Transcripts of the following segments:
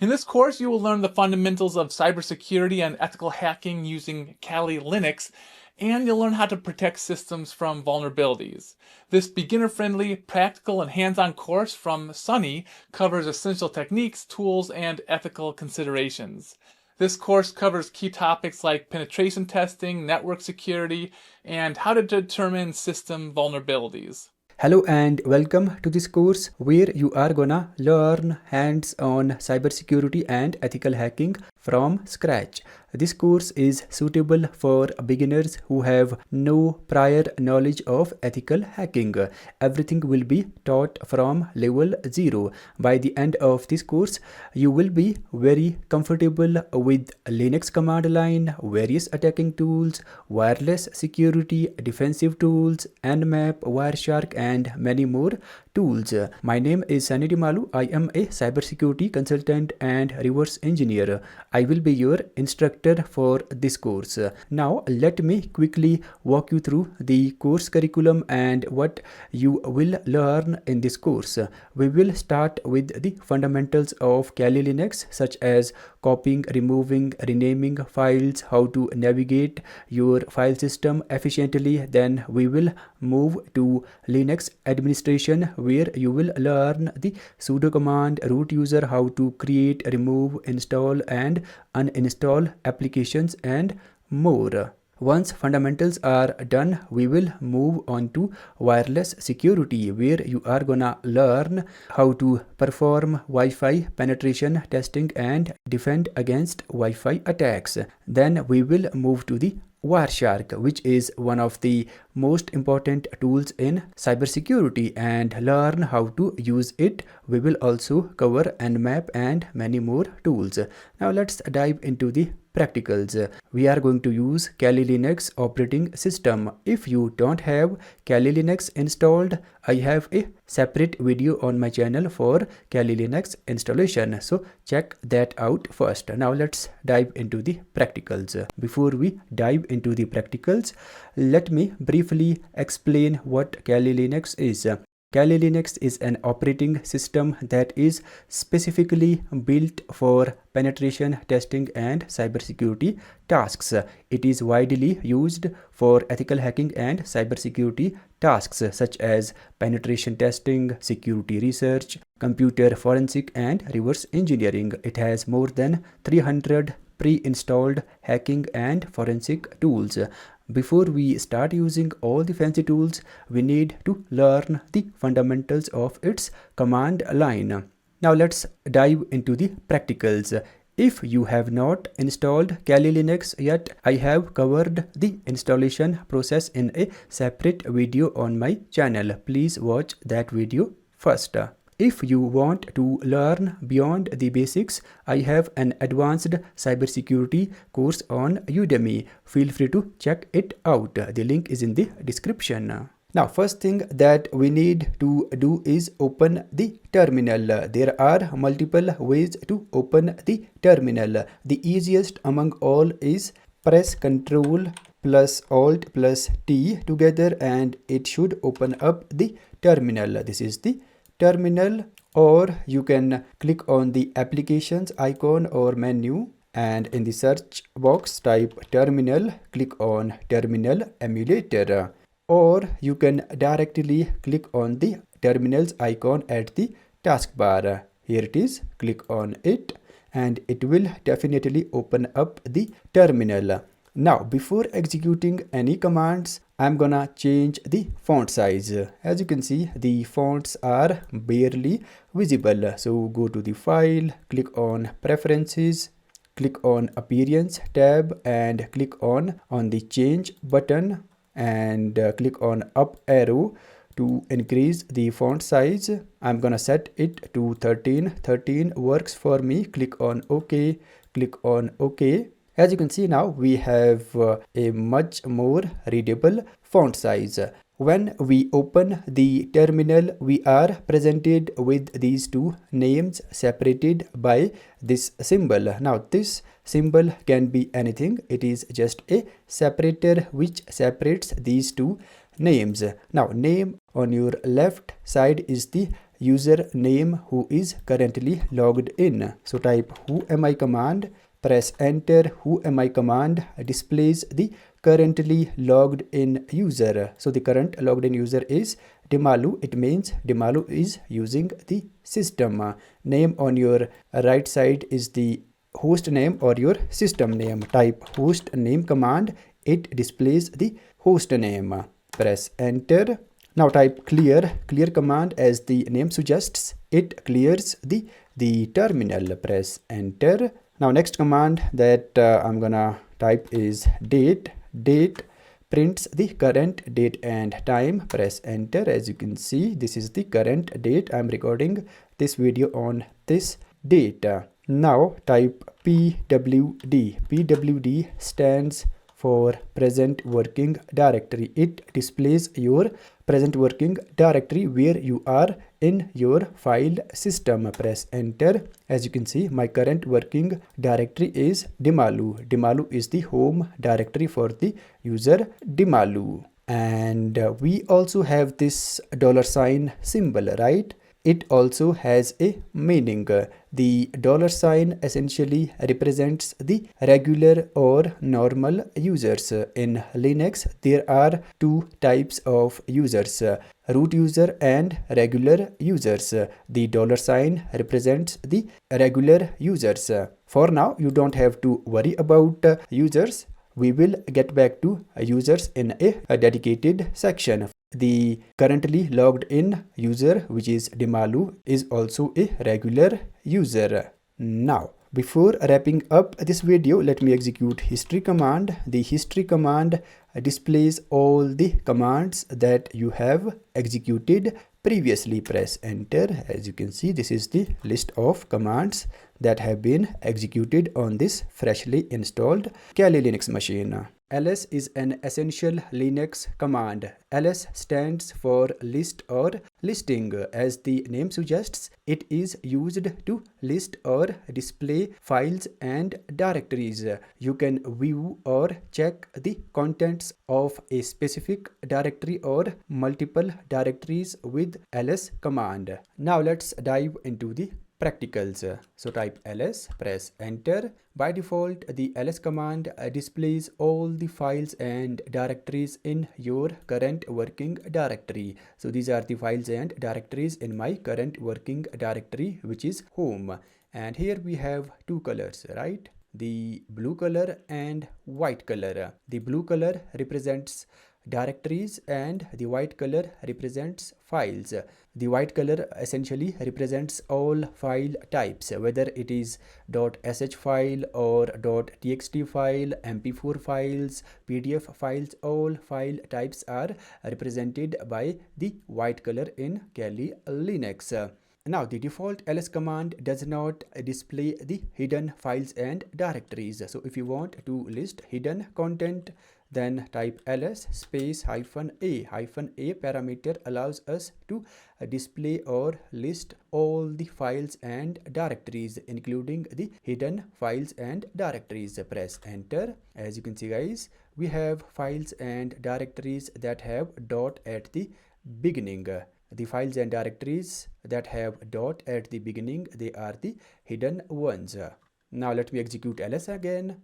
In this course, you will learn the fundamentals of cybersecurity and ethical hacking using Kali Linux, and you'll learn how to protect systems from vulnerabilities. This beginner-friendly, practical, and hands-on course from Sunny covers essential techniques, tools, and ethical considerations. This course covers key topics like penetration testing, network security, and how to determine system vulnerabilities. Hello and welcome to this course where you are gonna learn hands-on cybersecurity and ethical hacking from scratch. This course is suitable for beginners who have no prior knowledge of ethical hacking. Everything will be taught from level 0. By the end of this course, you will be very comfortable with Linux command line, various attacking tools, wireless security, defensive tools, Nmap, Wireshark, and many more tools. My name is Sunny Malu. I am a cybersecurity consultant and reverse engineer. I will be your instructor for this course. Now let me quickly walk you through the course curriculum and what you will learn in this course. We will start with the fundamentals of Kali Linux, such as copying, removing, renaming files, how to navigate your file system efficiently. Then we will move to Linux administration, where you will learn the sudo command, root user, how to create, remove, install and uninstall applications, and more. Once fundamentals are done, we will move on to wireless security, where you are gonna learn how to perform Wi-Fi penetration testing and defend against Wi-Fi attacks. Then we will move to the Wireshark, which is one of the most important tools in cybersecurity, and learn how to use it. We will also cover Nmap and many more tools. Now let's dive into the practicals. We are going to use Kali Linux operating system. If you don't have Kali Linux installed, I have a separate video on my channel for Kali Linux installation, so check that out first. Now let's dive into the practicals. Before we dive into the practicals, let me briefly explain what Kali Linux is. Kali Linux is an operating system that is specifically built for penetration testing and cybersecurity tasks. It is widely used for ethical hacking and cybersecurity tasks such as penetration testing, security research, computer forensic, and reverse engineering. It has more than 300 pre-installed hacking and forensic tools. Before we start using all the fancy tools, we need to learn the fundamentals of its command line. Now let's dive into the practicals. If you have not installed Kali Linux yet, I have covered the installation process in a separate video on my channel. Please watch that video first. If you want to learn beyond the basics, I have an advanced cybersecurity course on Udemy. Feel free to check it out. The link is in the description. Now, first thing that we need to do is open the terminal. There are multiple ways to open the terminal. The easiest among all is press Ctrl plus Alt plus T together and it should open up the terminal. This is the terminal, or you can click on the applications icon or menu and in the search box type terminal, click on terminal emulator, or you can directly click on the terminals icon at the taskbar. Here it is, click on it and it will definitely open up the terminal. Now before executing any commands, I'm gonna change the font size. As you can see, the fonts are barely visible. So go to the file, click on preferences, click on appearance tab and click on the change button and click on up arrow to increase the font size. I'm gonna set it to 13. 13 works for me. Click on OK, click on OK. As you can see now, we have a much more readable font size. When we open the terminal, we are presented with these two names separated by this symbol. Now, this symbol can be anything. It is just a separator which separates these two names. Now, name on your left side is the username who is currently logged in. So type whoami command, press enter. Whoami command displays the currently logged in user. So the current logged in user is Demalu. It means Demalu is using the system. Name on your right side is the host name or your system name. Type host name command. It displays the host name. Press enter. Now type clear. Clear command, as the name suggests, it clears the terminal. Press enter. Now next command that I'm gonna type is date. Date prints the current date and time. Press enter. As you can see, this is the current date. I'm recording this video on this date. Now type pwd. Pwd stands for present working directory. It displays your present working directory where you are in your file system. Press enter. As you can see, my current working directory is Demalu. Demalu is the home directory for the user Demalu. And we also have this $ symbol, right? It also has a meaning. The $ essentially represents the regular or normal users. In Linux, there are two types of users, root user and regular users. The $ represents the regular users. For now, you don't have to worry about users. We will get back to users in a dedicated section. The currently logged in user, which is Demalu, is also a regular user. Now, before wrapping up this video, let me execute history command. The history command displays all the commands that you have executed previously. Press enter. As you can see, this is the list of commands that have been executed on this freshly installed Kali Linux machine. ls is an essential Linux command. ls stands for list or listing. As the name suggests, it is used to list or display files and directories. You can view or check the contents of a specific directory or multiple directories with ls command. Now let's dive into the practicals. So type ls, press enter. By default, the ls command displays all the files and directories in your current working directory. So these are the files and directories in my current working directory, which is home. And here we have two colors, right? The blue color and white color. The blue color represents directories and the white color represents files. The white color essentially represents all file types, whether it is .sh file or .txt file, mp4 files, pdf files. All file types are represented by the white color in Kali Linux. Now, the default ls command does not display the hidden files and directories. So if you want to list hidden content, then type ls space -a. -a parameter allows us to display or list all the files and directories, including the hidden files and directories. Press enter. As you can see, guys, we have files and directories that have dot at the beginning. The files and directories that have dot at the beginning, they are the hidden ones. Now let me execute ls again.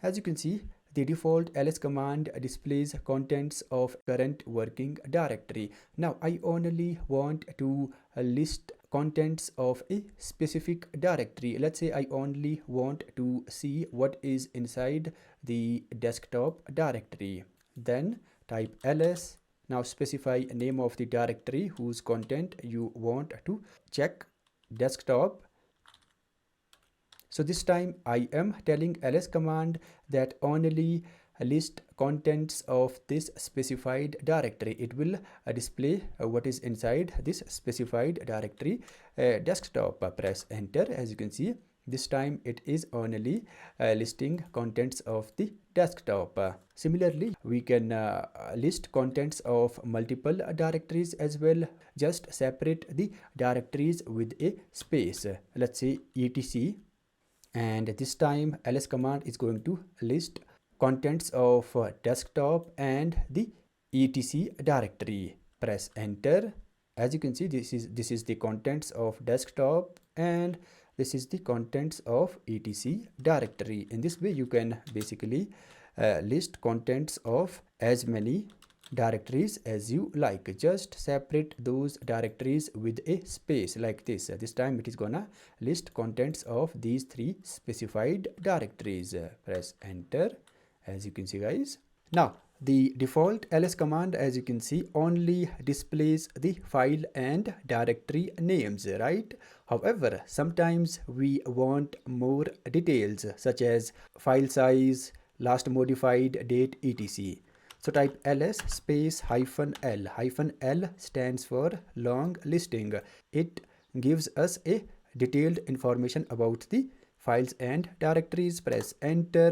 As you can see, the default ls command displays contents of current working directory. Now I only want to list contents of a specific directory. Let's say I only want to see what is inside the desktop directory. Then type ls. Now specify name of the directory whose content you want to check, desktop. So this time I am telling ls command that only list contents of this specified directory. It will display what is inside this specified directory, desktop. Press enter. As you can see, this time it is only listing contents of the desktop. Similarly, we can list contents of multiple directories as well. Just separate the directories with a space. Let's say etc. And this time ls command is going to list contents of desktop and the etc directory. Press enter. as you can see, this is the contents of desktop, and this is the contents of etc directory. In this way you can basically list contents of as many directories as you like. Just separate those directories with a space like this. This time it is gonna list contents of these 3 specified directories. Press enter, as you can see, guys. Now the default ls command, as you can see, only displays the file and directory names, right? However, sometimes we want more details such as file size, last modified date, etc. So type ls space -l. -l stands for long listing. It gives us a detailed information about the files and directories. Press enter,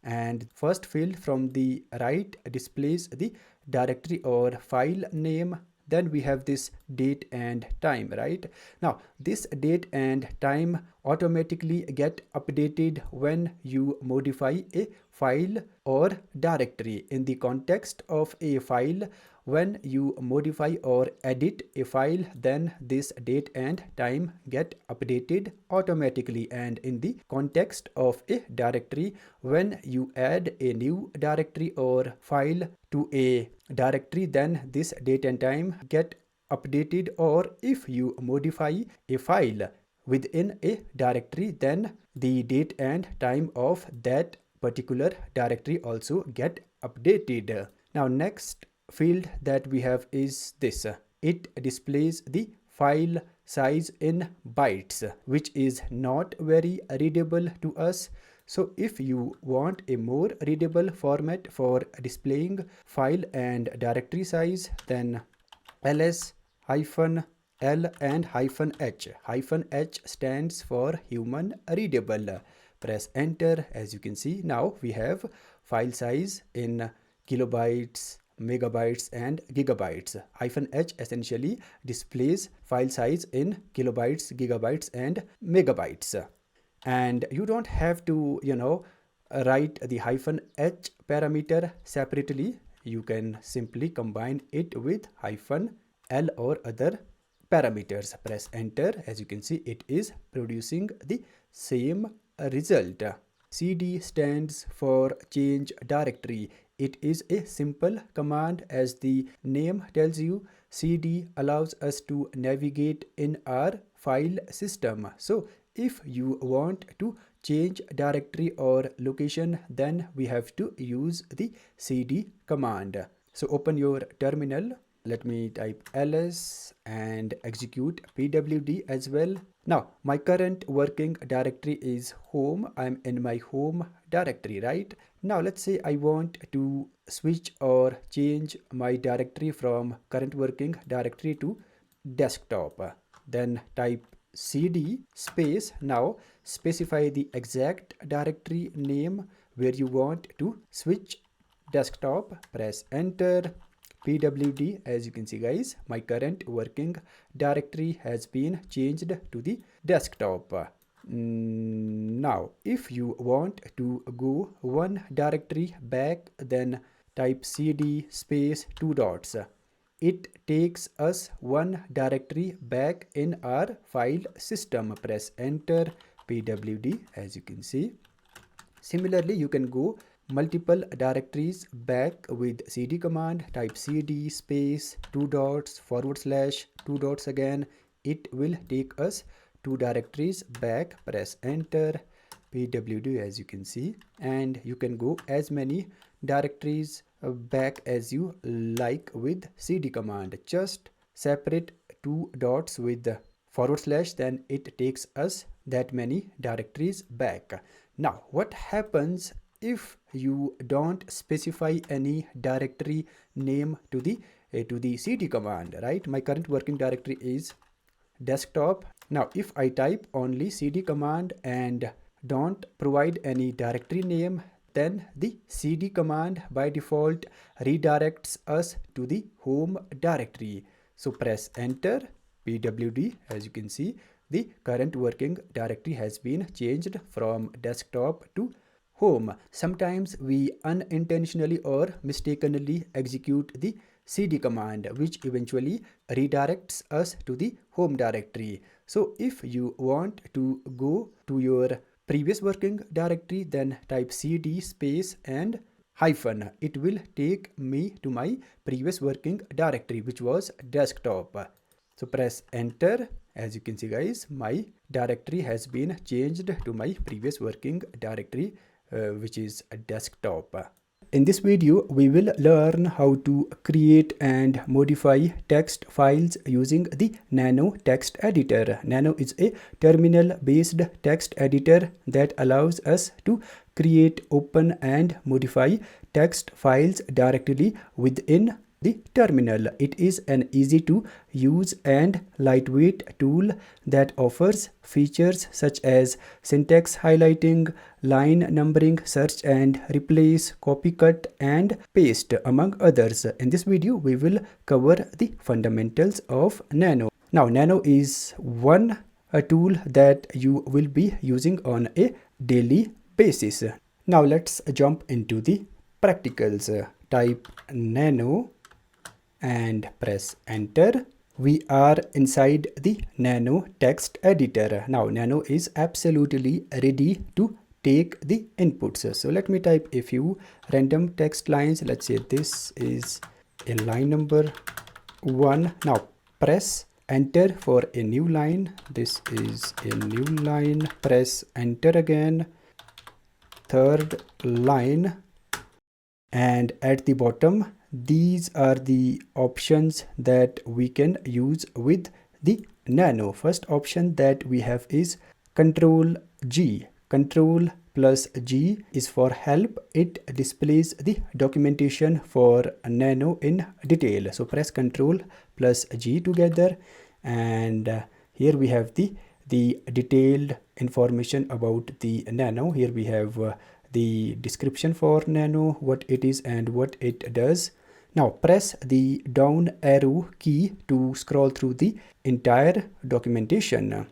and first field from the right displays the directory or file name. Then we have this date and time, right? Now this date and time automatically get updated when you modify a file or directory. In the context of a file, when you modify or edit a file, then this date and time get updated automatically. And in the context of a directory, when you add a new directory or file to a directory, then this date and time get updated. Or if you modify a file within a directory, then the date and time of that particular directory also get updated. Now next field that we have is this. It displays the file size in bytes, which is not very readable to us. So if you want a more readable format for displaying file and directory size, then ls -l and -h. -h stands for human readable. Press enter, as you can see. Now we have file size in kilobytes, megabytes and gigabytes. -h essentially displays file size in kilobytes, gigabytes and megabytes. And you don't have to, write the -h parameter separately. You can simply combine it with -l or other parameters. Press enter, as you can see, it is producing the same result. cd stands for change directory. It is a simple command. As the name tells you, cd allows us to navigate in our file system. So if you want to change directory or location, then we have to use the cd command. So open your terminal. Let me type ls and execute pwd as well. Now my current working directory is home. I'm in my home directory, right? Now let's say I want to switch or change my directory from current working directory to desktop. Then type cd space. Now specify the exact directory name where you want to switch desktop. Press enter, pwd. As you can see, guys, my current working directory has been changed to the desktop. Now if you want to go one directory back, then type cd space 2 dots. It takes us one directory back in our file system. Press enter, pwd, as you can see. Similarly, you can go multiple directories back with cd command. Type cd space 2 dots / 2 dots again. It will take us 2 directories back. Press enter, pwd, as you can see. And you can go as many directories back as you like with cd command. Just separate 2 dots with /, then it takes us that many directories back. Now what happens if you don't specify any directory name to the cd command, right? My current working directory is desktop. Now if I type only cd command and don't provide any directory name, then the cd command by default redirects us to the home directory. So press enter, pwd, as you can see, the current working directory has been changed from desktop to home. Sometimes we unintentionally or mistakenly execute the cd command, which eventually redirects us to the home directory. So if you want to go to your previous working directory, then type cd space and hyphen. It will take me to my previous working directory, which was desktop. So press enter. As you can see guys, my directory has been changed to my previous working directory, which is a desktop. In this video, we will learn how to create and modify text files using the Nano text editor. Nano is a terminal-based text editor that allows us to create, open and modify text files directly within the terminal. It is an easy to use and lightweight tool that offers features such as syntax highlighting, line numbering, search and replace, copy cut and paste, among others. In this video, we will cover the fundamentals of Nano. Now, Nano is a tool that you will be using on a daily basis. Now, let's jump into the practicals. Type Nano and press enter. We are inside the Nano text editor. Now Nano is absolutely ready to take the inputs. So let me type a few random text lines. Let's say this is a line number 1. Now press enter for a new line. This is a new line. Press enter again. Third line. And at the bottom, these are the options that we can use with the Nano. First option that we have is Control G. Control plus G is for help. It displays the documentation for Nano in detail. So press Control plus G together, and here we have the detailed information about the Nano. Here we have the description for Nano, what it is and what it does. Now press the down arrow key to scroll through the entire documentation.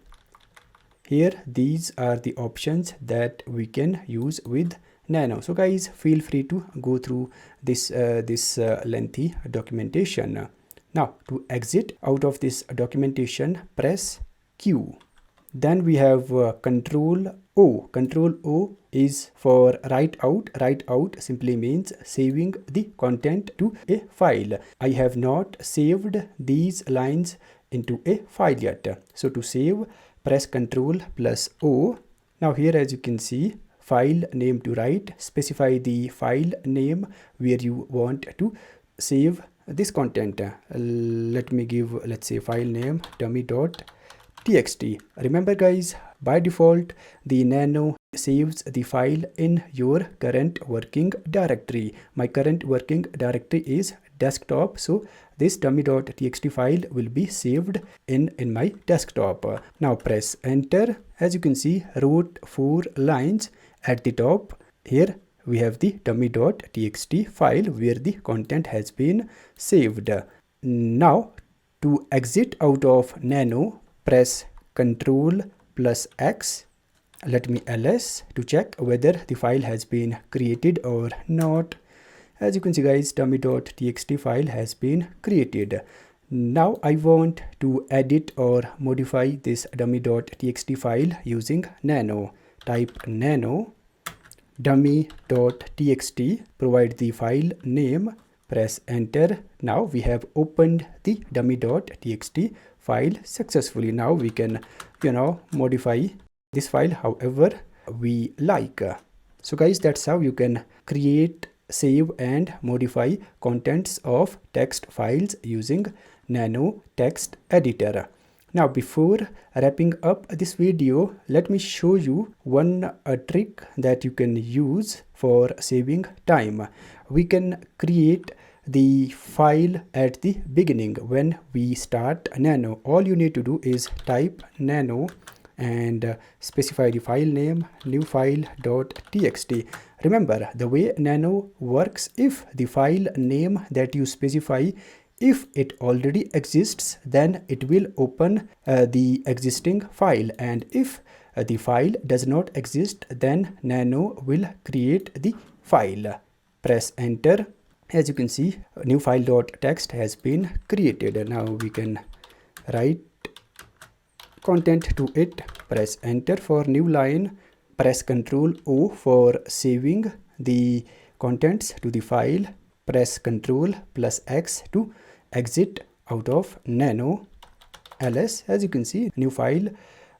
Here, these are the options that we can use with Nano. So guys, feel free to go through this lengthy documentation. Now to exit out of this documentation, press Q. Then we have Control O. Control O is for write out. Write out simply means saving the content to a file. I have not saved these lines into a file yet. So to save, press Control plus O. Now here, as you can see, file name to write. Specify the file name where you want to save this content. Let me give, let's say, file name dummy.txt. Remember guys, by default the Nano saves the file in your current working directory. My current working directory is desktop, so this dummy.txt file will be saved in my desktop. Now press enter. As you can see, wrote 4 lines at the top. Here we have the dummy.txt file where the content has been saved. Now to exit out of Nano, press Control plus X. Let me ls to check whether the file has been created or not. As you can see guys, dummy.txt file has been created. Now I want to edit or modify this dummy.txt file using Nano. Type Nano dummy.txt, provide the file name, press enter. Now we have opened the dummy.txt file successfully. Now we can, modify this file however we like. So guys, that's how you can create, save and modify contents of text files using Nano text editor. Now before wrapping up this video, let me show you one trick that you can use for saving time. We can create the file at the beginning when we start Nano. All you need to do is type Nano and specify the file name, new file.txt. Remember, the way Nano works, if the file name that you specify, if it already exists, then it will open the existing file, and if the file does not exist, then Nano will create the file. Press enter. As you can see, new file.txt has been created, and now we can write content to it. Press enter for new line, press Ctrl O for saving the contents to the file, press Ctrl plus X to exit out of Nano ls. As you can see, new file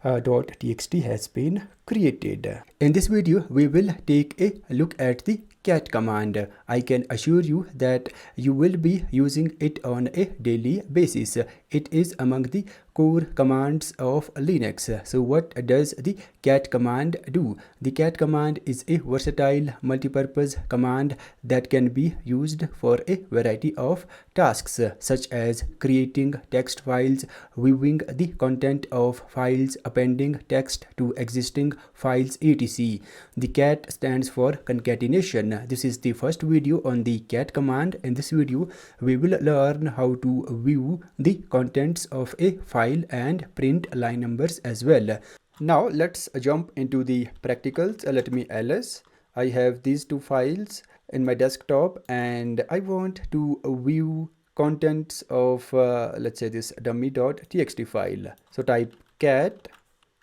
.txt has been created. In this video, we will take a look at the cat command. I can assure you that you will be using it on a daily basis. It is among the core commands of Linux. So what does the cat command do? The cat command is a versatile multi-purpose command that can be used for a variety of tasks, such as creating text files, viewing the content of files, appending text to existing files, etc. The cat stands for concatenation. This is the first video on the cat command. In this video, we will learn how to view the contents of a file and print line numbers as well. Now let's jump into the practicals. Let me ls. I have these two files in my desktop and I want to view contents of let's say this dummy.txt file. So type cat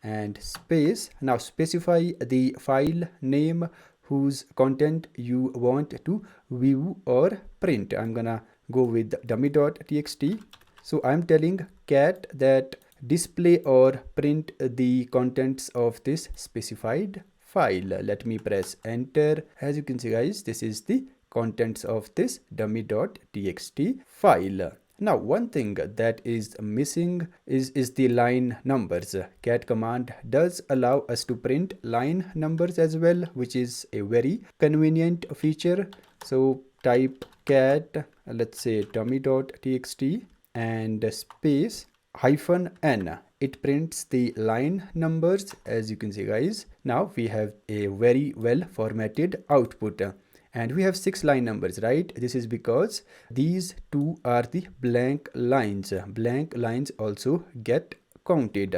and space. Now specify the file name whose content you want to view or print. I'm gonna go with dummy.txt. So I'm telling cat that display or print the contents of this specified file. Let me press enter. As you can see, guys, this is the contents of this dummy.txt file. Now, one thing that is missing is the line numbers. Cat command does allow us to print line numbers as well, which is a very convenient feature. So type cat, let's say dummy.txt and space -n. It prints the line numbers, as you can see, guys. Now we have a very well formatted output. And we have 6 line numbers, right? This is because these two are the blank lines. Blank lines also get counted.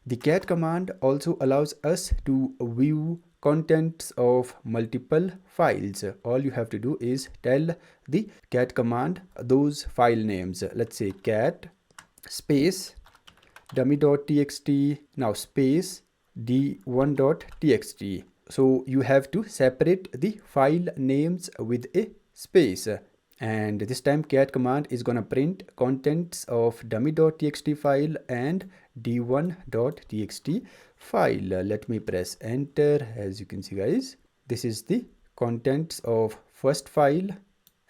The cat command also allows us to view contents of multiple files. All you have to do is tell the cat command those file names. Let's say cat space dummy.txt, now space d1.txt. So you have to separate the file names with a space, and this time cat command is gonna print contents of dummy.txt file and d1.txt file. Let me press enter. As you can see, guys, this is the contents of first file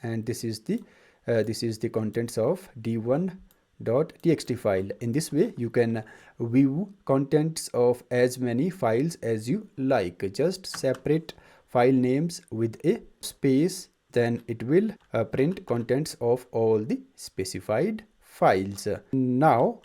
and this is the contents of d1.txt file. In this way you can view contents of as many files as you like. Just separate file names with a space, then it will print contents of all the specified files. Now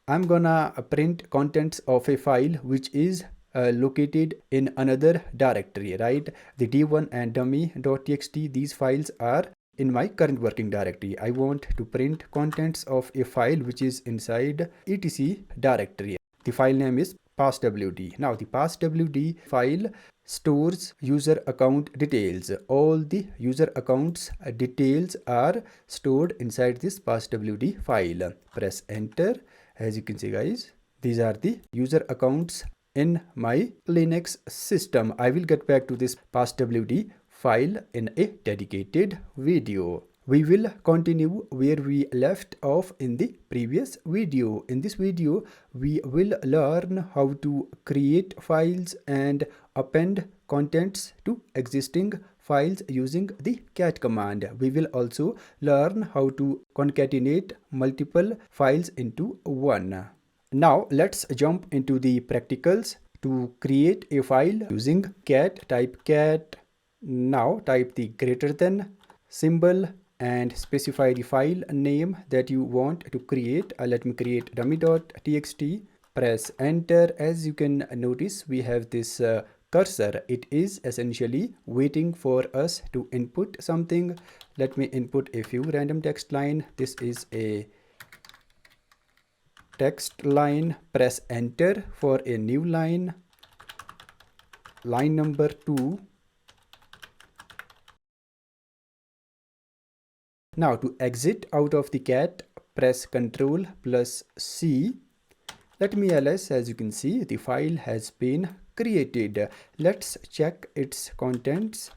I'm gonna print contents of a file which is located in another directory, right? The d1 and dummy.txt, these files are in my current working directory. I want to print contents of a file which is inside etc directory. The file name is passwd. Now the passwd file stores user account details. All the user accounts details are stored inside this passwd file. Press enter. As you can see, guys, these are the user accounts in my Linux system. I will get back to this passwd file in a dedicated video. We will continue where we left off in the previous video. In this video, we will learn how to create files and append contents to existing files using the cat command. We will also learn how to concatenate multiple files into one. Now let's jump into the practicals. To create a file using cat, type cat. Now type the greater than symbol and specify the file name that you want to create. Let me create dummy.txt. Press enter. As you can notice, we have this cursor. It is essentially waiting for us to input something. Let me input a few random text line. This is a text line. Press enter for a new line. Line number 2. Now to exit out of the cat, press Ctrl plus C. Let me ls. As you can see, the file has been created. Let's check its contents,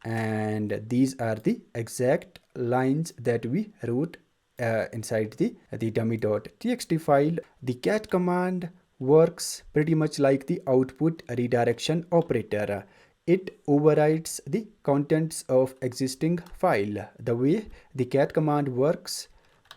and these are the exact lines that we wrote inside the dummy.txt file. The cat command works pretty much like the output redirection operator. It overrides the contents of existing file. The way the cat command works,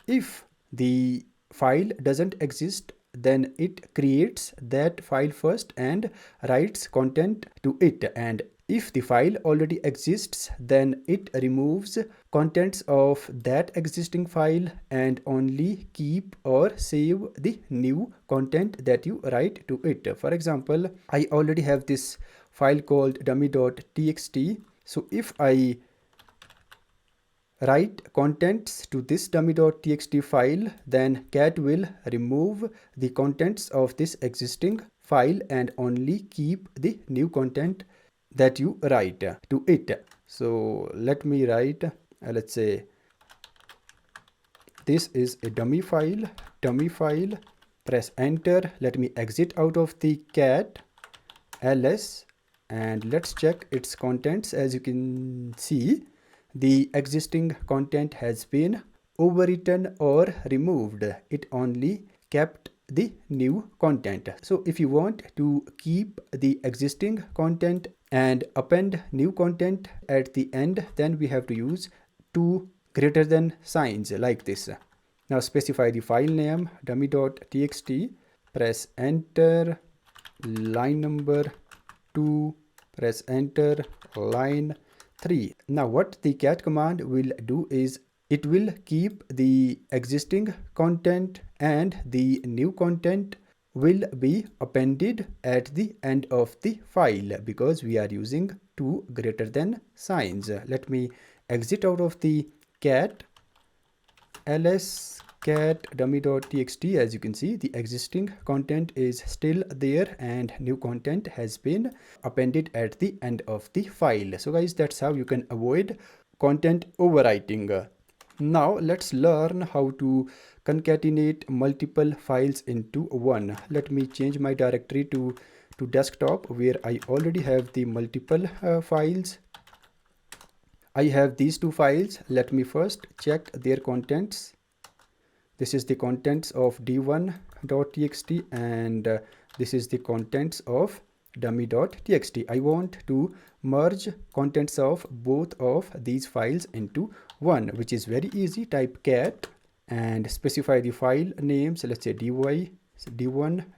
if the file doesn't exist, then it creates that file first and writes content to it, and if the file already exists, then it removes contents of that existing file and only keep or save the new content that you write to it. For example, I already have this file called dummy.txt. So if I write contents to this dummy.txt file, then cat will remove the contents of this existing file and only keep the new content that you write to it. So let me write, let's say this is a dummy file, press enter. Let me exit out of the cat, ls, and let's check its contents. As you can see, the existing content has been overwritten or removed. It only kept the new content. So if you want to keep the existing content and append new content at the end, then we have to use two greater than signs like this. Now specify the file name dummy.txt, press enter, line number 2, press enter, line 3. Now what the cat command will do is it will keep the existing content and the new content will be appended at the end of the file because we are using two greater than signs. Let me exit out of the cat, ls, cat dummy.txt. As you can see, the existing content is still there and new content has been appended at the end of the file. So guys, that's how you can avoid content overwriting. Now let's learn how to concatenate multiple files into one. Let me change my directory to desktop where I already have the multiple files. I have these two files. Let me first check their contents. This is the contents of d1.txt and this is the contents of dummy.txt. I want to merge contents of both of these files into one, which is very easy. Type cat and specify the file names. Let's say d1.txt.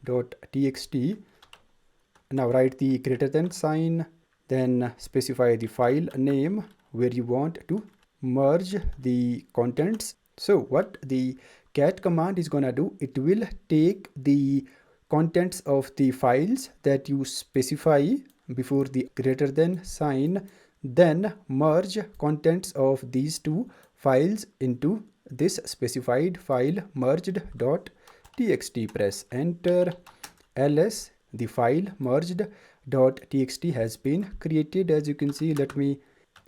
Now write the greater than sign, then specify the file name where you want to merge the contents. So what the cat command is gonna do, it will take the contents of the files that you specify before the greater than sign, then merge contents of these two files into this specified file merged.txt. Press enter, ls. The file merged.txt has been created. As you can see, let me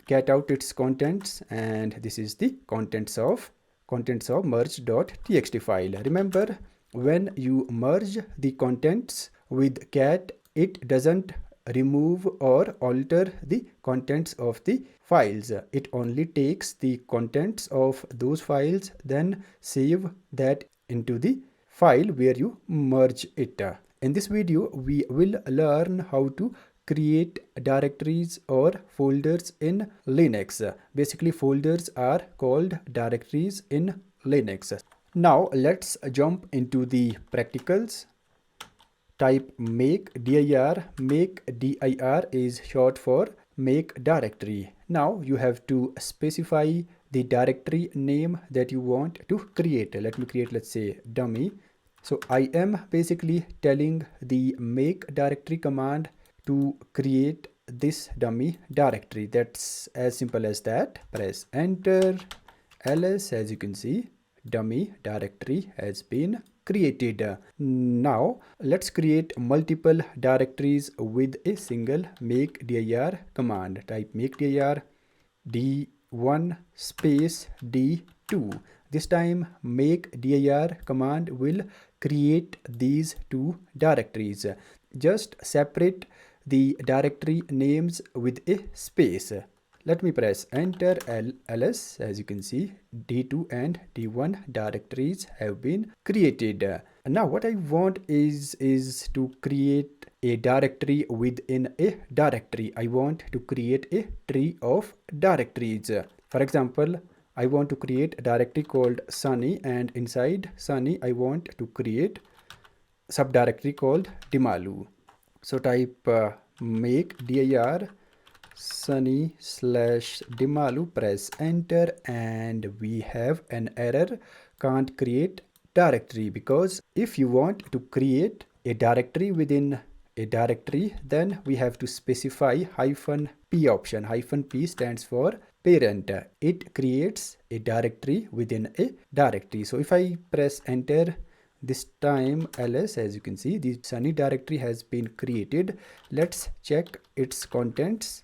get out its contents, and this is the contents of merge.txt file. Remember, when you merge the contents with cat, it doesn't remove or alter the contents of the files. It only takes the contents of those files, then save that into the file where you merge it. In this video, we will learn how to create directories or folders in Linux. Basically, folders are called directories in Linux. Now let's jump into the practicals. Type make dir. Make dir is short for make directory. Now you have to specify the directory name that you want to create. Let me create, let's say, dummy. So I am basically telling the make directory command to create this dummy directory. That's as simple as that. Press enter, ls. As you can see, dummy directory has been created. Now let's create multiple directories with a single make dir command. Type make dir 1 space D2. This time make dir command will create these two directories. Just separate the directory names with a space. Let me press enter ls. As you can see, D2 and D1 directories have been created. Now what I want is to create a directory within a directory. I want to create a tree of directories. For example, I want to create a directory called Sunny, and inside Sunny I want to create subdirectory called Dimalu. So type make dir Sunny slash Dimalu, press enter, and we have an error, can't create directory, because if you want to create a directory within a directory, then we have to specify -p option. -p stands for parent. It creates a directory within a directory. So if I press enter this time ls, as you can see, the Sunny directory has been created. Let's check its contents.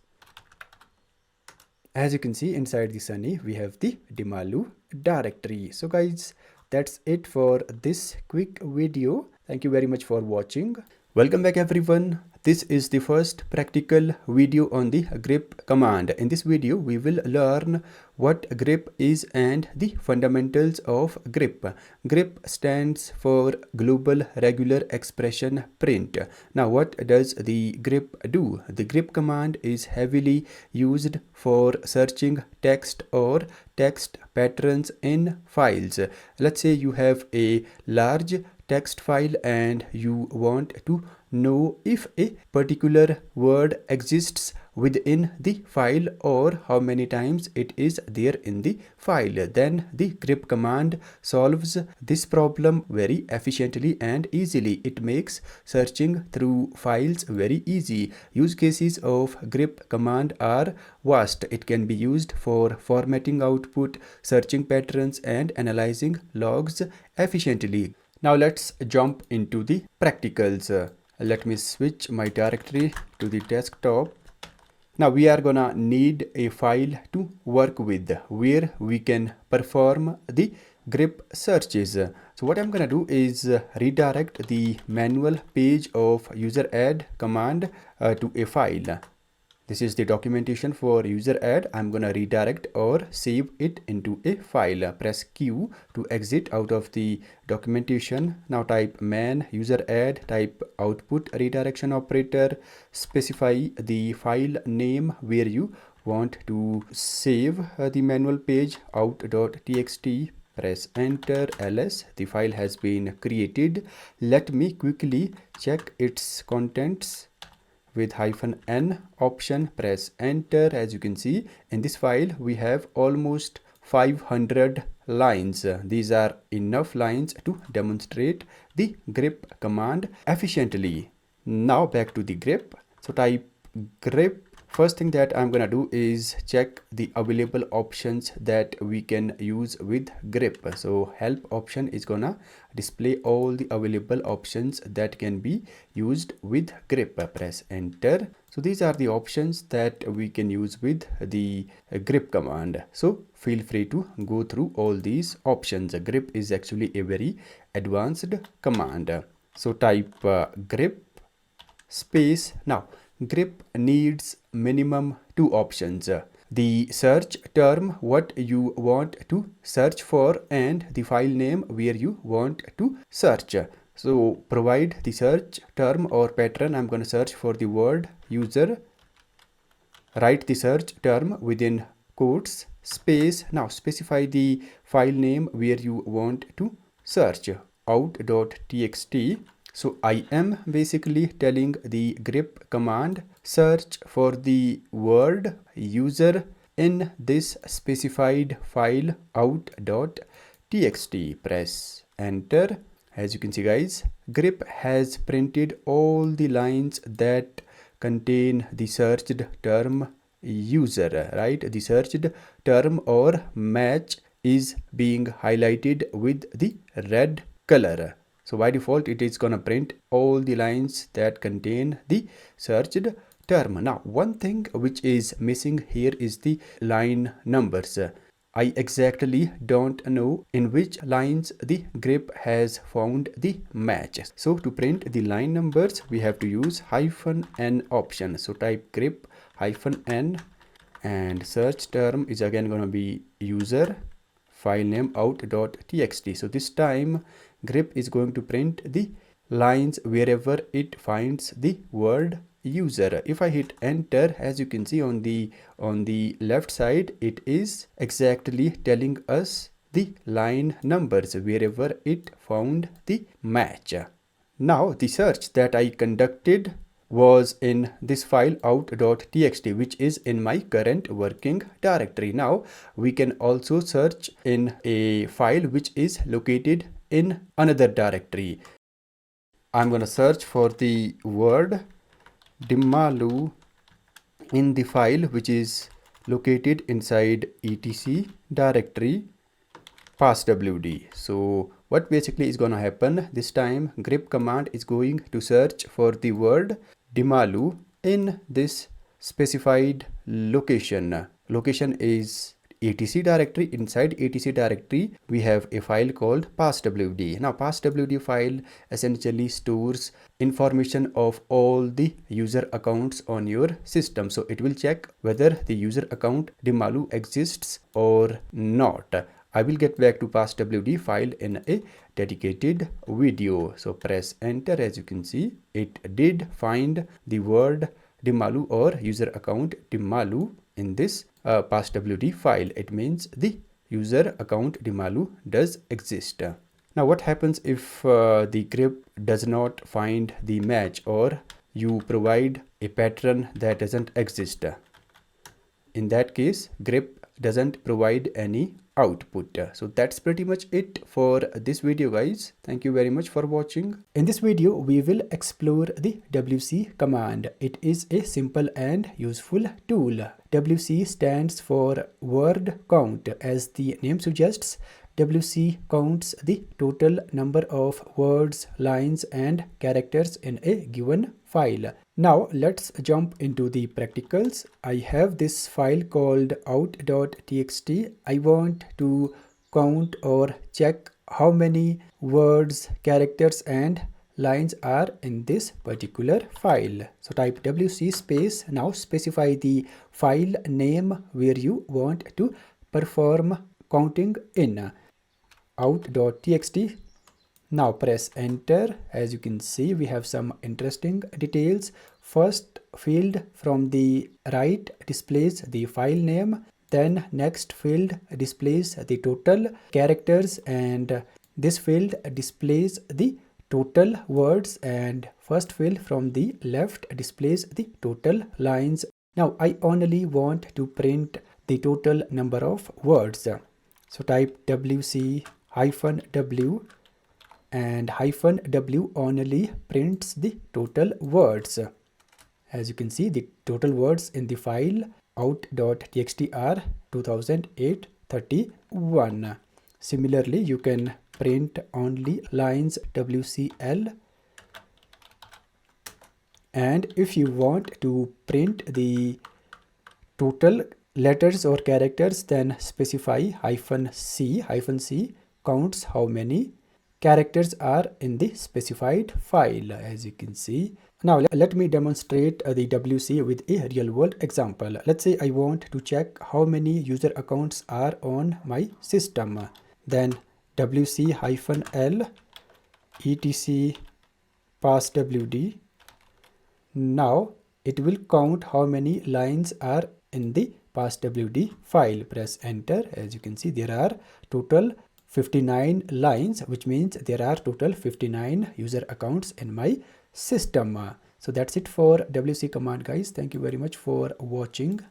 As you can see, inside the Sunny we have the Dimalu directory. So guys, that's it for this quick video. Thank you very much for watching. Welcome back everyone. This is the first practical video on the grep command. In this video, we will learn what grep is and the fundamentals of grep. Grep stands for Global Regular Expression Print. Now, what does the grep do? The grep command is heavily used for searching text or text patterns in files. Let's say you have a large text file and you want to know if a particular word exists within the file or how many times it is there in the file. Then the grep command solves this problem very efficiently and easily. It makes searching through files very easy. Use cases of grep command are vast. It can be used for formatting output, searching patterns, and analyzing logs efficiently. Now let's jump into the practicals. Let me switch my directory to the desktop. Now we are gonna need a file to work with where we can perform the grep searches. So what I'm gonna do is redirect the manual page of user add command to a file. This is the documentation for user add. I'm gonna redirect or save it into a file. Press Q to exit out of the documentation. Now type man user add, type output redirection operator, specify the file name where you want to save the manual page, out.txt. Press enter ls. The file has been created. Let me quickly check its contents. With -n option, press enter. As you can see, in this file we have almost 500 lines. These are enough lines to demonstrate the grep command efficiently. Now back to the grep. So type grep. First thing that I'm gonna do is check the available options that we can use with grep. So help option is gonna display all the available options that can be used with grep. Press enter. So these are the options that we can use with the grep command. So feel free to go through all these options. Grep is actually a very advanced command. So type grep space. Now grep needs minimum 2 options. The search term, what you want to search for, and the file name where you want to search. So provide the search term or pattern. I'm going to search for the word user. Write the search term within quotes, space. Now specify the file name where you want to search, out.txt. So I am basically telling the grep command search for the word user in this specified file, out.txt. Press enter. As you can see guys, grep has printed all the lines that contain the searched term user, right? The searched term or match is being highlighted with the red color. So by default, it is gonna print all the lines that contain the searched term. Now, one thing which is missing here is the line numbers. I exactly don't know in which lines the grep has found the match. So to print the line numbers, we have to use -n option. So type grep -n, and search term is again going to be user, file name out.txt. So this time grep is going to print the lines wherever it finds the word user. If I hit enter, as you can see on the left side, it is exactly telling us the line numbers wherever it found the match. Now the search that I conducted was in this file out.txt, which is in my current working directory. Now we can also search in a file which is located in another directory. I'm going to search for the word Dimmalu in the file which is located inside etc directory passwd. So what basically is going to happen this time, grep command is going to search for the word Dimmalu in this specified location. Location is etc directory. Inside etc directory we have a file called passwd. Now passwd file essentially stores information of all the user accounts on your system. So it will check whether the user account Dimmalu exists or not. I will get back to passwd file in a dedicated video. So press enter. As you can see, it did find the word Dimmalu or user account Dimmalu in this passwd file. It means the user account Dimmalu does exist. Now what happens if the grep does not find the match, or you provide a pattern that doesn't exist? In that case, grep doesn't provide any output. So that's pretty much it for this video, guys. Thank you very much for watching. In this video we will explore the wc command. It is a simple and useful tool. Wc stands for word count. As the name suggests, wc counts the total number of words, lines and characters in a given file. Now let's jump into the practicals. I have this file called out.txt. I want to count or check how many words, characters and lines are in this particular file. So type wc space. Now specify the file name where you want to perform counting in. Out.txt. Now press enter. As you can see, we have some interesting details. First field from the right displays the file name, then next field displays the total characters, and this field displays the total words, and first field from the left displays the total lines. Now I only want to print the total number of words. So type wc -w, and -w only prints the total words. As you can see, the total words in the file out.txt are 2008-31. Similarly, you can print only lines wcl, and if you want to print the total letters or characters, then specify -c. -c counts how many characters are in the specified file, as you can see. Now let me demonstrate the wc with a real world example. Let's say I want to check how many user accounts are on my system. Then wc -l etc passwd. Now it will count how many lines are in the passwd file. Press enter. As you can see, there are total 59 lines, which means there are total 59 user accounts in my system. So that's it for wc command, guys. Thank you very much for watching.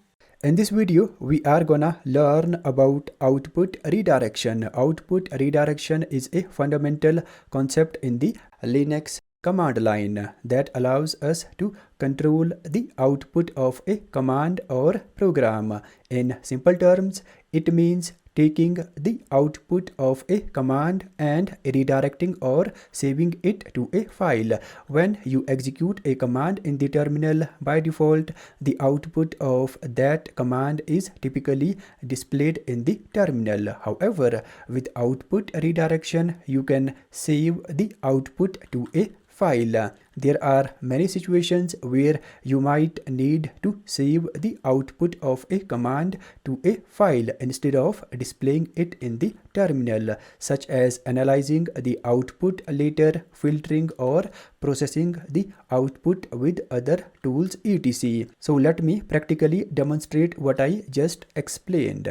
In this video, we are gonna learn about output redirection. Output redirection is a fundamental concept in the Linux command line that allows us to control the output of a command or program. In simple terms, it means taking the output of a command and redirecting or saving it to a file. When you execute a command in the terminal, by default, the output of that command is typically displayed in the terminal. However, with output redirection, you can save the output to a file. There are many situations where you might need to save the output of a command to a file instead of displaying it in the terminal, such as analyzing the output later, filtering or processing the output with other tools, etc. So let me practically demonstrate what I just explained.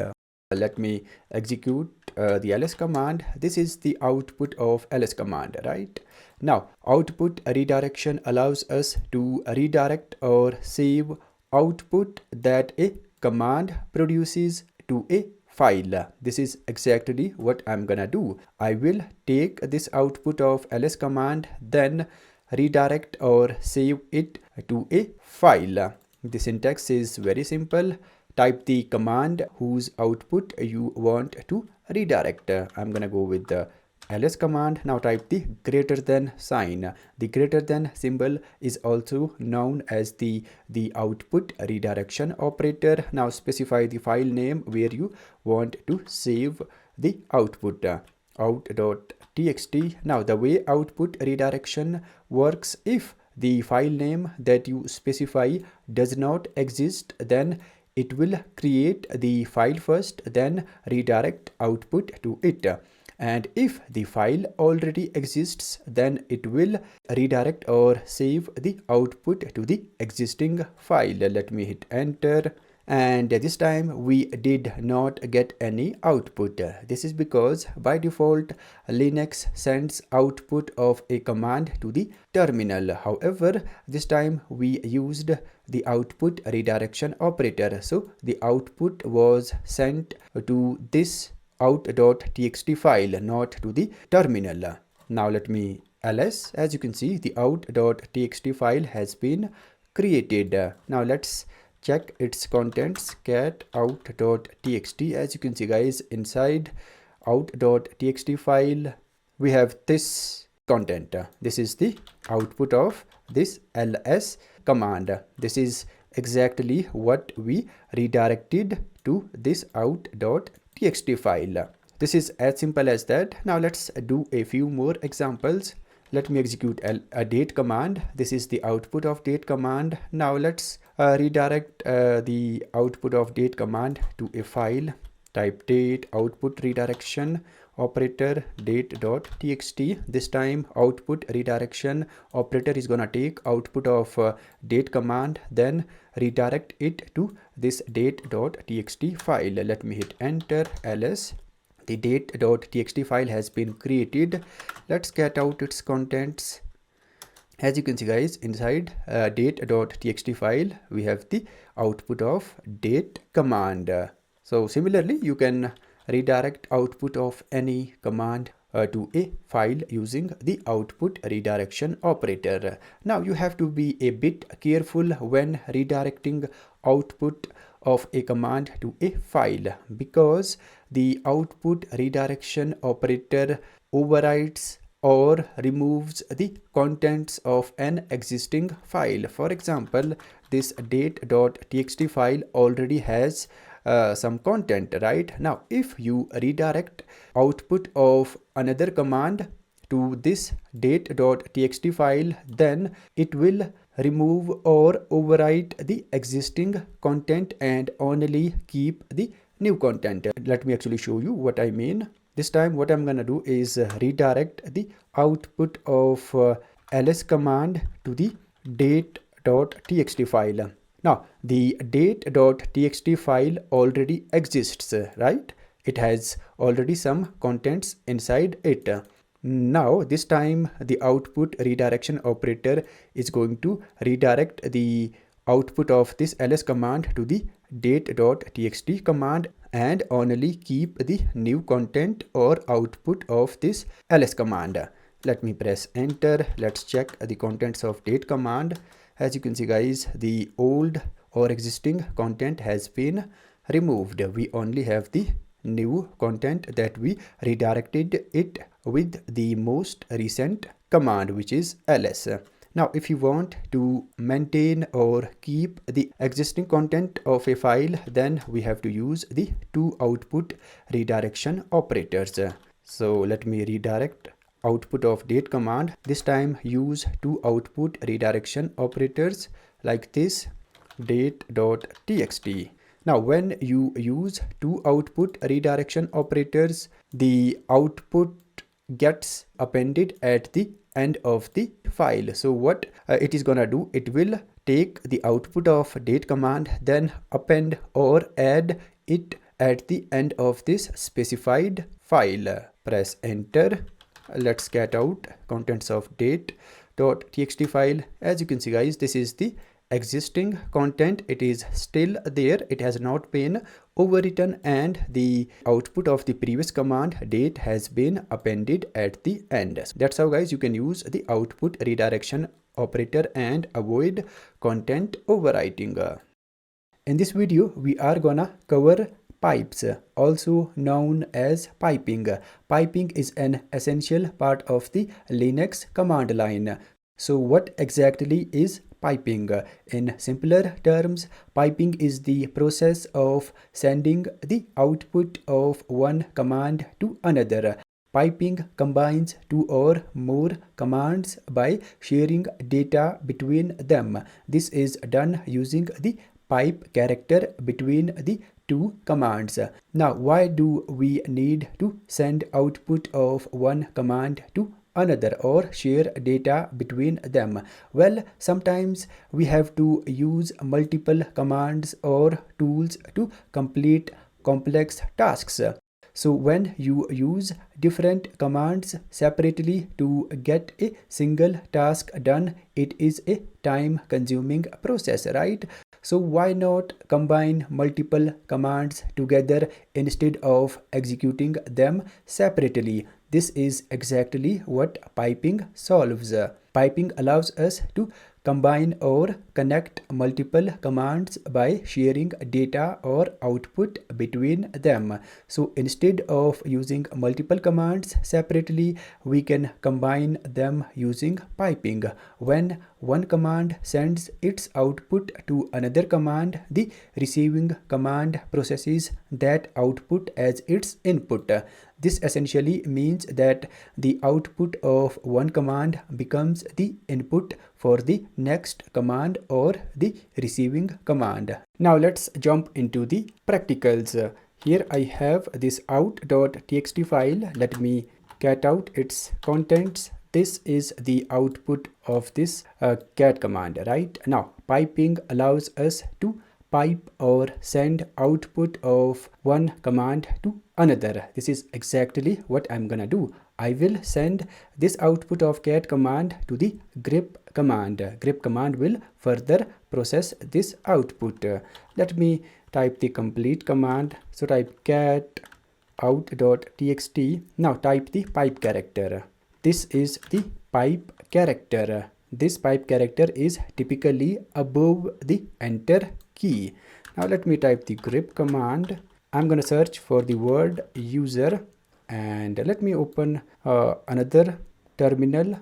Let me execute the ls command. This is the output of ls command, right? Now, output redirection allows us to redirect or save output that a command produces to a file. This is exactly what I'm gonna do. I will take this output of ls command, then redirect or save it to a file. The syntax is very simple. Type the command whose output you want to redirect. I'm gonna go with the ls command. Now type the greater than sign. The greater than symbol is also known as the output redirection operator. Now specify the file name where you want to save the output. Out.txt. Now the way output redirection works, if the file name that you specify does not exist, then it will create the file first, then redirect output to it. And if the file already exists, then it will redirect or save the output to the existing file. Let me hit enter. And this time we did not get any output. This is because by default Linux sends output of a command to the terminal. However, this time we used the output redirection operator, so the output was sent to this out.txt file, not to the terminal. Now let me ls. As you can see, the out.txt file has been created. Now let's check its contents. Cat out.txt. As you can see, guys, inside out.txt file we have this content. This is the output of this ls command. This is exactly what we redirected to this out.txt file. This is as simple as that. Now let's do a few more examples. Let me execute a date command. This is the output of date command. Now let's redirect the output of date command to a file. Type date output redirection operator date.txt. This time output redirection operator is gonna take output of date command, then redirect it to this date.txt file. Let me hit enter. ls. The date.txt file has been created. Let's get out its contents. As you can see, guys, inside date.txt file we have the output of date command. So similarly, you can redirect output of any command to a file using the output redirection operator. Now you have to be a bit careful when redirecting output of a command to a file, because the output redirection operator overrides or removes the contents of an existing file. For example, this date.txt file already has some content, right? Now if you redirect output of another command to this date.txt file, then it will remove or overwrite the existing content and only keep the new content. Let me actually show you what I mean. This time what I'm gonna do is redirect the output of ls command to the date.txt file. Now the date.txt file already exists, right? It has already some contents inside it. Now this time the output redirection operator is going to redirect the output of this ls command to the date.txt command and only keep the new content or output of this ls command. Let me press enter. Let's check the contents of date command. As you can see, guys, the old or existing content has been removed. We only have the new content that we redirected it with the most recent command, which is ls. Now, if you want to maintain or keep the existing content of a file, then we have to use the two output redirection operators. So let me redirect output of date command. This time use two output redirection operators like this, date.txt. Now, when you use two output redirection operators, the output gets appended at the end of the file. So what it is gonna do, it will take the output of date command, then append or add it at the end of this specified file. Press enter. Let's get out contents of date.txt file. As you can see, guys, this is the existing content. It is still there, it has not been overwritten, and the output of the previous command date has been appended at the end. That's how, guys, you can use the output redirection operator and avoid content overwriting. In this video we are gonna cover pipes, also known as piping. Piping is an essential part of the Linux command line. So what exactly is piping? In simpler terms, piping is the process of sending the output of one command to another. Piping combines two or more commands by sharing data between them. This is done using the pipe character between the two commands. Now, why do we need to send output of one command to another or share data between them? Well, sometimes we have to use multiple commands or tools to complete complex tasks. So when you use different commands separately to get a single task done, it is a time-consuming process, right? So why not combine multiple commands together instead of executing them separately? This is exactly what piping solves. Piping allows us to combine or connect multiple commands by sharing data or output between them. So instead of using multiple commands separately, we can combine them using piping. When one command sends its output to another command, the receiving command processes that output as its input. This essentially means that the output of one command becomes the input for the next command or the receiving command. Now let's jump into the practicals. Here I have this out.txt file. Let me cat out its contents. This is the output of this cat command, right? Now, piping allows us to pipe or send output of one command to another. This is exactly what I'm gonna do. I will send this output of cat command to the grep command. Grep command will further process this output. Let me type the complete command. So type cat out.txt. Now type the pipe character. This is the pipe character. This pipe character is typically above the enter key. Now let me type the grep command. I'm going to search for the word user, and let me open another terminal.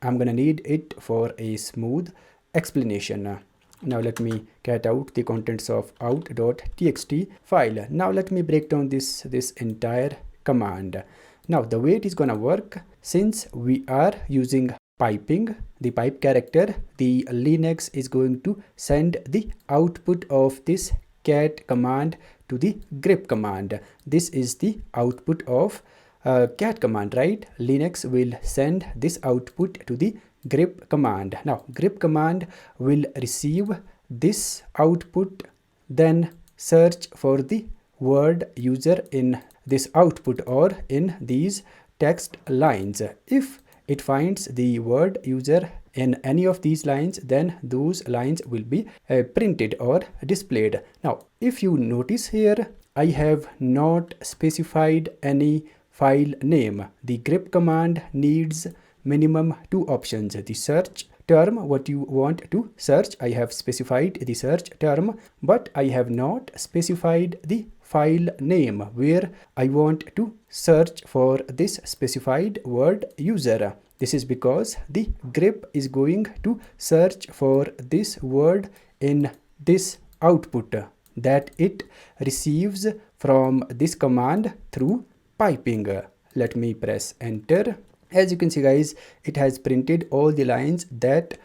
I'm going to need it for a smooth explanation. Now let me cat out the contents of out.txt file. Now let me break down this entire command. Now the way it is going to work, since we are using piping, the pipe character, the Linux is going to send the output of this cat command to the grep command. This is the output of cat command, right? Linux will send this output to the grep command. Now grep command will receive this output, then search for the word user in this output or in these text lines. If it finds the word user in any of these lines, then those lines will be printed or displayed. Now, if you notice here, I have not specified any file name. The grep command needs minimum two options, the search term what you want to search. I have specified the search term, but I have not specified the file name where I want to search for this specified word user. This is because the grep is going to search for this word in this output that it receives from this command through piping. Let me press enter. As you can see guys, it has printed all the lines that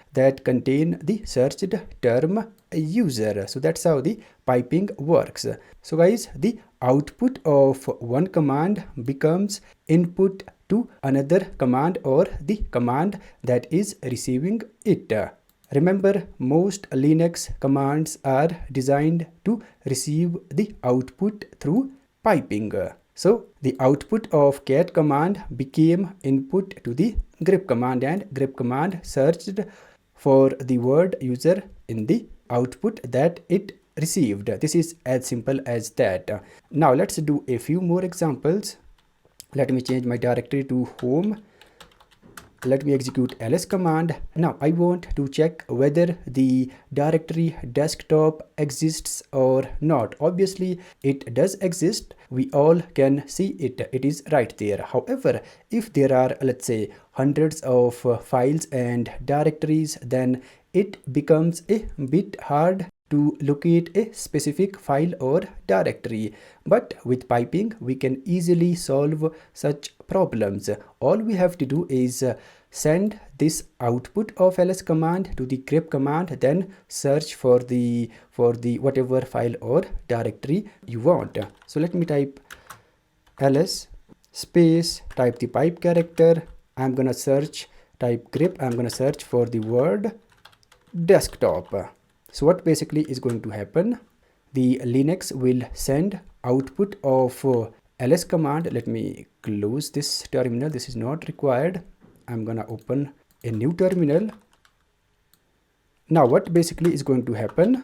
contain the searched term user. So that's how the piping works. So guys, the output of one command becomes input to another command or the command that is receiving it. Remember, most Linux commands are designed to receive the output through piping. So the output of cat command became input to the grep command, and grep command searched for the word user in the output that it received. This is as simple as that. Now let's do a few more examples. Let me change my directory to home. Let me execute ls command. Now I want to check whether the directory desktop exists or not. Obviously it does exist. We all can see it. It is right there. However, if there are, let's say, hundreds of files and directories, then it becomes a bit hard to locate a specific file or directory. But with piping, we can easily solve such problems. All we have to do is send this output of ls command to the grep command, then search for the whatever file or directory you want. So let me type ls space, type the pipe character. I'm gonna search, type grep. I'm gonna search for the word desktop. So what basically is going to happen, the Linux will send output of ls command. Let me close this terminal. This is not required. I'm gonna open a new terminal. Now what basically is going to happen,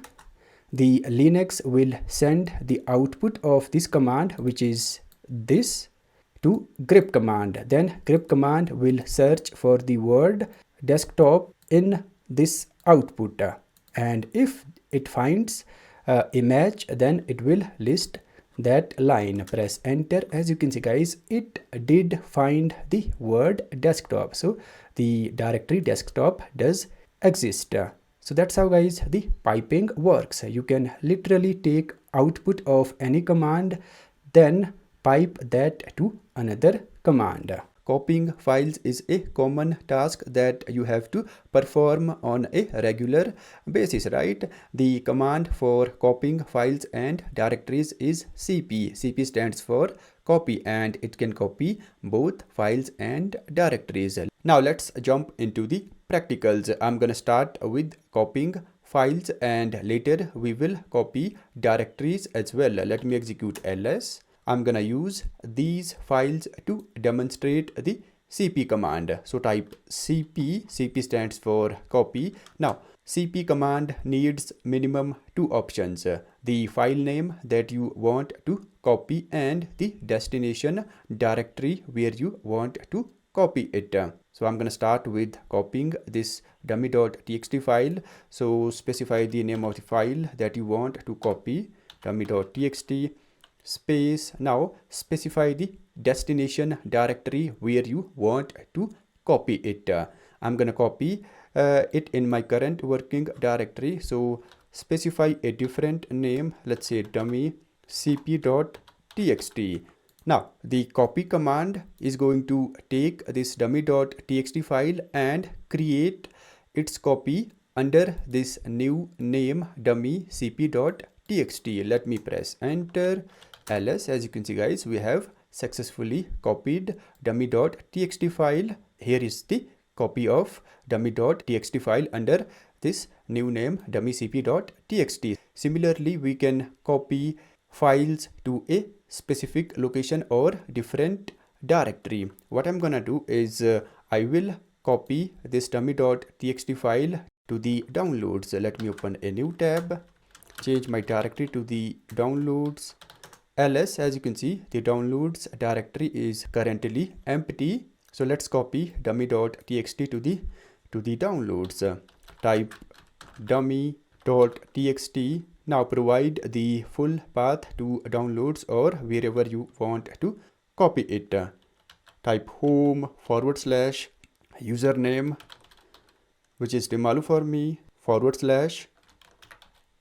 the Linux will send the output of this command, which is this, to grep command. Then grep command will search for the word desktop in this output, and if it finds a match, then it will list that line. Press enter. As you can see guys, it did find the word desktop. So the directory desktop does exist. So that's how guys the piping works. You can literally take output of any command, then pipe that to another command. Copying files is a common task that you have to perform on a regular basis, right? The command for copying files and directories is cp. cp stands for copy, and it can copy both files and directories. Now let's jump into the practicals. I'm gonna start with copying files, and later we will copy directories as well. Let me execute ls. I'm gonna use these files to demonstrate the cp command. So type cp. cp stands for copy. Now cp command needs minimum two options: the file name that you want to copy and the destination directory where you want to copy it. So I'm gonna start with copying this dummy.txt file. So specify the name of the file that you want to copy, dummy.txt space. Now specify the destination directory where you want to copy it. I'm gonna copy it in my current working directory. So specify a different name, let's say dummy cp.txt. Now the copy command is going to take this dummy.txt file and create its copy under this new name dummy cp.txt. Let me press enter. ls. As you can see guys, we have successfully copied dummy.txt file. Here is the copy of dummy.txt file under this new name dummy cp.txt. Similarly, we can copy files to a specific location or different directory. What I'm gonna do is I will copy this dummy.txt file to the downloads. Let me open a new tab, change my directory to the downloads. ls. As you can see, the downloads directory is currently empty. So let's copy dummy.txt to the to the downloads. Type dummy.txt. Now provide the full path to downloads or wherever you want to copy it. Type home / username, which is Dimalu for me, /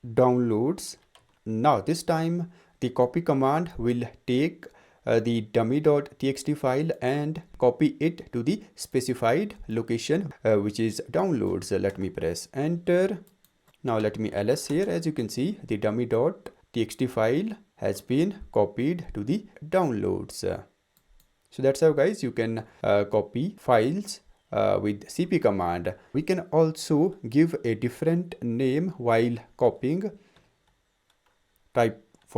downloads. Now this time the copy command will take the dummy.txt file and copy it to the specified location, which is downloads. Let me press enter. Now let me ls here. As you can see, the dummy.txt file has been copied to the downloads. So that's how, guys, you can copy files with cp command. We can also give a different name while copying. Type /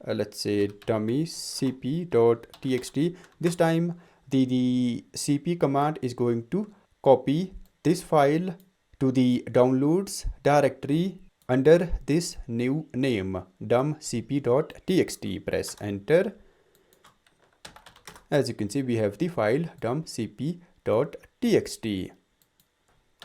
let's say dummy cp.txt. This time the cp command is going to copy this file to the downloads directory under this new name, dumcp.txt. Press enter. As you can see, we have the file dumcp.txt.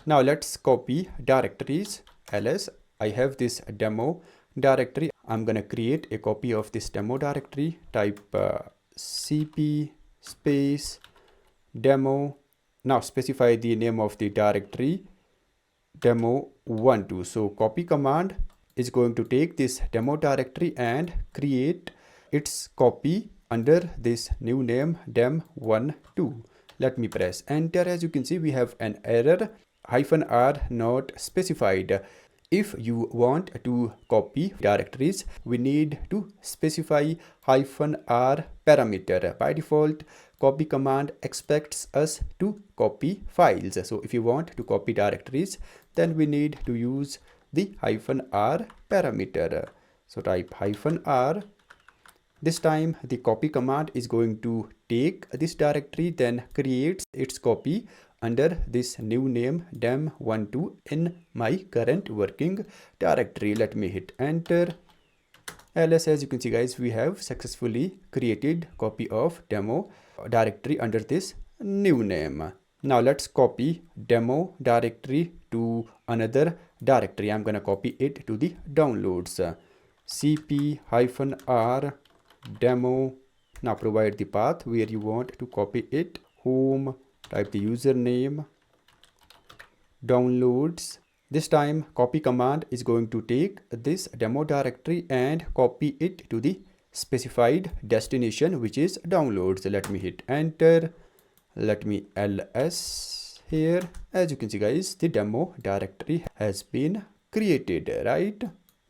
Now let's copy directories. ls, I have this demo directory. I'm gonna create a copy of this demo directory. Type cp space demo. Now specify the name of the directory, demo12. So copy command is going to take this demo directory and create its copy under this new name, dem12. Let me press enter. As you can see, we have an error, -r not specified. If you want to copy directories, we need to specify -r parameter. By default, copy command expects us to copy files. So if you want to copy directories, then we need to use the -r parameter. So type -r. This time the copy command is going to take this directory, then creates its copy under this new name, dem12, in my current working directory. Let me hit enter. ls, as you can see, guys, we have successfully created copy of demo directory under this new name. Now let's copy demo directory to another directory. I'm gonna copy it to the downloads. cp -r demo. Now provide the path where you want to copy it. Home, type the username, downloads. This time copy command is going to take this demo directory and copy it to the specified destination, which is downloads. Let me hit enter. Let me ls here. As you can see, guys, the demo directory has been created, right?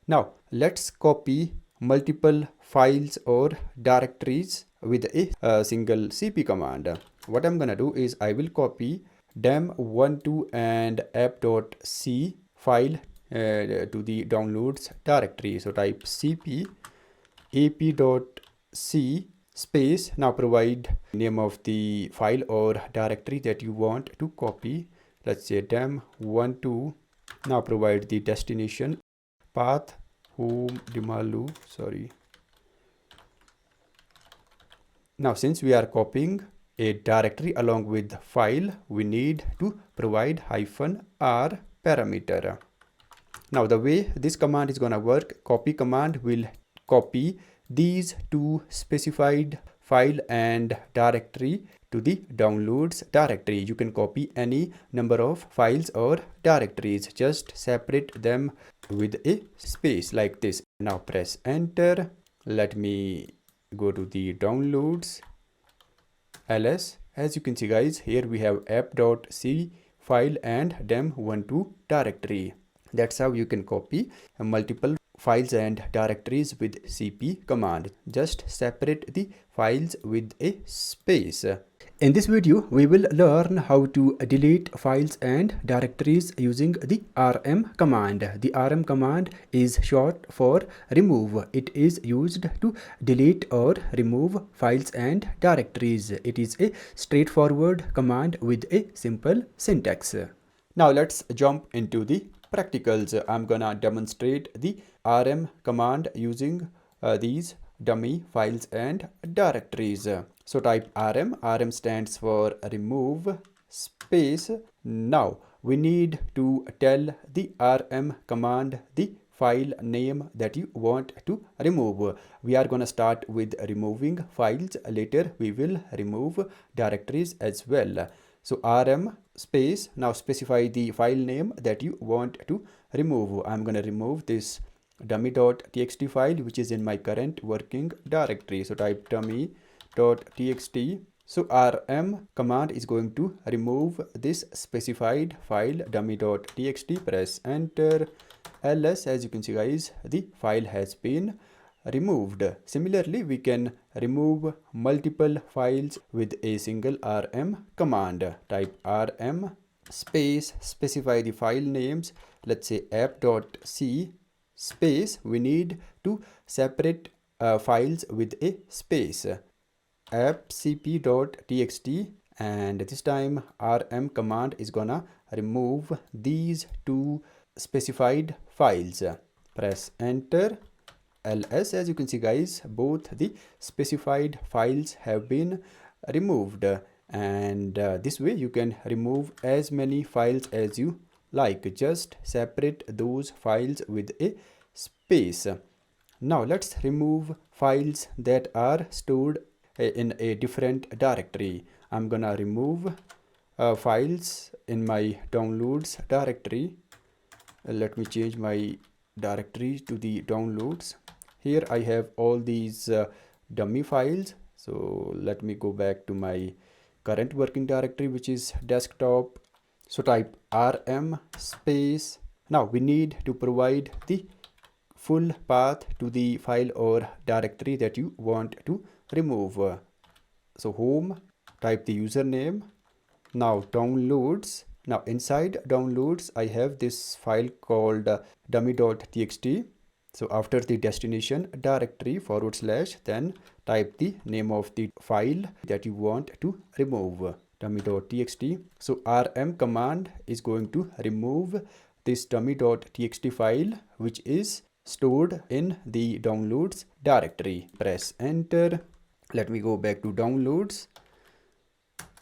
Now let's copy multiple files or directories with a single cp command. What I'm gonna do is I will copy dem12 and app.c file to the downloads directory. So type cp ap.c space. Now provide name of the file or directory that you want to copy. Let's say dem12. Now provide the destination, path, home, Dimalu, sorry. Now since we are copying a directory along with file, we need to provide -r parameter. Now the way this command is gonna work, copy command will copy these two specified file and directory to the downloads directory. You can copy any number of files or directories, just separate them with a space like this. Now press enter. Let me go to the downloads, ls. As you can see, guys, here we have app.c file and dem12 directory. That's how you can copy multiple files and directories with cp command. Just separate the files with a space. In this video, we will learn how to delete files and directories using the rm command. The rm command is short for remove. It is used to delete or remove files and directories. It is a straightforward command with a simple syntax. Now let's jump into the practicals. I'm gonna demonstrate the rm command using these dummy files and directories. So type rm. Rm stands for remove space Now we need to tell the rm command the file name that you want to remove. We are gonna start with removing files. Later we will remove directories as well. So rm space, now specify the file name that you want to remove. I'm gonna remove this dummy.txt file which is in my current working directory. So type dummy.txt. So rm command is going to remove this specified file dummy.txt. Press enter. ls, as you can see guys, the file has been removed. Similarly, we can remove multiple files with a single rm command. Type rm space, specify the file names. Let's say app.c space. We need to separate files with a space. appcp.txt, and this time rm command is gonna remove these two specified files. Press enter. ls, as you can see guys, both the specified files have been removed, and this way you can remove as many files as you like. Just separate those files with a space. Now let's remove files that are stored in a different directory. I'm gonna remove files in my downloads directory. Let me change my directory to the downloads. Here I have all these dummy files. So let me go back to my current working directory, which is desktop. So type rm space. Now we need to provide the full path to the file or directory that you want to remove. So home, type the username. Now downloads. Now inside downloads I have this file called dummy.txt. So after the destination directory / then type the name of the file that you want to remove, dummy.txt. So rm command is going to remove this dummy.txt file which is stored in the downloads directory. Press enter. Let me go back to downloads.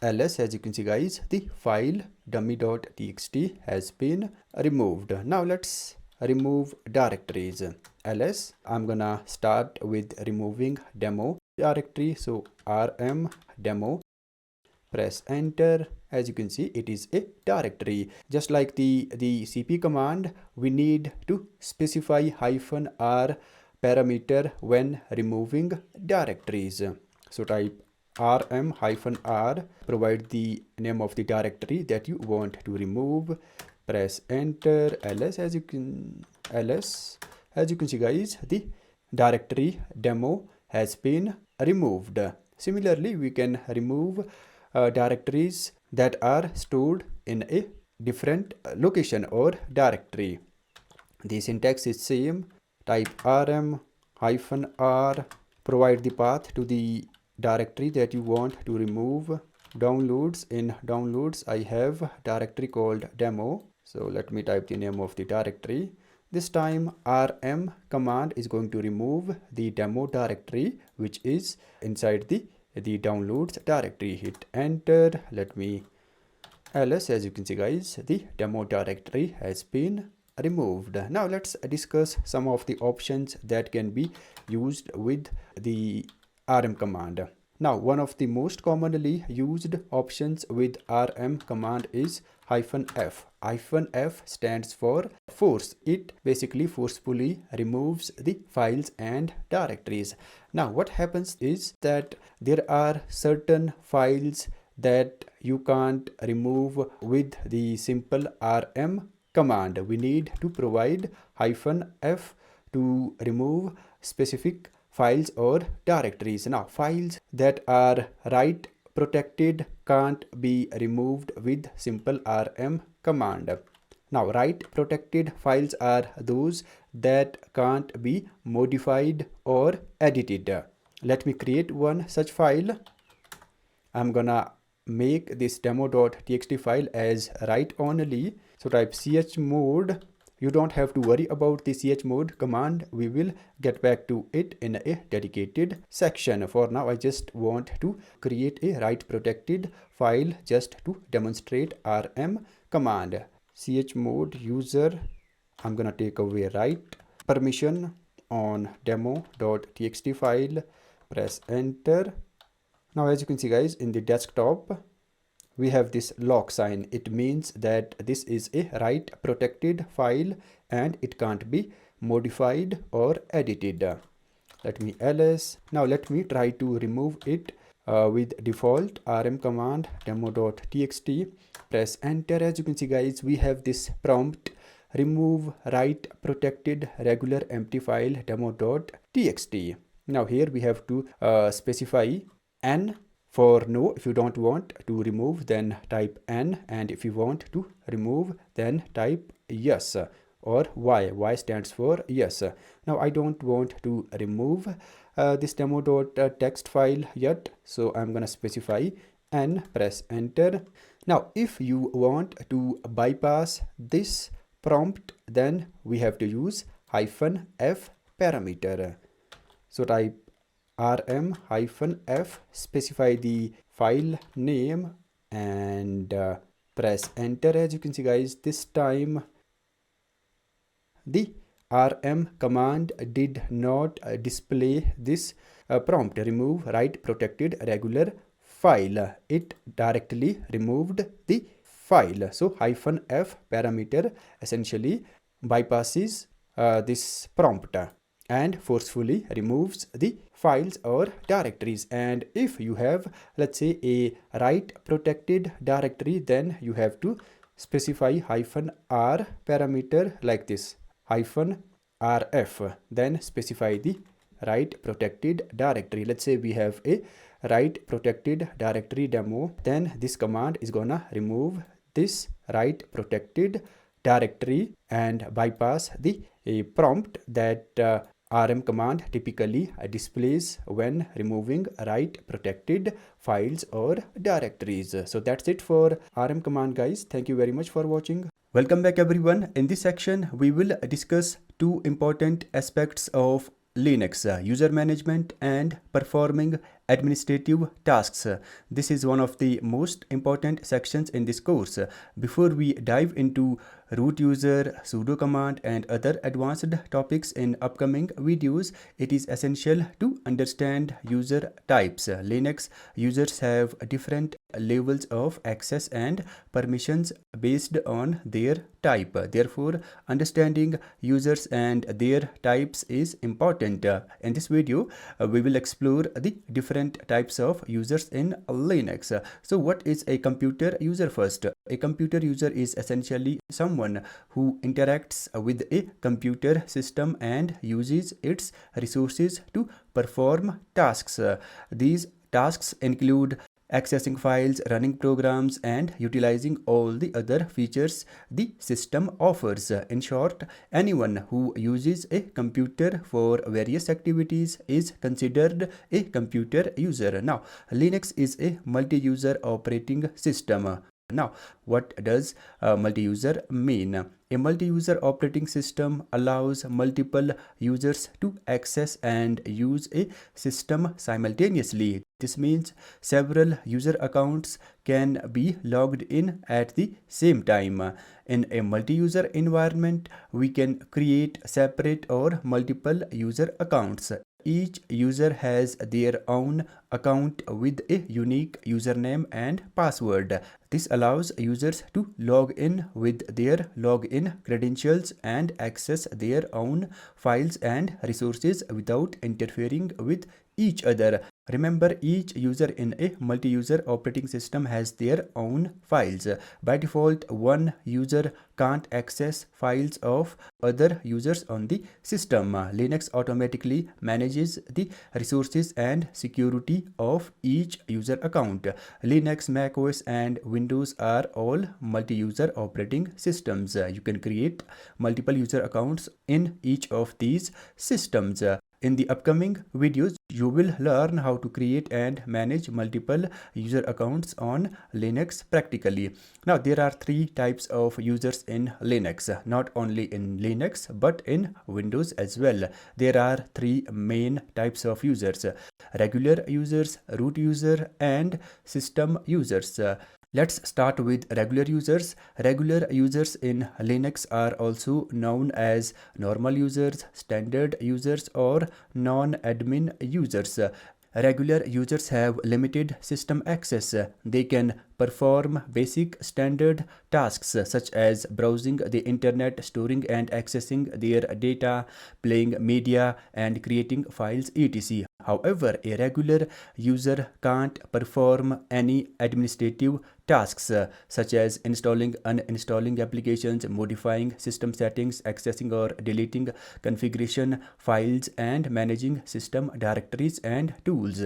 ls, as you can see guys, the file dummy.txt has been removed. Now let's remove directories. ls, I'm gonna start with removing demo directory. So rm demo. Press enter. As you can see, it is a directory. Just like the cp command, we need to specify -r parameter when removing directories. So type rm-r, provide the name of the directory that you want to remove. Press enter. ls, as you can see guys, the directory demo has been removed. Similarly, we can remove directories that are stored in a different location or directory. The syntax is same. Type rm-r, provide the path to the directory that you want to remove. Downloads. In downloads I have directory called demo. So let me type the name of the directory. This time rm command is going to remove the demo directory which is inside the downloads directory. Hit enter. Let me ls, as you can see guys, the demo directory has been removed. Now let's discuss some of the options that can be used with the rm command. Now one of the most commonly used options with rm command is -f. -f stands for force. It basically forcefully removes the files and directories. Now what happens is that there are certain files that you can't remove with the simple rm command. We need to provide -f to remove specific files or directories. Now files that are write protected can't be removed with simple rm command. Now write protected files are those that can't be modified or edited. Let me create one such file. I'm gonna make this demo.txt file as write only. So type chmod You don't have to worry about the chmod command. We will get back to it in a dedicated section. For now, I just want to create a write protected file just to demonstrate rm command. Chmod user, I'm gonna take away write permission on demo.txt file, press enter. Now as you can see guys, in the desktop we have this lock sign. It means that this is a write protected file and it can't be modified or edited. Let me ls. Now let me try to remove it with default rm command demo.txt. Press enter. As you can see guys, we have this prompt: remove write protected regular empty file demo.txt. Now here we have to specify n for no. If you don't want to remove, then type n, and if you want to remove, then type yes, or y stands for yes. Now I don't want to remove this demo.txt file yet, so I'm gonna specify n. Press enter. Now if you want to bypass this prompt, then we have to use -f parameter. So type rm-f, specify the file name, and press enter. As you can see guys, this time the rm command did not display this prompt: remove write protected regular file. It directly removed the file. So -f parameter essentially bypasses this prompt and forcefully removes the files or directories. And if you have, let's say, a write protected directory, then you have to specify -r parameter like this, -rf, then specify the write protected directory. Let's say we have a write protected directory demo, then this command is gonna remove this write protected directory and bypass the prompt that rm command typically displays when removing write protected files or directories. So that's it for rm command guys. Thank you very much for watching. Welcome back everyone. In this section we will discuss two important aspects of Linux: user management and performing administrative tasks. This is one of the most important sections in this course. Before we dive into root user, sudo command, and other advanced topics in upcoming videos, it is essential to understand user types. Linux users have different levels of access and permissions based on their type. Therefore, understanding users and their types is important. In this video, we will explore the different types of users in Linux. So what is a computer user first? A computer user is essentially someone who interacts with a computer system and uses its resources to perform tasks. These tasks include accessing files, running programs, and utilizing all the other features the system offers. In short, anyone who uses a computer for various activities is considered a computer user. Now, Linux is a multi-user operating system. Now, what does multi-user mean? A multi-user operating system allows multiple users to access and use a system simultaneously. This means several user accounts can be logged in at the same time. In a multi-user environment, we can create separate or multiple user accounts. Each user has their own account with a unique username and password. This allows users to log in with their login credentials and access their own files and resources without interfering with each other. Remember, each user in a multi-user operating system has their own files. By default, one user can't access files of other users on the system. Linux automatically manages the resources and security of each user account. Linux, Mac OS, and Windows are all multi-user operating systems. You can create multiple user accounts in each of these systems. In the upcoming videos, you will learn how to create and manage multiple user accounts on Linux practically. Now, there are three types of users in Linux, not only in Linux but in Windows as well. There are three main types of users: regular users, root user, and system users. Let's start with regular users. Regular users in Linux are also known as normal users, standard users, or non-admin users. Regular users have limited system access. They can perform basic standard tasks such as browsing the internet, storing and accessing their data, playing media, and creating files, etc. However, a regular user can't perform any administrative tasks such as installing, uninstalling applications, modifying system settings, accessing or deleting configuration files, and managing system directories and tools.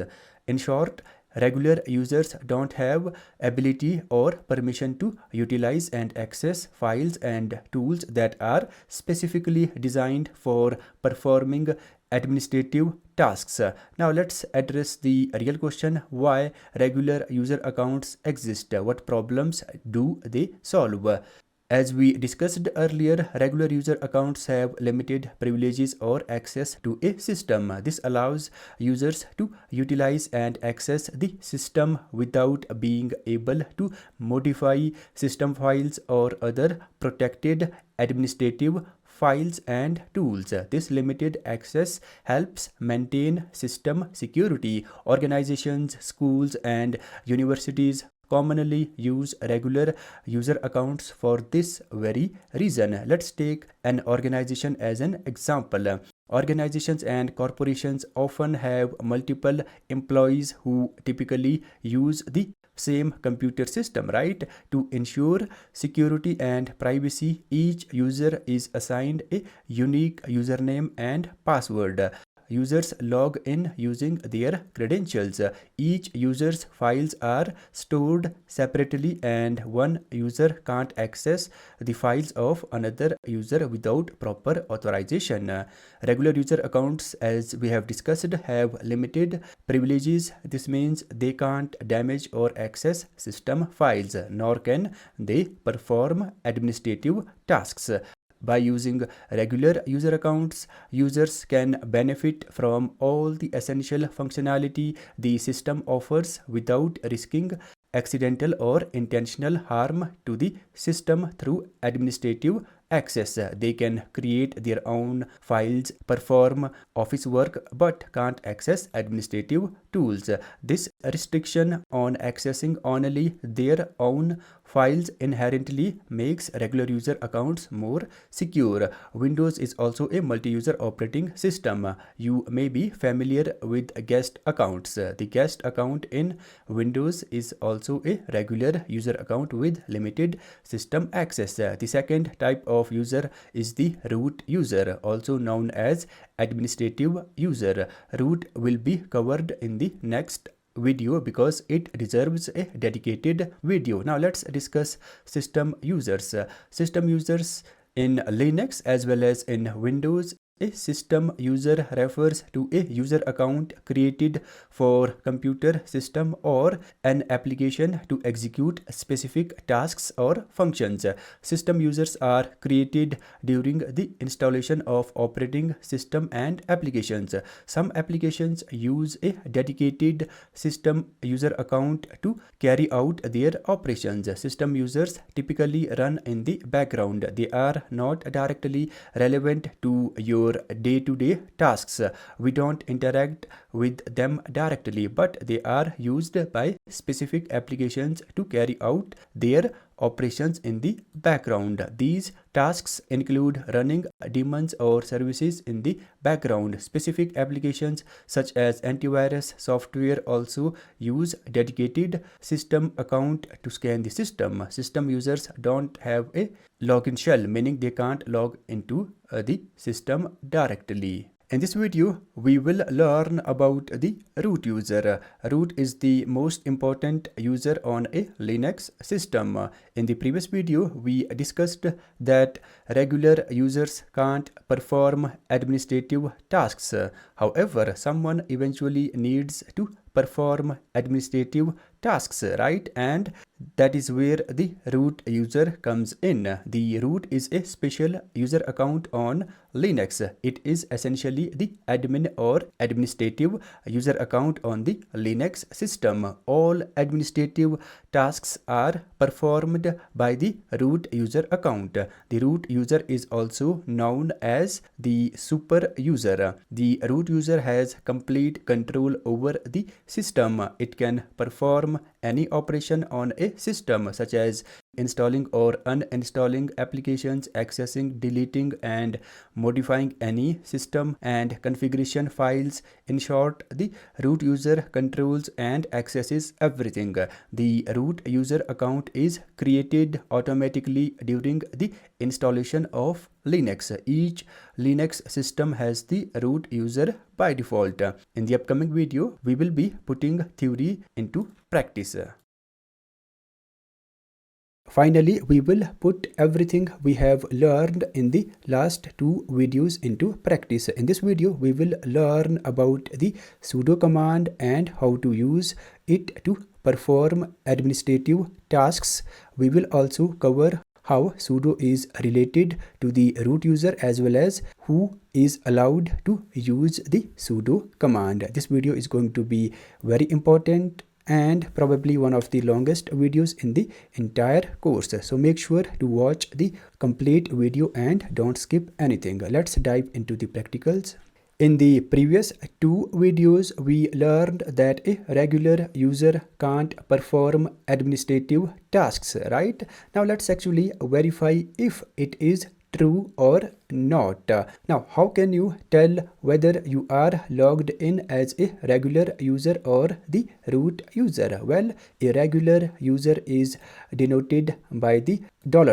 In short, regular users don't have ability or permission to utilize and access files and tools that are specifically designed for performing administrative tasks. Now let's address the real question: why regular user accounts exist? What problems do they solve? As we discussed earlier, regular user accounts have limited privileges or access to a system. This allows users to utilize and access the system without being able to modify system files or other protected administrative files and tools. This limited access helps maintain system security. Organizations, schools, and universities commonly use regular user accounts for this very reason. Let's take an organization as an example. Organizations and corporations often have multiple employees who typically use the same computer system, right? To ensure security and privacy, each user is assigned a unique username and password. Users log in using their credentials. Each user's files are stored separately, and one user can't access the files of another user without proper authorization. Regular user accounts, as we have discussed, have limited privileges. This means they can't damage or access system files, nor can they perform administrative tasks. By using regular user accounts, users can benefit from all the essential functionality the system offers without risking accidental or intentional harm to the system through administrative access. They can create their own files, perform office work, but can't access administrative tools. This restriction on accessing only their own files inherently makes regular user accounts more secure. Windows is also a multi-user operating system. You may be familiar with guest accounts. The guest account in Windows is also a regular user account with limited system access. The second type of user is the root user, also known as administrative user. Root will be covered in the next video because it deserves a dedicated video. Now let's discuss system users. System users in Linux as well as in Windows. A system user refers to a user account created for computer system or an application to execute specific tasks or functions. System users are created during the installation of operating system and applications. Some applications use a dedicated system user account to carry out their operations. System users typically run in the background. They are not directly relevant to your day-to-day tasks. We don't interact with them directly, but they are used by specific applications to carry out their operations in the background. These tasks include running daemons or services in the background. Specific applications such as antivirus software also use dedicated system account to scan the system. System users don't have a login shell, meaning they can't log into the system directly. In this video, we will learn about the root user. Root is the most important user on a Linux system. In the previous video, we discussed that regular users can't perform administrative tasks. However, someone eventually needs to perform administrative tasks, right? And that is where the root user comes in. The root is a special user account on Linux. It is essentially the admin or administrative user account on the Linux system. All administrative tasks are performed by the root user account. The root user is also known as the super user. The root user has complete control over the system. It can perform any operation on a system, such as installing or uninstalling applications, accessing, deleting, and modifying any system and configuration files. In short, the root user controls and accesses everything. The root user account is created automatically during the installation of Linux. Each Linux system has the root user by default. In the upcoming video, we will be putting theory into practice. Finally, we will put everything we have learned in the last two videos into practice. In this video, we will learn about the sudo command and how to use it to perform administrative tasks. We will also cover how sudo is related to the root user as well as who is allowed to use the sudo command. This video is going to be very important and probably one of the longest videos in the entire course. So make sure to watch the complete video and don't skip anything. Let's dive into the practicals. In the previous two videos, we learned that a regular user can't perform administrative tasks, right? Now let's actually verify if it is true or not. Now, how can you tell whether you are logged in as a regular user or the root user? Well, a regular user is denoted by the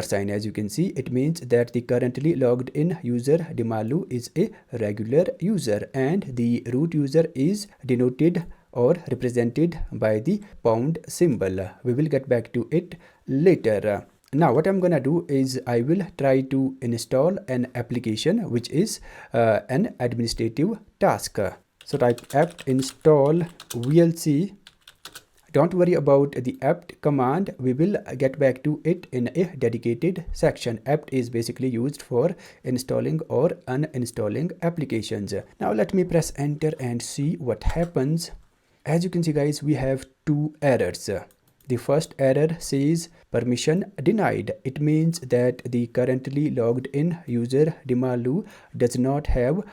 $sign. As you can see, it means that the currently logged in user Dimalu is a regular user, and the root user is denoted or represented by the pound symbol. We will get back to it later. Now what I'm gonna do is I will try to install an application which is an administrative task. So type apt install vlc. Don't worry about the apt command. We will get back to it in a dedicated section. Apt is basically used for installing or uninstalling applications. Now let me press enter and see what happens. As you can see, guys, we have two errors. The first error says permission denied. It means that the currently logged in user Dimalu does not have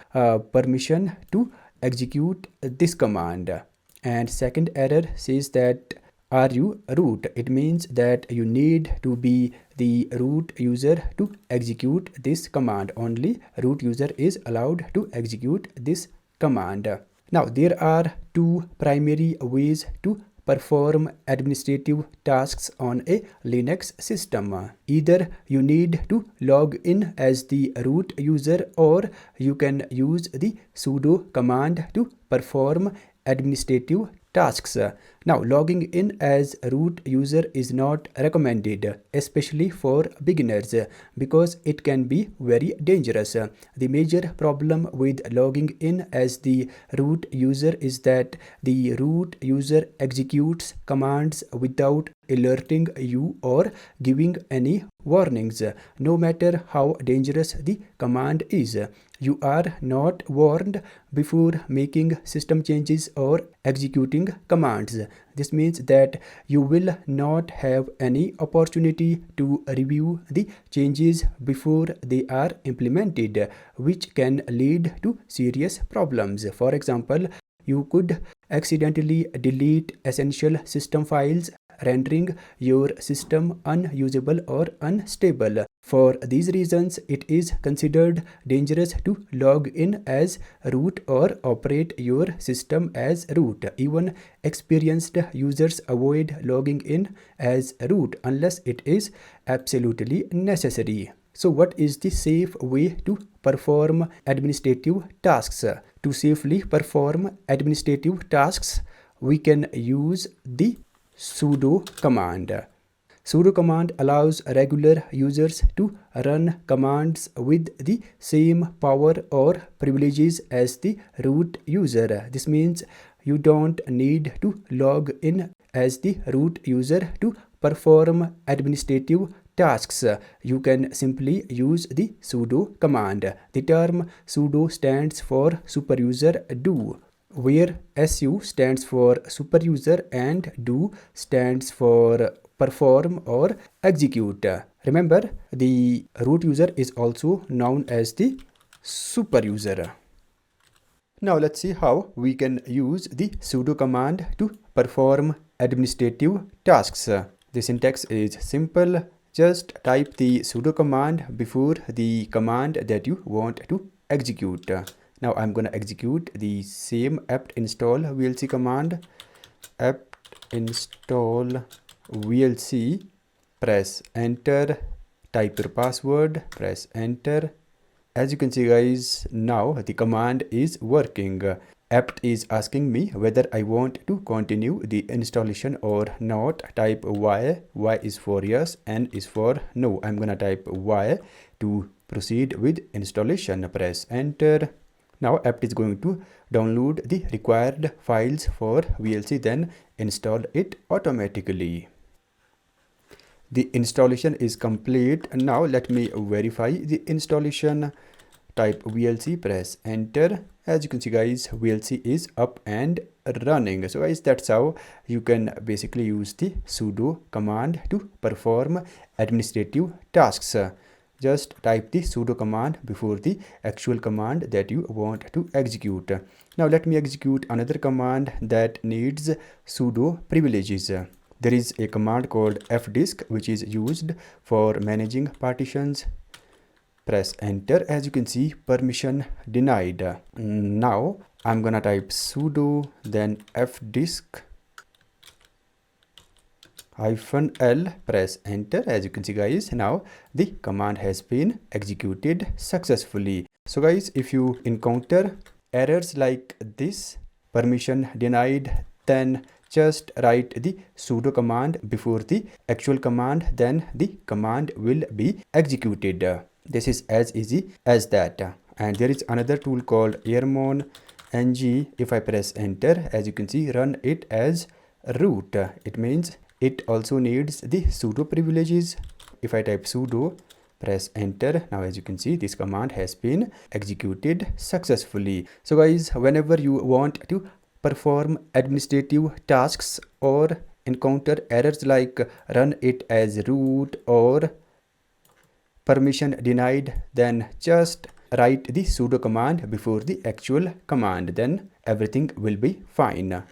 permission to execute this command. And second error says that are you root? It means that you need to be the root user to execute this command. Only root user is allowed to execute this command. Now there are two primary ways to perform administrative tasks on a Linux system. Either you need to log in as the root user, or you can use the sudo command to perform administrative tasks. Now, logging in as root user is not recommended, especially for beginners, because it can be very dangerous. The major problem with logging in as the root user is that the root user executes commands without alerting you or giving any warnings. No matter how dangerous the command is, you are not warned before making system changes or executing commands. This means that you will not have any opportunity to review the changes before they are implemented, which can lead to serious problems. For example, you could accidentally delete essential system files, rendering your system unusable or unstable. For these reasons, it is considered dangerous to log in as root or operate your system as root. Even experienced users avoid logging in as root unless it is absolutely necessary. So what is the safe way to perform administrative tasks? To safely perform administrative tasks, we can use the sudo command. Sudo command allows regular users to run commands with the same power or privileges as the root user. This means you don't need to log in as the root user to perform administrative tasks. You can simply use the sudo command. The term sudo stands for superuser do, where su stands for superuser and do stands for perform or execute. Remember, the root user is also known as the superuser. Now let's see how we can use the sudo command to perform administrative tasks. The syntax is simple. Just type the sudo command before the command that you want to execute. Now I'm gonna execute the same apt install vlc command. Apt install vlc, press enter, type your password, press enter. As you can see guys, now the command is working. Apt is asking me whether I want to continue the installation or not. Type y is for yes, n is for no. I'm gonna type y to proceed with installation. Press enter. Now apt is going to download the required files for VLC, then install it automatically. The installation is complete. Now let me verify the installation. Type VLC, press enter. As you can see guys, VLC is up and running. So guys, that's how you can basically use the sudo command to perform administrative tasks. Just type the sudo command before the actual command that you want to execute. Now let me execute another command that needs sudo privileges. There is a command called fdisk which is used for managing partitions. Press enter. As you can see, permission denied. Now I'm gonna type sudo then fdisk -l, press enter. As you can see guys, now the command has been executed successfully. So guys, if you encounter errors like this, permission denied, then just write the sudo command before the actual command, then the command will be executed. This is as easy as that. And there is another tool called airmon ng. If I press enter, as you can see, run it as root. It means it also needs the sudo privileges. If I type sudo, press enter, now as you can see, this command has been executed successfully. So guys, whenever you want to perform administrative tasks or encounter errors like run it as root or permission denied, then just write the sudo command before the actual command, then everything will be fine.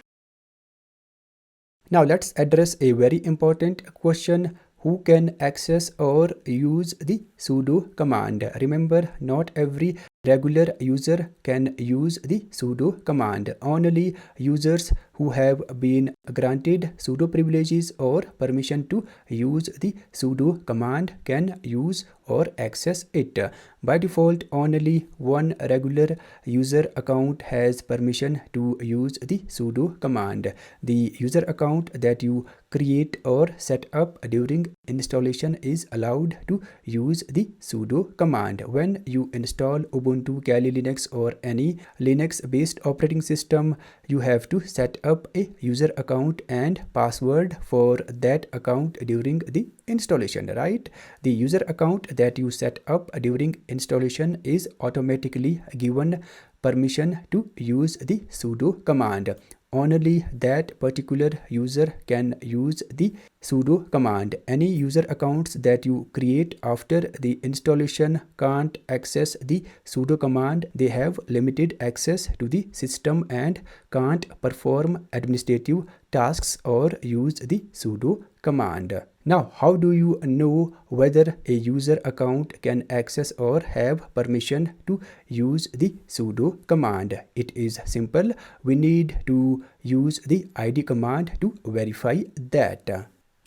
Now let's address a very important question. Who can access or use the sudo command? Remember, not every regular user can use the sudo command. Only users who have been granted sudo privileges or permission to use the sudo command can use or access it. By default, only one regular user account has permission to use the sudo command. The user account that you create or set up during installation is allowed to use the sudo command. When you install Ubuntu, Kali Linux or any Linux based operating system, you have to set up a user account and password for that account during the installation, right? The user account that you set up during installation is automatically given permission to use the sudo command. Only that particular user can use the sudo command. Any user accounts that you create after the installation can't access the sudo command. They have limited access to the system and can't perform administrative tasks or use the sudo command. Now, how do you know whether a user account can access or have permission to use the sudo command? It is simple. We need to use the id command to verify that.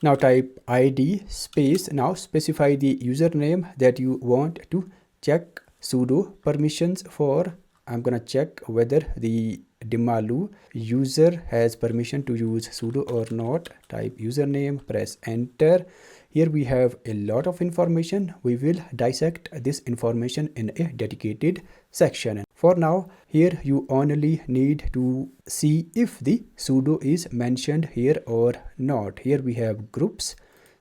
Now type id space, now specify the username that you want to check sudo permissions for. I'm gonna check whether the Dimalu user has permission to use sudo or not. Type username, press enter. Here we have a lot of information. We will dissect this information in a dedicated section. For now, here you only need to see if the sudo is mentioned here or not. Here we have groups.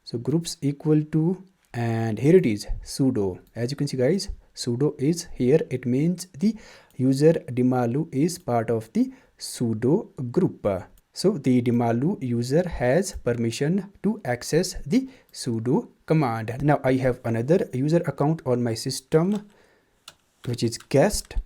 So groups equal to, and here it is, sudo. As you can see guys, sudo is here. It means the user Dimalu is part of the sudo group. So the Dimalu user has permission to access the sudo command. Now I have another user account on my system, which is guest,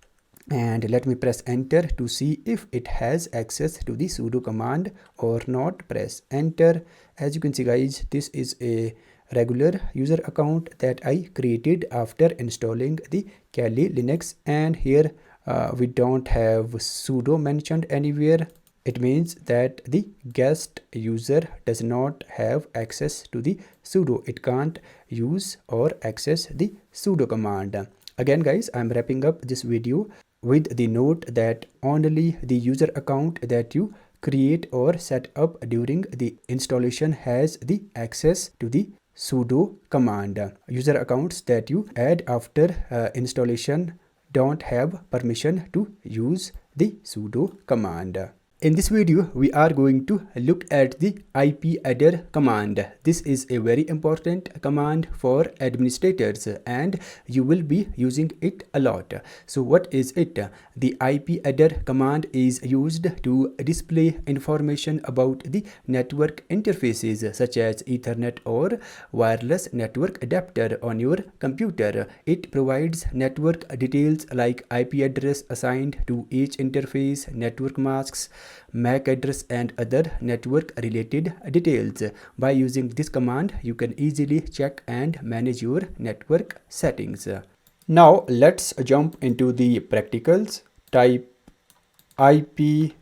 and let me press enter to see if it has access to the sudo command or not. Press enter. As you can see guys, this is a regular user account that I created after installing the Kali Linux, and here we don't have sudo mentioned anywhere. It means that the guest user does not have access to the sudo. It can't use or access the sudo command. Again guys, I'm wrapping up this video with the note that only the user account that you create or set up during the installation has the access to the sudo command. User accounts that you add after installation don't have permission to use the sudo command. In this video, we are going to look at the addr command. This is a very important command for administrators and you will be using it a lot. So what is it? The addr command is used to display information about the network interfaces such as Ethernet or wireless network adapter on your computer. It provides network details like IP address assigned to each interface, network masks, MAC address and other network related details. By using this command, you can easily check and manage your network settings. Now let's jump into the practicals. Type IP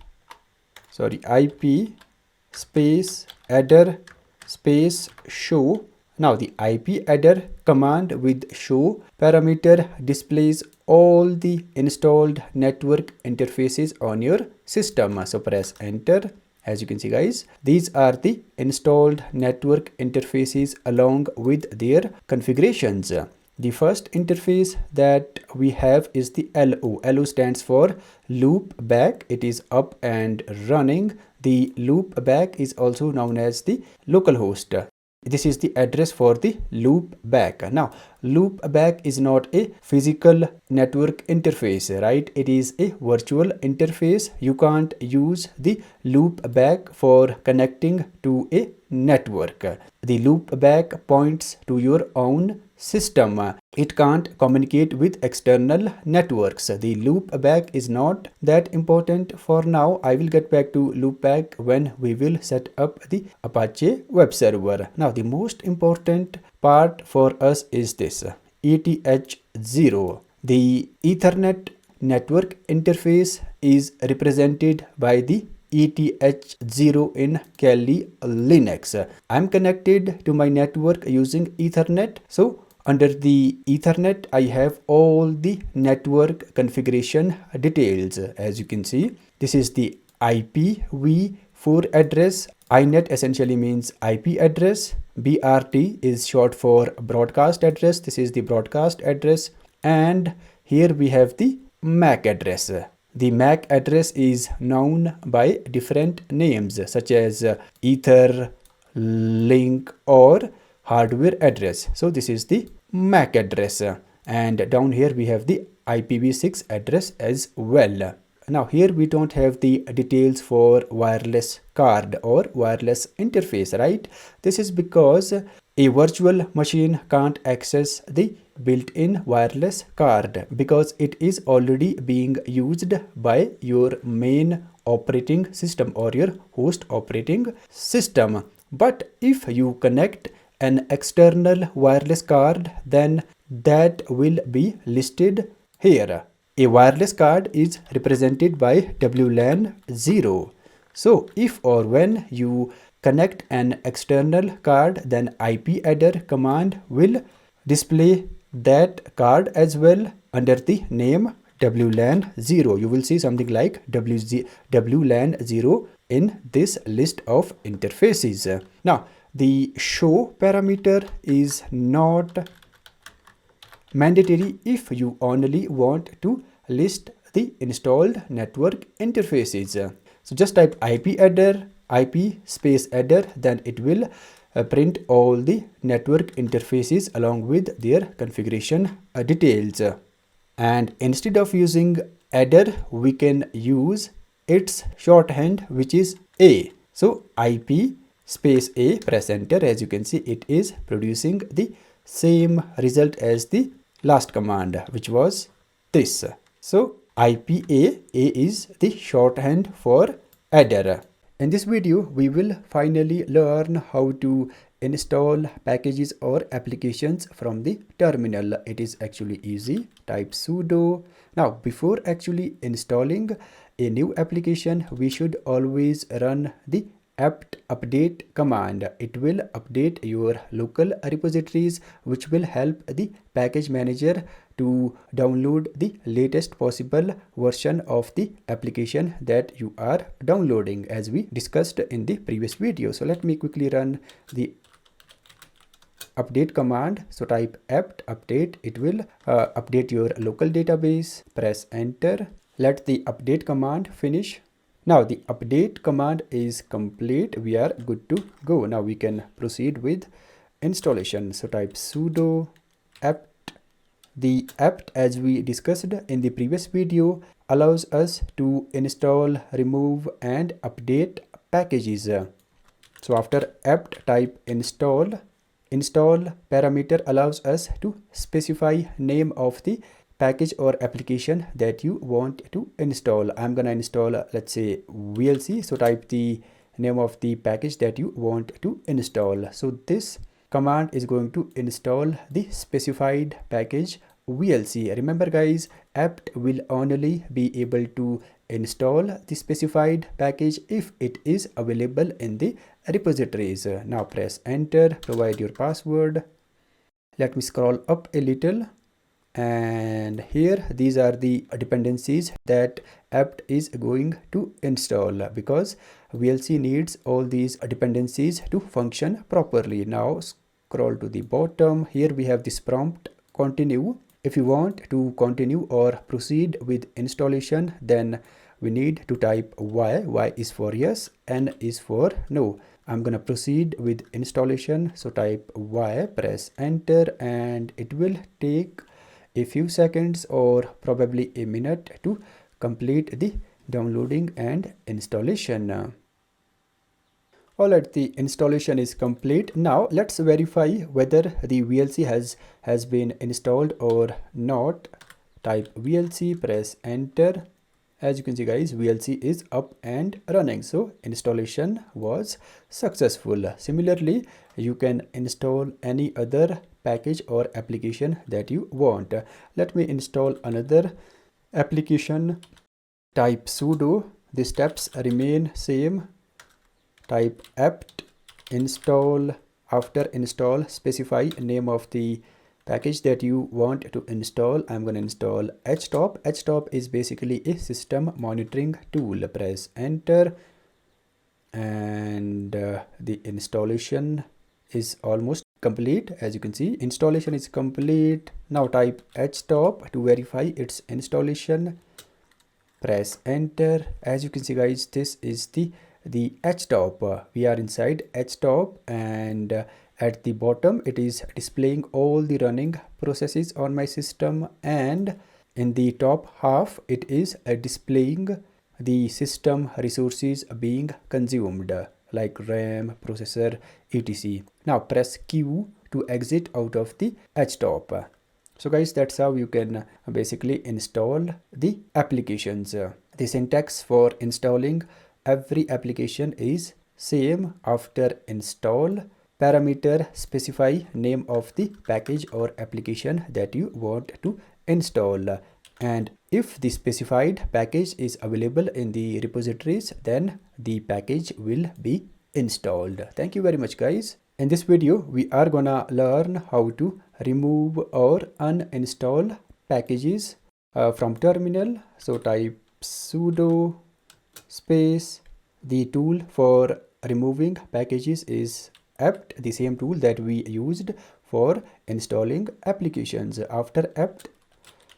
space addr space show. Now the IP addr command with show parameter displays all the installed network interfaces on your system. So press enter. As you can see guys, these are the installed network interfaces along with their configurations. The first interface that we have is the LO. LO stands for loop back. It is up and running. The loop back is also known as the localhost. This is the address for the loop back. Now, loop back is not a physical network interface, right? It is a virtual interface. You can't use the loop back for connecting to a network. The loop back points to your own system. It can't communicate with external networks. The loop back is not that important for now. I will get back to loop back when we will set up the Apache web server. Now the most important part for us is this ETH0. The Ethernet network interface is represented by the ETH0 in Kali Linux. I'm connected to my network using Ethernet. So under the Ethernet, I have all the network configuration details. As you can see, this is the IPv4 address. INET essentially means IP address. BRT is short for broadcast address. This is the broadcast address. And here we have the MAC address. The MAC address is known by different names such as Ether, Link or hardware address. So this is the MAC address, and down here we have the IPv6 address as well. Now here we don't have the details for wireless card or wireless interface, right? This is because a virtual machine can't access the built-in wireless card because it is already being used by your main operating system or your host operating system. But if you connect an external wireless card, then that will be listed here. A wireless card is represented by WLAN 0. So if or when you connect an external card, then IP-addr command will display that card as well under the name WLAN0. You will see something like WLAN0 in this list of interfaces. Now, the show parameter is not mandatory if you only want to list the installed network interfaces. So just type IP-addr, IP space addr, then it will print all the network interfaces along with their configuration details. And instead of using addr, we can use its shorthand, which is A. So IP space A, press enter. As you can see, it is producing the same result as the last command, which was this. So IPA, A is the shorthand for addr. In this video, we will finally learn how to install packages or applications from the terminal. It is actually easy. Type sudo. Now, before actually installing a new application, we should always run the apt update command. It will update your local repositories, which will help the package manager to download the latest possible version of the application that you are downloading, as we discussed in the previous video. So let me quickly run the update command. So type apt update. It will update your local database. Press enter. Let the update command finish. Now the update command is complete. We are good to go. Now we can proceed with installation. So type sudo apt. The apt, as we discussed in the previous video, allows us to install, remove and update packages. So after apt, type install. Install parameter allows us to specify name of the package or application that you want to install. I'm gonna install, let's say, VLC. So type the name of the package that you want to install. So this command is going to install the specified package VLC. Remember guys, apt will only be able to install the specified package if it is available in the repositories. Now press enter, provide your password. Let me scroll up a little, and here these are the dependencies that apt is going to install, because VLC needs all these dependencies to function properly. Now scroll to the bottom. Here we have this prompt, continue. If you want to continue or proceed with installation, then we need to type Y. Y is for yes, N is for no. I'm gonna proceed with installation. So type Y, press enter, and it will take a few seconds or probably a minute to complete the downloading and installation. Alright, the installation is complete. Now let's verify whether the VLC has been installed or not. Type VLC, press enter. As you can see guys, VLC is up and running. So installation was successful. Similarly, you can install any other package or application that you want. Let me install another application. Type sudo. The steps remain same. Type apt install. After install, specify name of the package that you want to install. I'm going to install htop. Htop is basically a system monitoring tool. Press enter, and the installation is almost complete. As you can see, installation is complete. Now type htop to verify its installation. Press enter. As you can see guys, this is the htop. We are inside htop, and at the bottom it is displaying all the running processes on my system, and in the top half it is displaying the system resources being consumed, like RAM, processor, etc. Now press Q to exit out of the htop. So guys, that's how you can basically install the applications. The syntax for installing every application is same. After install, parameter specify name of the package or application that you want to install, and if the specified package is available in the repositories, then the package will be installed. Thank you very much, guys. In this video, we are gonna learn how to remove or uninstall packages from terminal. So type sudo space. The tool for removing packages is apt, the same tool that we used for installing applications. After apt,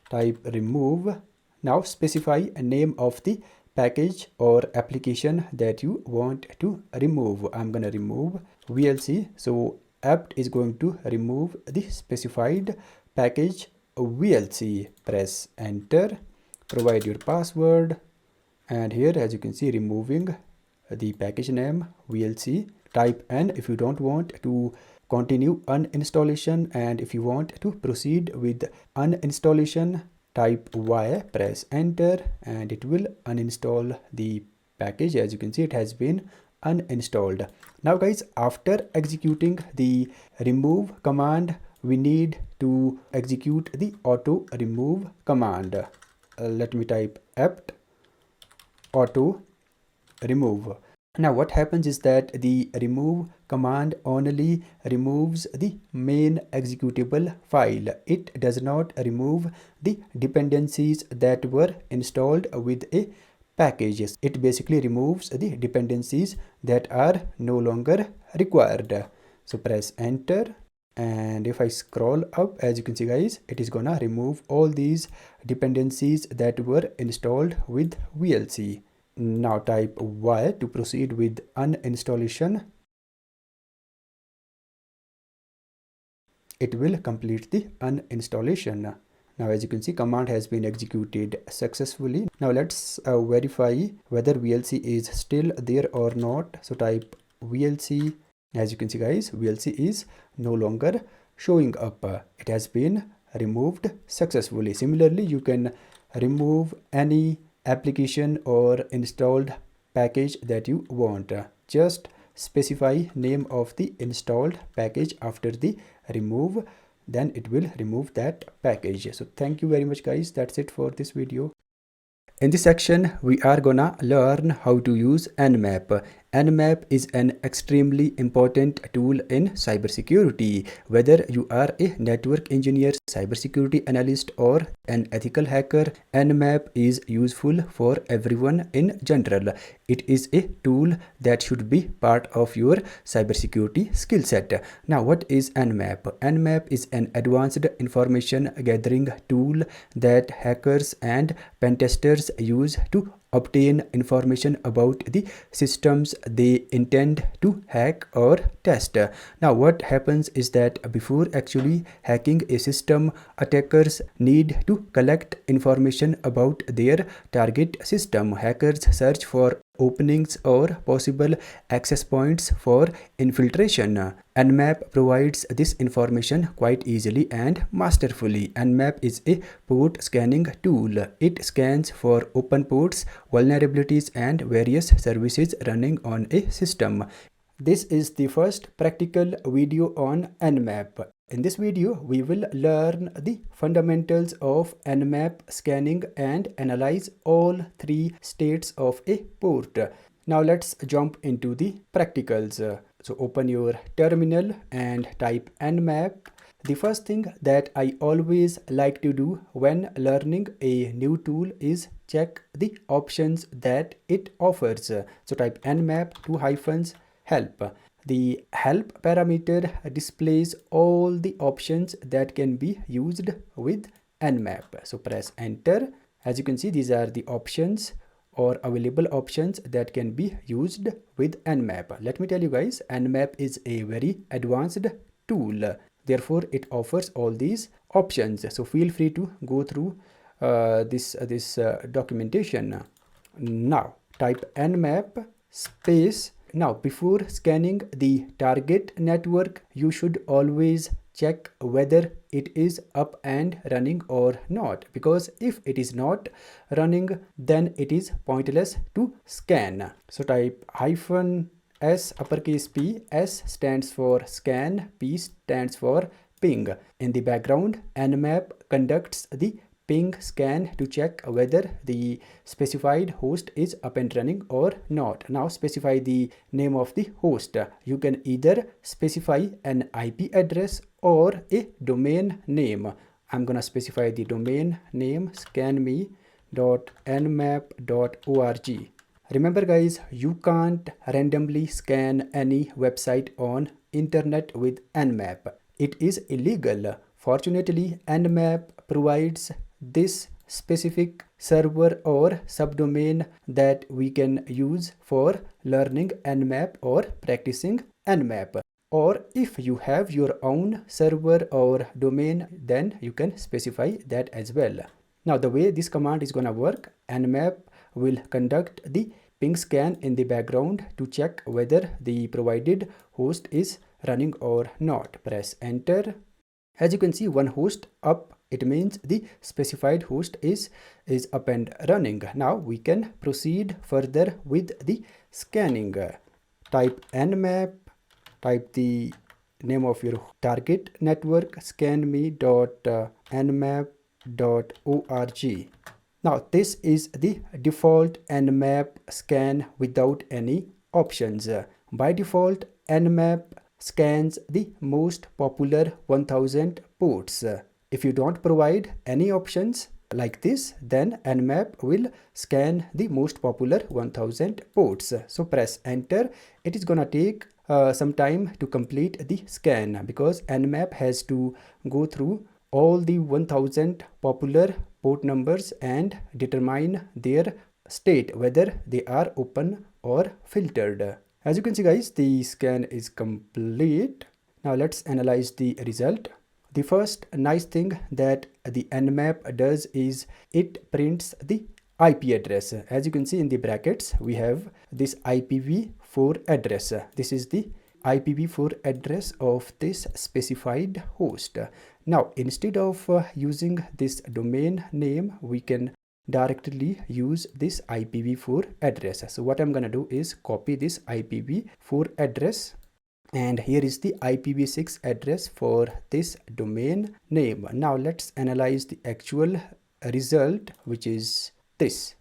type remove. Now specify a name of the package or application that you want to remove. I'm gonna remove VLC. So apt is going to remove the specified package VLC. Press enter, provide your password, and here, as you can see, removing the package name VLC. Type N if you don't want to continue uninstallation, and if you want to proceed with uninstallation, type Y, press enter, and it will uninstall the package. As you can see, it has been uninstalled. Now guys, after executing the remove command, we need to execute the auto remove command. Let me type apt auto remove. Now what happens is that the remove command only removes the main executable file. It does not remove the dependencies that were installed with a package. It basically removes the dependencies that are no longer required. So press enter, and if I scroll up, as you can see guys, it is gonna remove all these dependencies that were installed with VLC. Now type Y to proceed with uninstallation. It will complete the uninstallation. Now as you can see, command has been executed successfully. Now let's verify whether VLC is still there or not. So type VLC. As you can see guys, VLC is no longer showing up. It has been removed successfully. Similarly, you can remove any application or installed package that you want. Just specify name of the installed package after the remove, then it will remove that package. So thank you very much guys, that's it for this video. In this section, we are gonna learn how to use Nmap. Nmap is an extremely important tool in cybersecurity. Whether you are a network engineer, cybersecurity analyst, or an ethical hacker, Nmap is useful for everyone in general. It is a tool that should be part of your cybersecurity skill set. Now, what is Nmap? Nmap is an advanced information gathering tool that hackers and pen testers use to obtain information about the systems they intend to hack or test. Now what happens is that before actually hacking a system, attackers need to collect information about their target system. Hackers search for openings or possible access points for infiltration. Nmap provides this information quite easily and masterfully. Nmap is a port scanning tool. It scans for open ports, vulnerabilities, and various services running on a system. This is the first practical video on Nmap. In this video, we will learn the fundamentals of Nmap scanning and analyze all three states of a port. Now let's jump into the practicals. So open your terminal and type Nmap. The first thing that I always like to do when learning a new tool is check the options that it offers. So type Nmap 2 help. The help parameter displays all the options that can be used with Nmap. So press enter. As you can see, these are the options or available options that can be used with Nmap. Let me tell you guys, Nmap is a very advanced tool. Therefore, it offers all these options. So feel free to go through this documentation. Now type Nmap space. Now before scanning the target network, you should always check whether it is up and running or not, because if it is not running, then it is pointless to scan. So type -S uppercase P. S stands for scan, P stands for ping. In the background, Nmap conducts the ping scan to check whether the specified host is up and running or not. Now specify the name of the host. You can either specify an IP address or a domain name. I'm gonna specify the domain name scanme.nmap.org. Remember guys, you can't randomly scan any website on internet with Nmap. It is illegal. Fortunately, Nmap provides this specific server or subdomain that we can use for learning Nmap or practicing Nmap. Or if you have your own server or domain, then you can specify that as well. Now the way this command is gonna work, Nmap will conduct the ping scan in the background to check whether the provided host is running or not. Press enter. As you can see, one host up, it means the specified host is up and running. Now we can proceed further with the scanning. Type nmap, type the name of your target network, scanme.nmap.org. Now this is the default Nmap scan without any options. By default, Nmap scans the most popular 1000 ports. If you don't provide any options like this, then Nmap will scan the most popular 1000 ports. So press enter. It is gonna take some time to complete the scan because Nmap has to go through all the 1000 popular port numbers and determine their state, whether they are open or filtered. As you can see guys, the scan is complete. Now let's analyze the result. The first nice thing that the Nmap does is it prints the IP address. As you can see in the brackets, we have this IPv4 address. This is the IPv4 address of this specified host. Now instead of using this domain name, we can directly use this IPv4 address. So what I'm gonna do is copy this IPv4 address, and here is the IPv6 address for this domain name. Now let's analyze the actual result, which is this.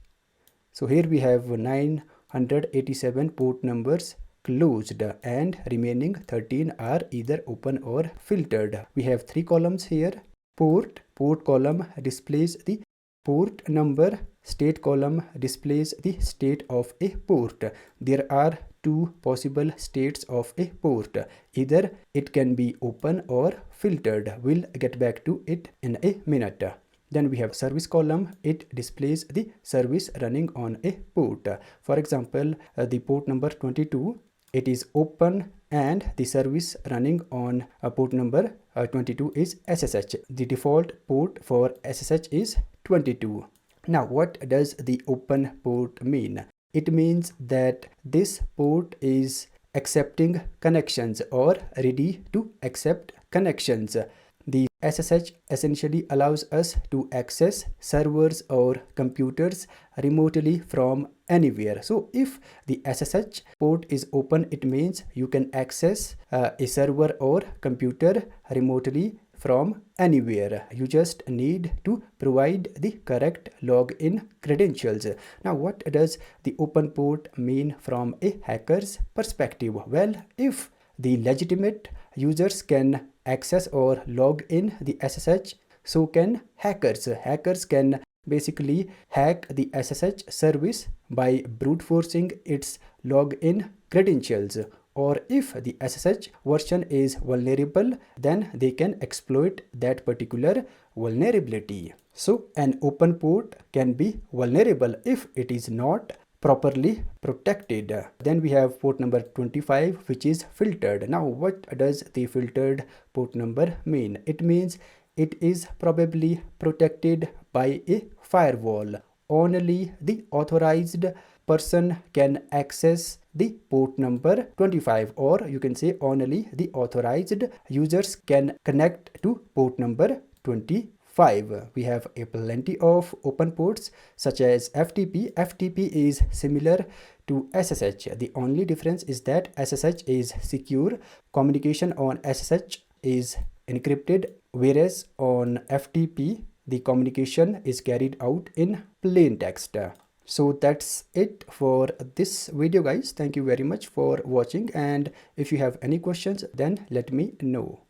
So here we have 987 port numbers closed and remaining 13 are either open or filtered. We have 3 columns here. Port column displays the port number, state column displays the state of a port. There are 2 possible states of a port. Either it can be open or filtered. We'll get back to it in a minute. Then we have service column. It displays the service running on a port. For example, the port number 22, it is open and the service running on port number 22 is SSH. The default port for SSH is 22. Now what does the open port mean? It means that this port is accepting connections or ready to accept connections. The SSH essentially allows us to access servers or computers remotely from anywhere. So if the SSH port is open, it means you can access a server or computer remotely from anywhere. You just need to provide the correct login credentials. Now what does the open port mean from a hacker's perspective? Well, if the legitimate users can access or log in the SSH, so can hackers. Hackers can basically hack the SSH service by brute forcing its login credentials. Or if the SSH version is vulnerable, then they can exploit that particular vulnerability. So an open port can be vulnerable if it is not properly protected. Then we have port number 25, which is filtered. Now what does the filtered port number mean? It means it is probably protected by a firewall. Only the authorized person can access the port number 25, or you can say only the authorized users can connect to port number 25. We have a plenty of open ports such as FTP. FTP is similar to SSH. The only difference is that SSH is secure. Communication on SSH is encrypted, whereas on FTP the communication is carried out in plain text. So that's it for this video, guys. Thank you very much for watching, and if you have any questions, then let me know.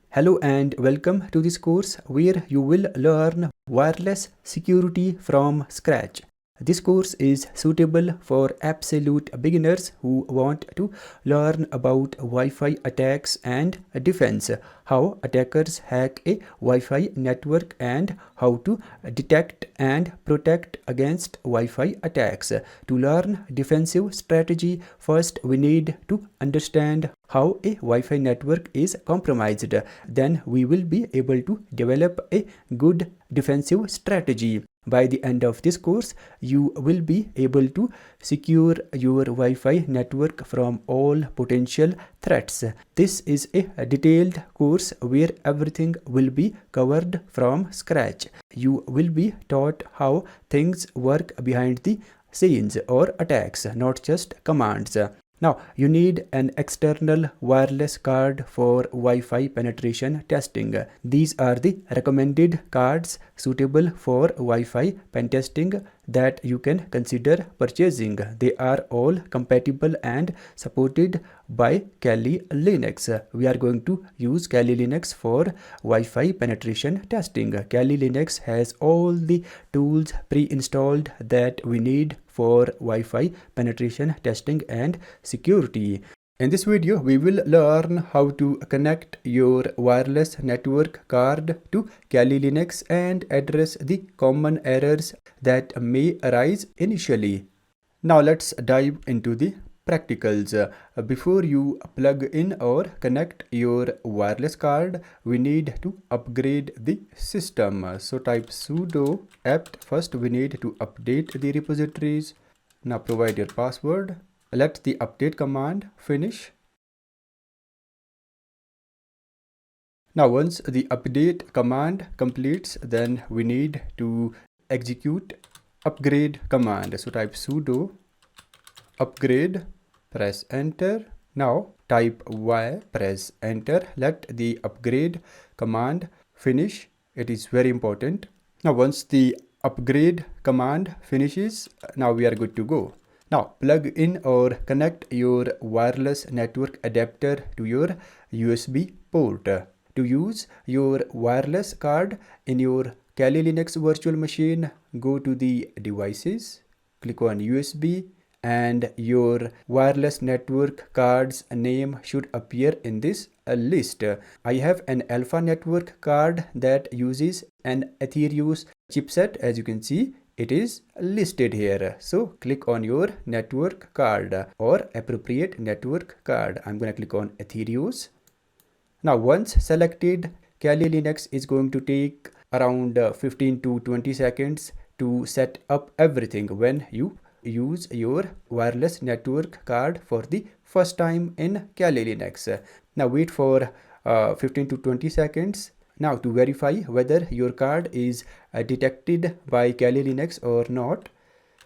Hello and welcome to this course where you will learn wireless security from scratch. This course is suitable for absolute beginners who want to learn about Wi-Fi attacks and defense, how attackers hack a Wi-Fi network, and how to detect and protect against Wi-Fi attacks. To learn defensive strategy, first we need to understand how a Wi-Fi network is compromised. Then we will be able to develop a good defensive strategy. By the end of this course, you will be able to secure your Wi-Fi network from all potential threats. This is a detailed course where everything will be covered from scratch. You will be taught how things work behind the scenes or attacks, not just commands. Now, you need an external wireless card for Wi-Fi penetration testing. These are the recommended cards suitable for Wi-Fi pen testing that you can consider purchasing. They are all compatible and supported by Kali Linux. We are going to use Kali Linux for Wi-Fi penetration testing. Kali Linux has all the tools pre-installed that we need for Wi-Fi penetration testing and security. In this video, we will learn how to connect your wireless network card to Kali Linux and address the common errors that may arise initially. Now let's dive into the practicals. Before you plug in or connect your wireless card, we need to upgrade the system. So type sudo apt. First we need to update the repositories. Now provide your password. Let the update command finish. Now once the update command completes, then we need to execute upgrade command. So type sudo upgrade, press enter. Now type y, press enter. Let the upgrade command finish. It is very important. Now once the upgrade command finishes, now we are good to go. Now plug in or connect your wireless network adapter to your USB port. To use your wireless card in your Kali Linux virtual machine, go to the devices, click on USB, and your wireless network card's name should appear in this list. I have an alpha network card that uses an Athereus chipset. As you can see, it is listed here. So click on your network card or appropriate network card. I'm going to click on Athereus. Now once selected, Kali Linux is going to take around 15 to 20 seconds to set up everything when you use your wireless network card for the first time in Kali Linux. Now wait for 15 to 20 seconds. Now to verify whether your card is detected by Kali Linux or not,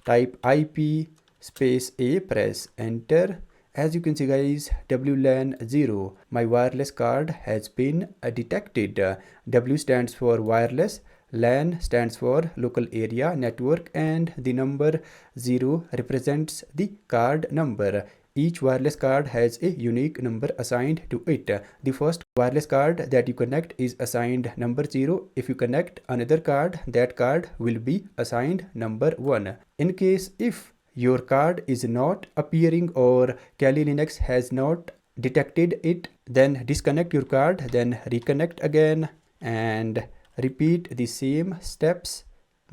type IP space A, press enter. As you can see, guys, WLAN 0, my wireless card has been detected. W stands for wireless, LAN stands for local area network, and the number 0 represents the card number. Each wireless card has a unique number assigned to it. The first wireless card that you connect is assigned number 0. If you connect another card, that card will be assigned number 1. In case if your card is not appearing or Kali Linux has not detected it, then disconnect your card, then reconnect again and repeat the same steps.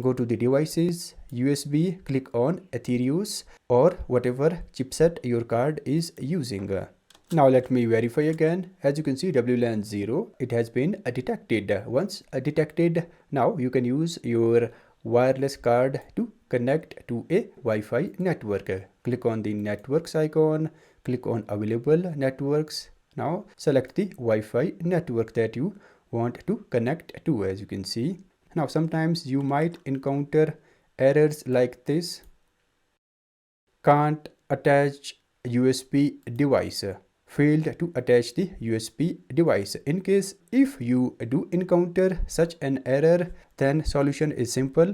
Go to the devices, USB, click on Athereus or whatever chipset your card is using. Now let me verify again. As you can see, WLAN 0, it has been detected. Once detected, now you can use your wireless card to connect to a Wi-Fi network. Click on the networks icon, click on available networks. Now select the Wi-Fi network that you want to connect to. As you can see, now sometimes you might encounter errors like this: can't attach USB device, failed to attach the USB device. In case if you do encounter such an error, then solution is simple.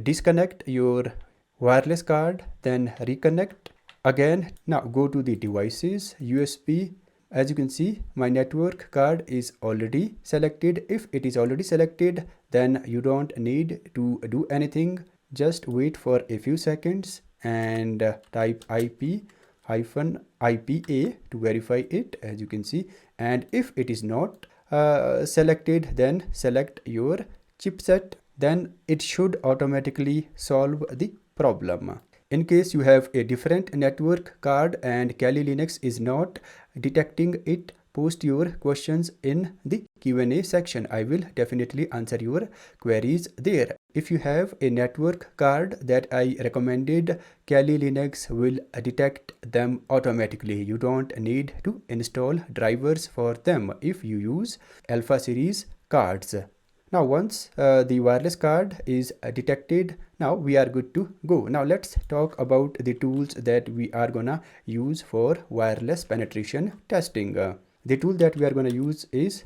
Disconnect your wireless card, then reconnect again. Now go to the devices, USB. As you can see, my network card is already selected. If it is already selected, then you don't need to do anything. Just wait for a few seconds and type IP-IPA to verify it, as you can see. And if it is not selected, then select your chipset. Then it should automatically solve the problem. In case you have a different network card and Kali Linux is not detecting it, post your questions in the Q&A section. I will definitely answer your queries there. If you have a network card that I recommended, Kali Linux will detect them automatically. You don't need to install drivers for them if you use Alpha series cards. Now once the wireless card is detected, now we are good to go. Now let's talk about the tools that we are gonna use for wireless penetration testing. The tool that we are gonna use is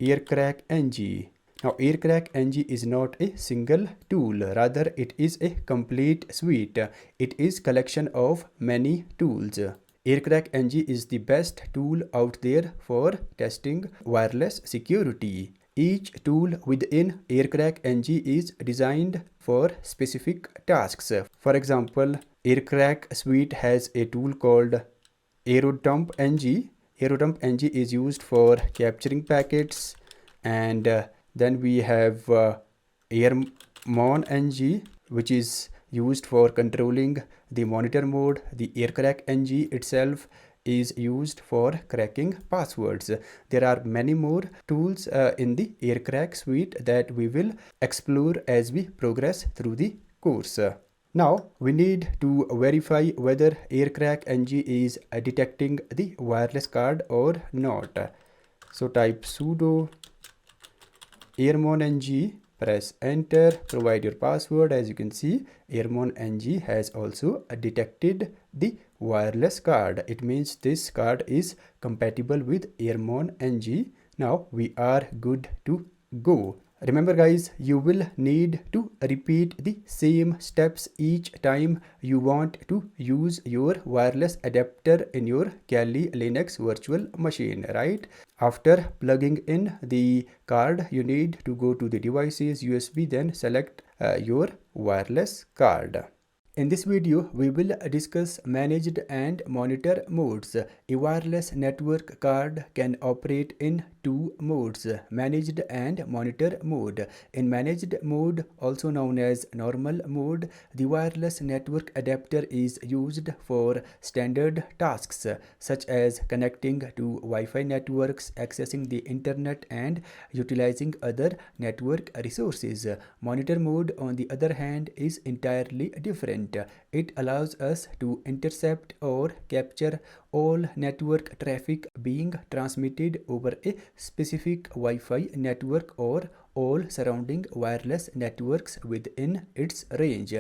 Aircrack-ng. Now Aircrack-ng is not a single tool, rather it is a complete suite. It is collection of many tools. Aircrack-ng is the best tool out there for testing wireless security. Each tool within Aircrack-ng is designed for specific tasks. For example, Aircrack suite has a tool called Aerodump-ng. Aerodump-ng is used for capturing packets, and then we have Airmon-ng, which is used for controlling the monitor mode. The Aircrack-ng itself is used for cracking passwords. There are many more tools in the Aircrack suite that we will explore as we progress through the course. Now we need to verify whether Aircrack-ng is detecting the wireless card or not. So type sudo airmon-ng, press enter, provide your password. As you can see, Airmon-ng has also detected the wireless card. It means this card is compatible with Airmon-ng. Now we are good to go. Remember guys, you will need to repeat the same steps each time you want to use your wireless adapter in your Kali Linux virtual machine, right? After plugging in the card, you need to go to the devices, USB, then select your wireless card. In this video, we will discuss managed and monitor modes. A wireless network card can operate in two modes, managed and monitor mode. In managed mode, also known as normal mode, the wireless network adapter is used for standard tasks such as connecting to Wi-Fi networks, accessing the internet, and utilizing other network resources. Monitor mode, on the other hand, is entirely different. It allows us to intercept or capture all network traffic being transmitted over a specific Wi-Fi network or all surrounding wireless networks within its range.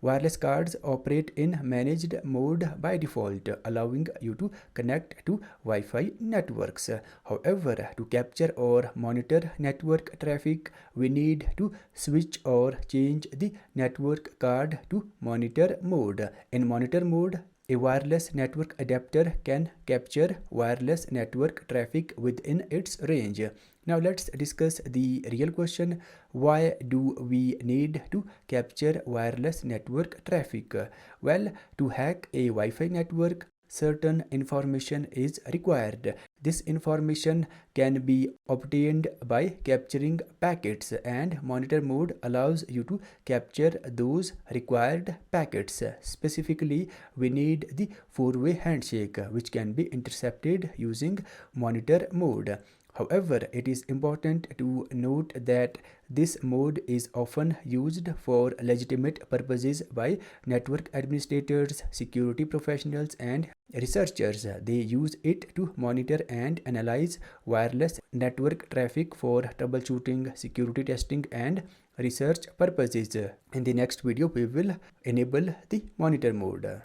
Wireless cards operate in managed mode by default, allowing you to connect to Wi-Fi networks. However, to capture or monitor network traffic, we need to switch or change the network card to monitor mode. In monitor mode, a wireless network adapter can capture wireless network traffic within its range. Now let's discuss the real question: why do we need to capture wireless network traffic? Well, to hack a Wi-Fi network, certain information is required. This information can be obtained by capturing packets, and monitor mode allows you to capture those required packets. Specifically, we need the four-way handshake, which can be intercepted using monitor mode. However, it is important to note that this mode is often used for legitimate purposes by network administrators, security professionals, and researchers. They use it to monitor and analyze wireless network traffic for troubleshooting, security testing, and research purposes. In the next video, we will enable the monitor mode.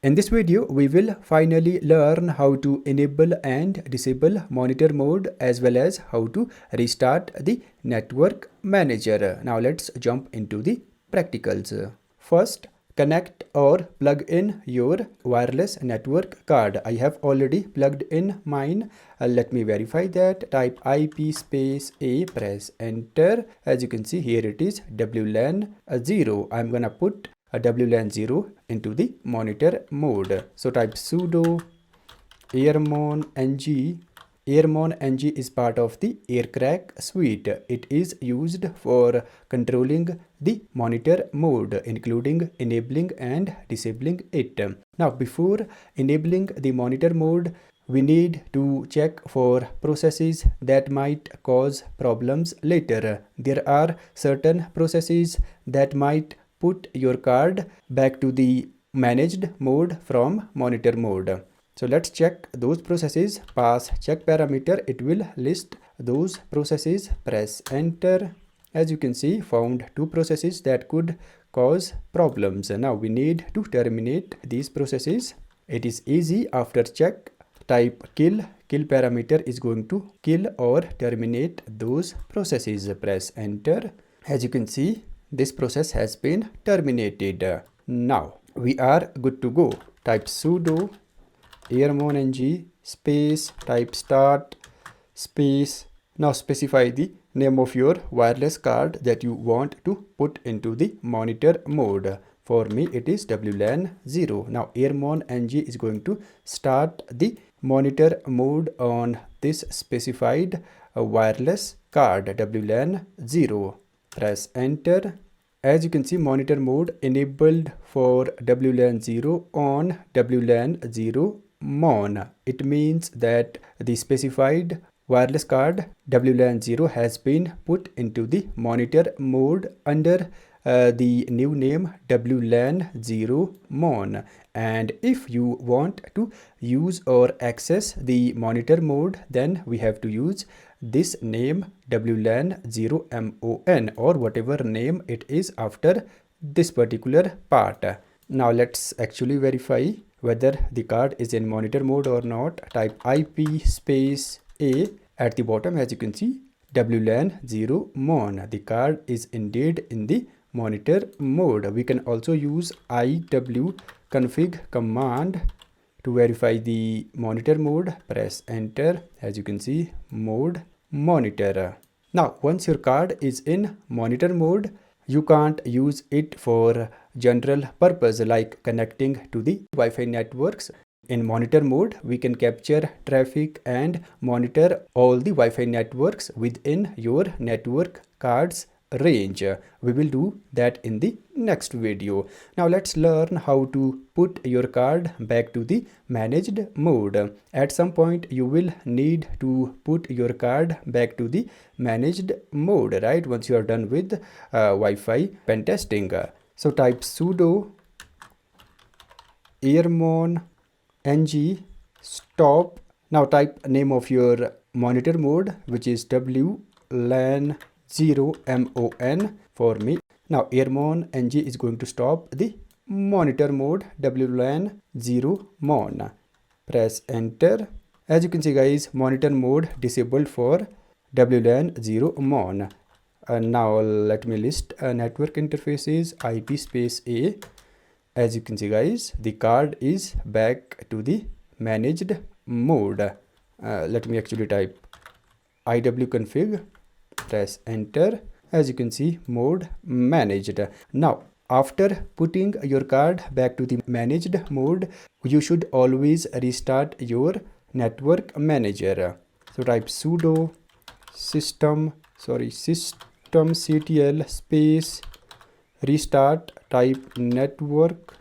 In this video, we will finally learn how to enable and disable monitor mode as well as how to restart the network manager. Now let's jump into the practicals. First, connect or plug in your wireless network card. I have already plugged in mine. Let me verify that. Type IP space A, press enter. As you can see, here it is WLAN 0. I'm gonna put a WLAN 0 into the monitor mode. So type sudo airmon-ng. Airmon-ng is part of the Aircrack suite. It is used for controlling the monitor mode, including enabling and disabling it. Now, before enabling the monitor mode, we need to check for processes that might cause problems later. There are certain processes that might put your card back to the managed mode from monitor mode. So let's check those processes. Pass check parameter. It will list those processes. Press enter. As you can see, found two processes that could cause problems. Now we need to terminate these processes. It is easy. After check, type kill. Kill parameter is going to kill or terminate those processes. Press enter. As you can see, this process has been terminated. Now we are good to go. Type sudo airmon-ng space, type start space. Now specify the name of your wireless card that you want to put into the monitor mode. For me it is WLAN 0. Now airmon-ng is going to start the monitor mode on this specified wireless card WLAN 0. Press enter. As you can see, monitor mode enabled for WLAN 0 on WLAN 0 mon. It means that the specified wireless card WLAN 0 has been put into the monitor mode under the new name WLAN 0 mon. And if you want to use or access the monitor mode, then we have to use this name WLAN 0 mon or whatever name it is after this particular part. Now let's actually verify whether the card is in monitor mode or not. Type IP space A at the bottom. As you can see, WLAN 0 mon. The card is indeed in the monitor mode. We can also use iwconfig command to verify the monitor mode. Press enter. As you can see, mode monitor. Now once your card is in monitor mode, you can't use it for general purpose like connecting to the Wi-Fi networks. In monitor mode, we can capture traffic and monitor all the Wi-Fi networks within your network card's range. We will do that in the next video. Now let's learn how to put your card back to the managed mode. At some point you will need to put your card back to the managed mode, right? Once you are done with Wi-Fi pen testing. So type sudo airmon-ng stop. Now type name of your monitor mode, which is WLAN 0 mon for me. Now airmon-ng is going to stop the monitor mode WLAN 0 mon. Press enter. As you can see guys, monitor mode disabled for WLAN 0 mon. Now let me list network interfaces. IP space A. As you can see guys, the card is back to the managed mode. Let me actually type iwconfig. Press enter. As you can see, mode managed. Now after putting your card back to the managed mode, you should always restart your network manager. So type sudo systemctl space restart. Type network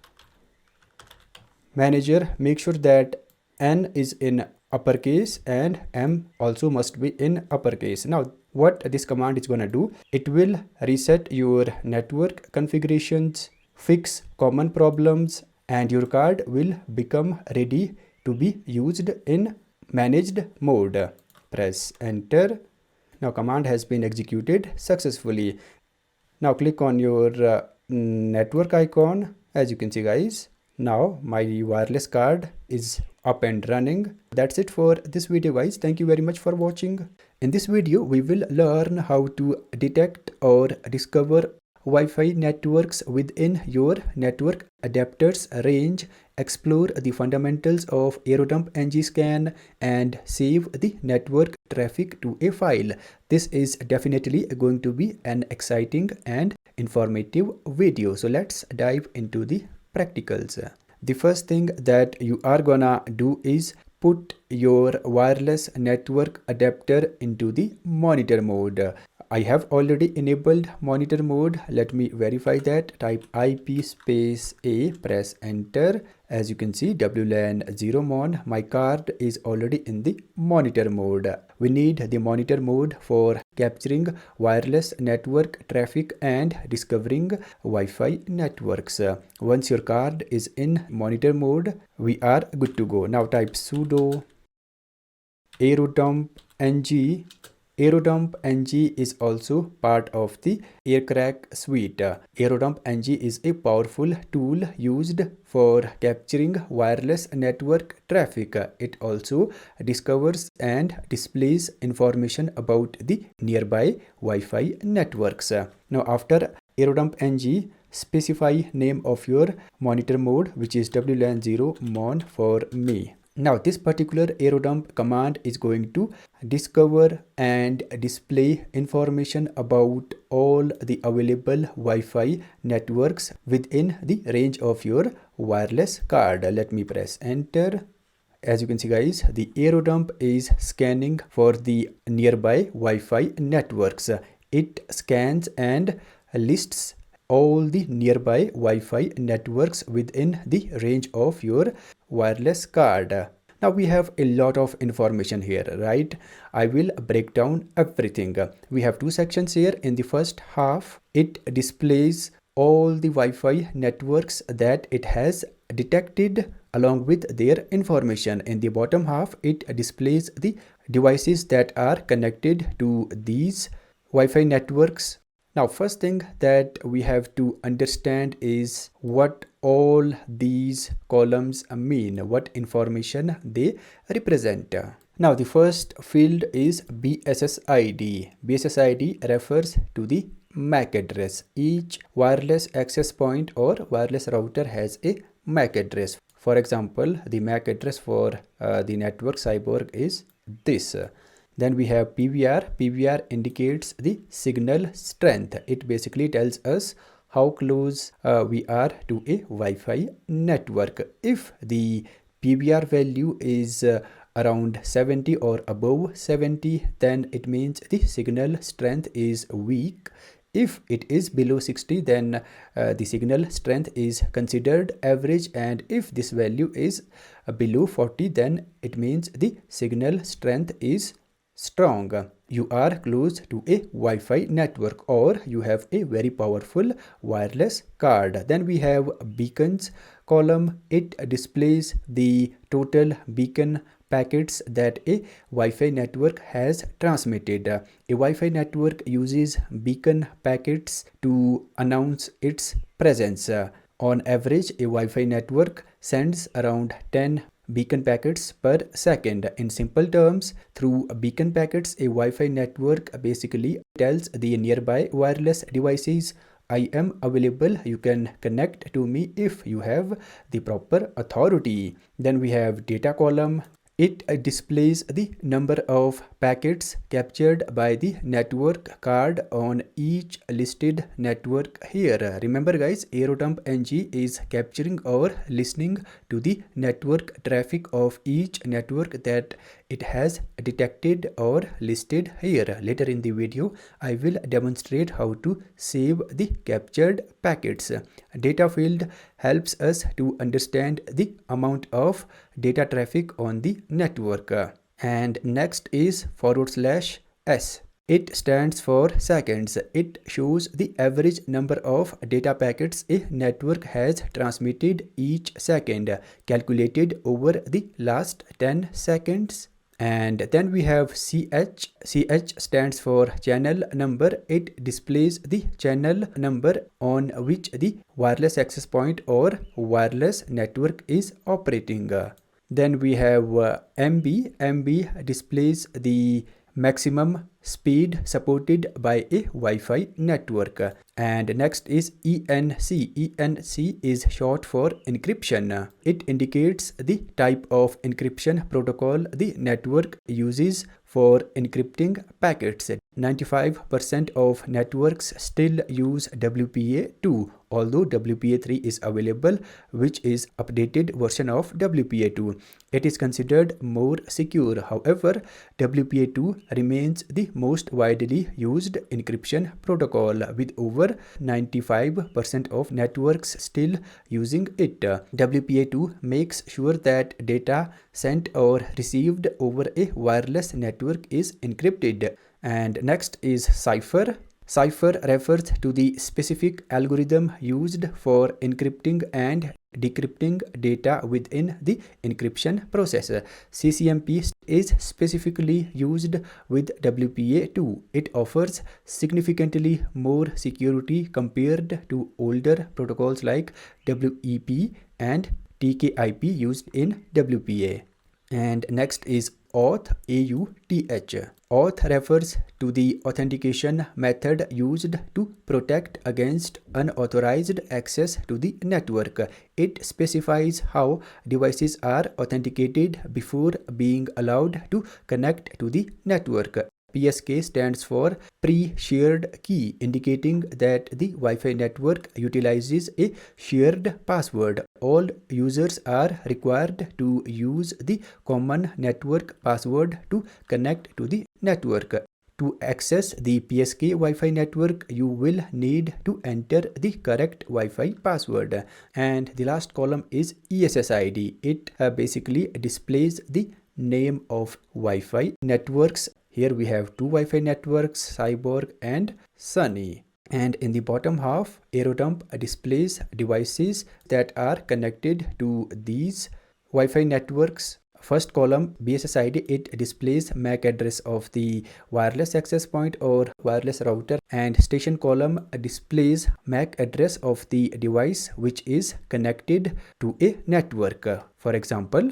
manager. Make sure that N is in uppercase and M also must be in uppercase. Now what this command is gonna do, it will reset your network configurations, fix common problems, and your card will become ready to be used in managed mode. Press enter. Now command has been executed successfully. Now click on your network icon. As you can see guys, Now my wireless card is up and running. That's it for this video, guys. Thank you very much for watching. In this video, we will learn how to detect or discover Wi-Fi networks within your network adapters range, explore the fundamentals of AeroDump-ng scan, and save the network traffic to a file. This is definitely going to be an exciting and informative video. So let's dive into the practicals. The first thing that you are gonna do is put your wireless network adapter into the monitor mode. I have already enabled monitor mode. Let me verify that. Type IP space A, press enter. As you can see, WLAN 0 mon. My card is already in the monitor mode. We need the monitor mode for capturing wireless network traffic and discovering Wi-Fi networks. Once your card is in monitor mode, we are good to go. Now type sudo AeroDump-ng. AeroDump-ng is also part of the Aircrack suite. AeroDump-ng is a powerful tool used for capturing wireless network traffic. It also discovers and displays information about the nearby Wi-Fi networks. Now after AeroDump-ng, specify name of your monitor mode, which is WLAN 0 mon for me. Now this particular AeroDump command is going to discover and display information about all the available Wi-Fi networks within the range of your wireless card. Let me press enter. As you can see, guys, the AeroDump is scanning for the nearby Wi-Fi networks. It scans and lists all the nearby Wi-Fi networks within the range of your wireless card. Now we have a lot of information here, right? I will break down everything. We have two sections here. In the first half, it displays all the Wi-Fi networks that it has detected along with their information. In the bottom half, it displays the devices that are connected to these Wi-Fi networks. Now, first thing that we have to understand is what all these columns mean, what information they represent. Now, the first field is BSSID. BSSID refers to the MAC address. Each wireless access point or wireless router has a MAC address. For example, the MAC address for the network Cyborg is this. Then we have PVR. PVR indicates the signal strength. It basically tells us how close we are to a Wi-Fi network. If the PVR value is around 70 or above 70, then it means the signal strength is weak. If it is below 60, then the signal strength is considered average, and if this value is below 40, then it means the signal strength is strong. You are close to a Wi-Fi network, or you have a very powerful wireless card. Then we have beacons column. It displays the total beacon packets that a Wi-Fi network has transmitted. A Wi-Fi network uses beacon packets to announce its presence. On average, a Wi-Fi network sends around 10 beacon packets per second. In simple terms, through beacon packets, a Wi-Fi network basically tells the nearby wireless devices, I am available, you can connect to me if you have the proper authority. Then we have data column. It displays the number of packets captured by the network card on each listed network here. Remember guys, AeroDump-ng is capturing or listening to the network traffic of each network that it has detected or listed here. Later in the video, I will demonstrate how to save the captured packets. Data field helps us to understand the amount of data traffic on the network. And next is /s. It stands for seconds. It shows the average number of data packets a network has transmitted each second, calculated over the last 10 seconds. And then we have CH. CH stands for channel number. It displays the channel number on which the wireless access point or wireless network is operating. Then we have MB. MB displays the maximum speed supported by a Wi-Fi network. And next is ENC. ENC is short for encryption. It indicates the type of encryption protocol the network uses for encrypting packets. 95% of networks still use WPA2, although WPA3 is available, which is updated version of WPA2. It is considered more secure. However, WPA2 remains the most widely used encryption protocol, with over 95% of networks still using it. WPA2 makes sure that data sent or received over a wireless network is encrypted. And next is cipher. Cipher refers to the specific algorithm used for encrypting and decrypting data within the encryption process. CCMP is specifically used with WPA2. It offers significantly more security compared to older protocols like WEP and TKIP used in WPA. And next is auth. AUTH. Auth refers to the authentication method used to protect against unauthorized access to the network. It specifies how devices are authenticated before being allowed to connect to the network. PSK stands for pre-shared key, indicating that the Wi-Fi network utilizes a shared password. All users are required to use the common network password to connect to the network. To access the PSK Wi-Fi network, you will need to enter the correct Wi-Fi password. And the last column is ESSID. It basically displays the name of Wi-Fi networks. Here we have two Wi-Fi networks, Cyborg and Sunny. And in the bottom half, AeroDump displays devices that are connected to these Wi-Fi networks. First column, BSSID, it displays MAC address of the wireless access point or wireless router, and station column displays MAC address of the device which is connected to a network. For example,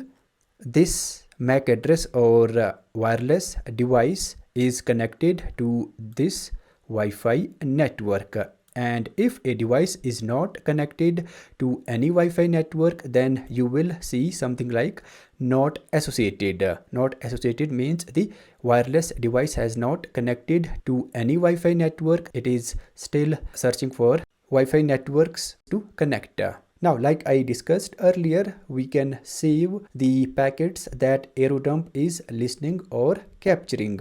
this MAC address or wireless device is connected to this Wi-Fi network. And if a device is not connected to any Wi-Fi network, then you will see something like not associated. Not associated means the wireless device has not connected to any Wi-Fi network. It is still searching for Wi-Fi networks to connect. Now, like I discussed earlier, we can save the packets that AeroDump is listening or capturing.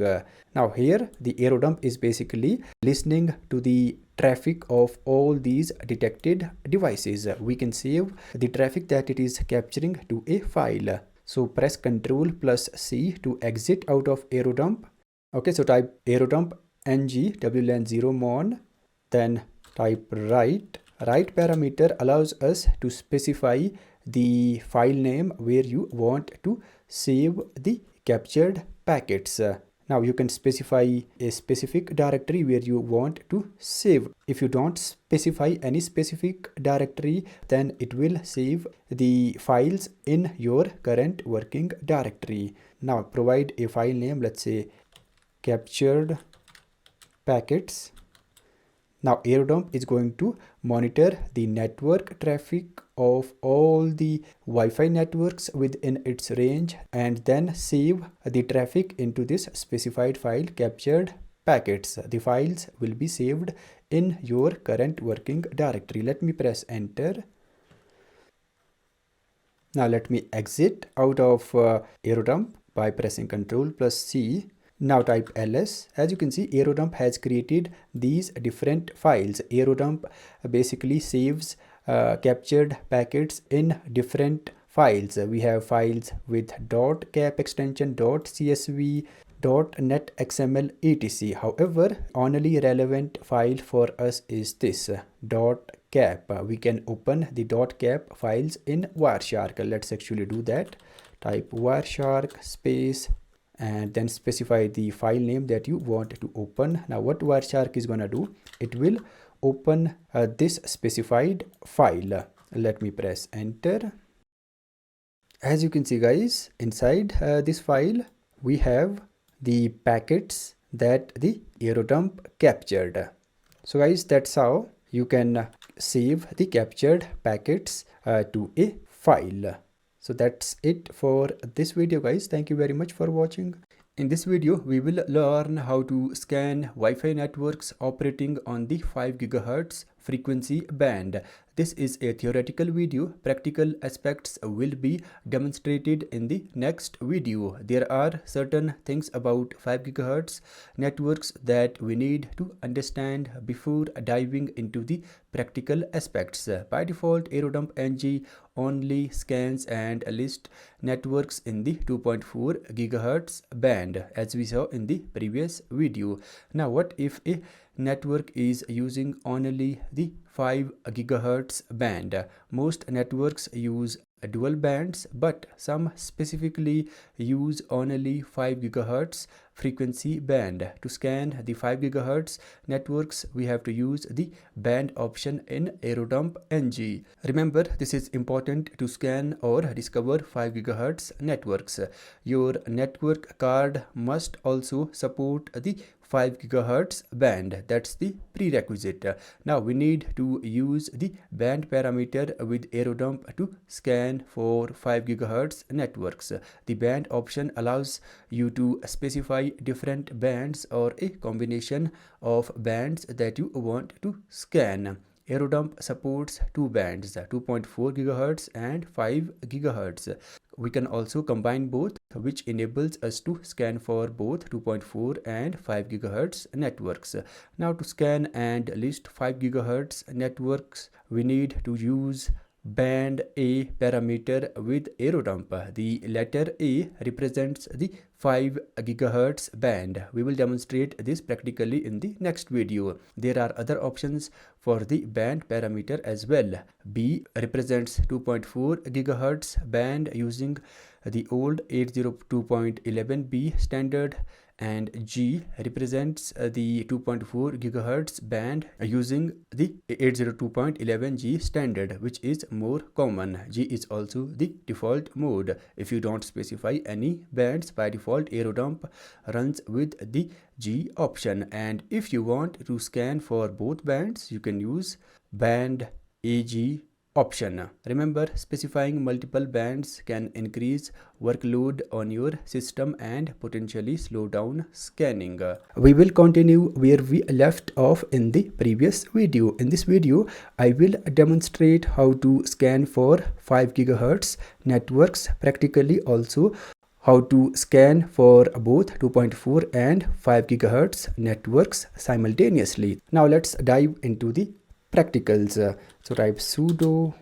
Now here, the AeroDump is basically listening to the traffic of all these detected devices. We can save the traffic that it is capturing to a file. So press Ctrl+C to exit out of AeroDump. Okay, so type AeroDump ng wlan 0 mon, then type write. Write parameter allows us to specify the file name where you want to save the captured packets. Now you can specify a specific directory where you want to save. If you don't specify any specific directory, then it will save the files in your current working directory. Now provide a file name, let's say captured packets. Now AeroDump is going to monitor the network traffic of all the Wi-Fi networks within its range and then save the traffic into this specified file captured packets. The files will be saved in your current working directory. Let me press enter. Now let me exit out of AeroDump by pressing Ctrl+C. Now type ls. As you can see, AeroDump has created these different files. AeroDump basically saves captured packets in different files. We have files with .cap extension, .csv, .netxml, etc. However, only relevant file for us is this .cap. We can open the .cap files in Wireshark. Let's actually do that. Type Wireshark space and then specify the file name that you want to open. Now what Wireshark is gonna do, it will open this specified file. Let me press enter. As you can see guys, inside this file we have the packets that the AeroDump captured. So guys, that's how you can save the captured packets to a file. So that's it for this video guys. Thank you very much for watching. In this video, we will learn how to scan Wi-Fi networks operating on the 5 GHz frequency band. This is a theoretical video. Practical aspects will be demonstrated in the next video. There are certain things about 5 GHz networks that we need to understand before diving into the practical aspects. By default, AeroDump-ng only scans and lists networks in the 2.4 GHz band, as we saw in the previous video. Now, what if a network is using only the 5 GHz band? Most networks use dual bands, but some specifically use only 5 GHz frequency band. To scan the 5 GHz networks, we have to use the band option in AeroDump-ng. Remember, this is important to scan or discover 5 GHz networks. Your network card must also support the 5 GHz band. That's the prerequisite. Now we need to use the band parameter with AeroDump to scan for 5 GHz networks. The band option allows you to specify different bands or a combination of bands that you want to scan. AeroDump supports two bands, 2.4 GHz and 5 GHz. We can also combine both, which enables us to scan for both 2.4 and 5 GHz networks. Now to scan and list 5 GHz networks, we need to use band A parameter with AeroDump. The letter A represents the 5 GHz band. We will demonstrate this practically in the next video. There are other options for the band parameter as well. B represents 2.4 GHz band using the old 802.11b standard, and G represents the 2.4 GHz band using the 802.11g standard, which is more common. G is also the default mode. If you don't specify any bands, by default AeroDump runs with the G option, and if you want to scan for both bands, you can use band AG option. Remember, specifying multiple bands can increase workload on your system and potentially slow down scanning. We will continue where we left off in the previous video. In this video, I will demonstrate how to scan for 5 GHz networks, practically also how to scan for both 2.4 and 5 GHz networks simultaneously. Now let's dive into the practicals. So type sudo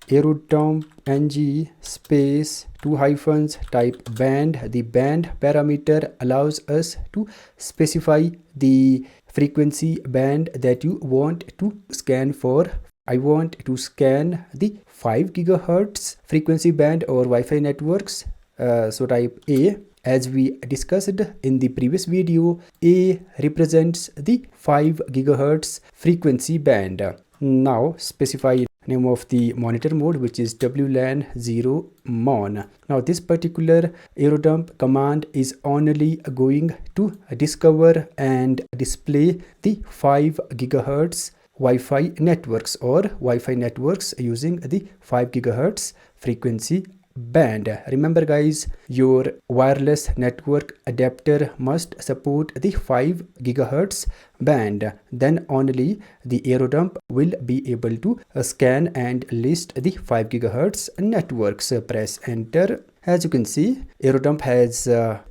AeroDump-ng space 2 hyphens, type band. The band parameter allows us to specify the frequency band that you want to scan for. I want to scan the 5 GHz frequency band or Wi-Fi networks. So type A. As we discussed in the previous video, A represents the 5 GHz frequency band. Now specify name of the monitor mode, which is WLAN 0 mon. Now this particular AeroDump command is only going to discover and display the 5 GHz Wi-Fi networks or Wi-Fi networks using the 5 GHz frequency band. Remember guys, your wireless network adapter must support the 5 GHz band. Then only the AeroDump will be able to scan and list the 5 GHz networks. Press enter. As you can see, AeroDump has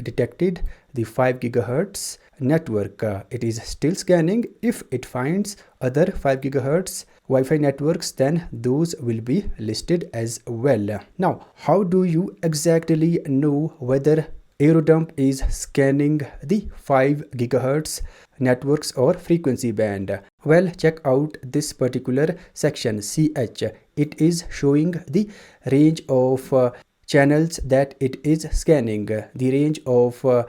detected the 5 GHz network. It is still scanning. If it finds other 5 GHz Wi-Fi networks, then those will be listed as well. Now, how do you exactly know whether AeroDump is scanning the 5 GHz networks or frequency band? Well, check out this particular section, CH. It is showing the range of channels that it is scanning. The range of 5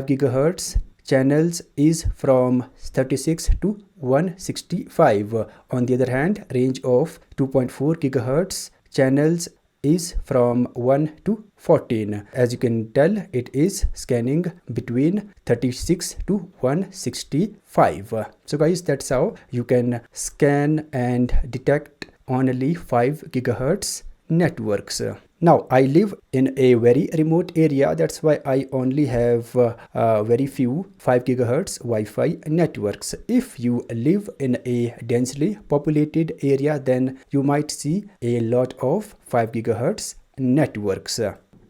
gigahertz channels is from 36 to 165. On the other hand, range of 2.4 gigahertz channels is from 1 to 14. As you can tell, it is scanning between 36 to 165. So guys, that's how you can scan and detect only 5 gigahertz networks. Now, I live in a very remote area. That's why I only have very few 5 gigahertz Wi-Fi networks. If you live in a densely populated area, then you might see a lot of 5 gigahertz networks.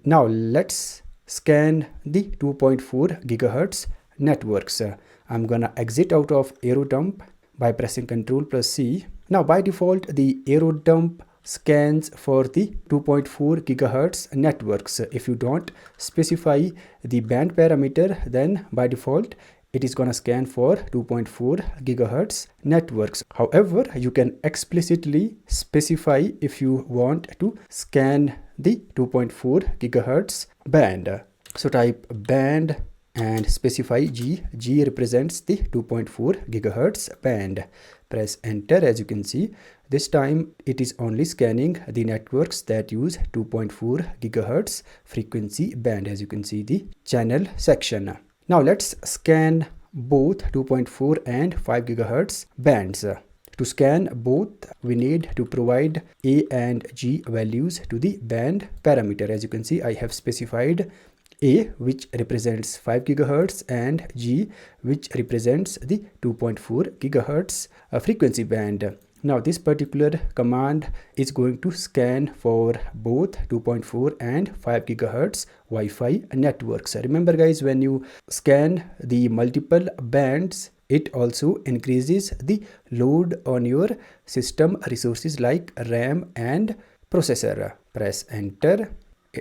Now, let's scan the 2.4 gigahertz networks. I'm gonna exit out of AeroDump by pressing Ctrl plus C. Now, by default, the AeroDump scans for the 2.4 gigahertz networks. If you don't specify the band parameter, then by default it is gonna scan for 2.4 gigahertz networks. However, you can explicitly specify if you want to scan the 2.4 gigahertz band. So type band and specify G. G represents the 2.4 gigahertz band. Press enter. As you can see, this time it is only scanning the networks that use 2.4 gigahertz frequency band. As you can see the channel section. Now let's scan both 2.4 and 5 gigahertz bands. To scan both, we need to provide A and G values to the band parameter. As you can see, I have specified A, which represents 5 gigahertz, and G, which represents the 2.4 gigahertz frequency band. Now this particular command is going to scan for both 2.4 and 5 gigahertz Wi-Fi networks. Remember guys, when you scan the multiple bands, it also increases the load on your system resources like RAM and processor. Press enter.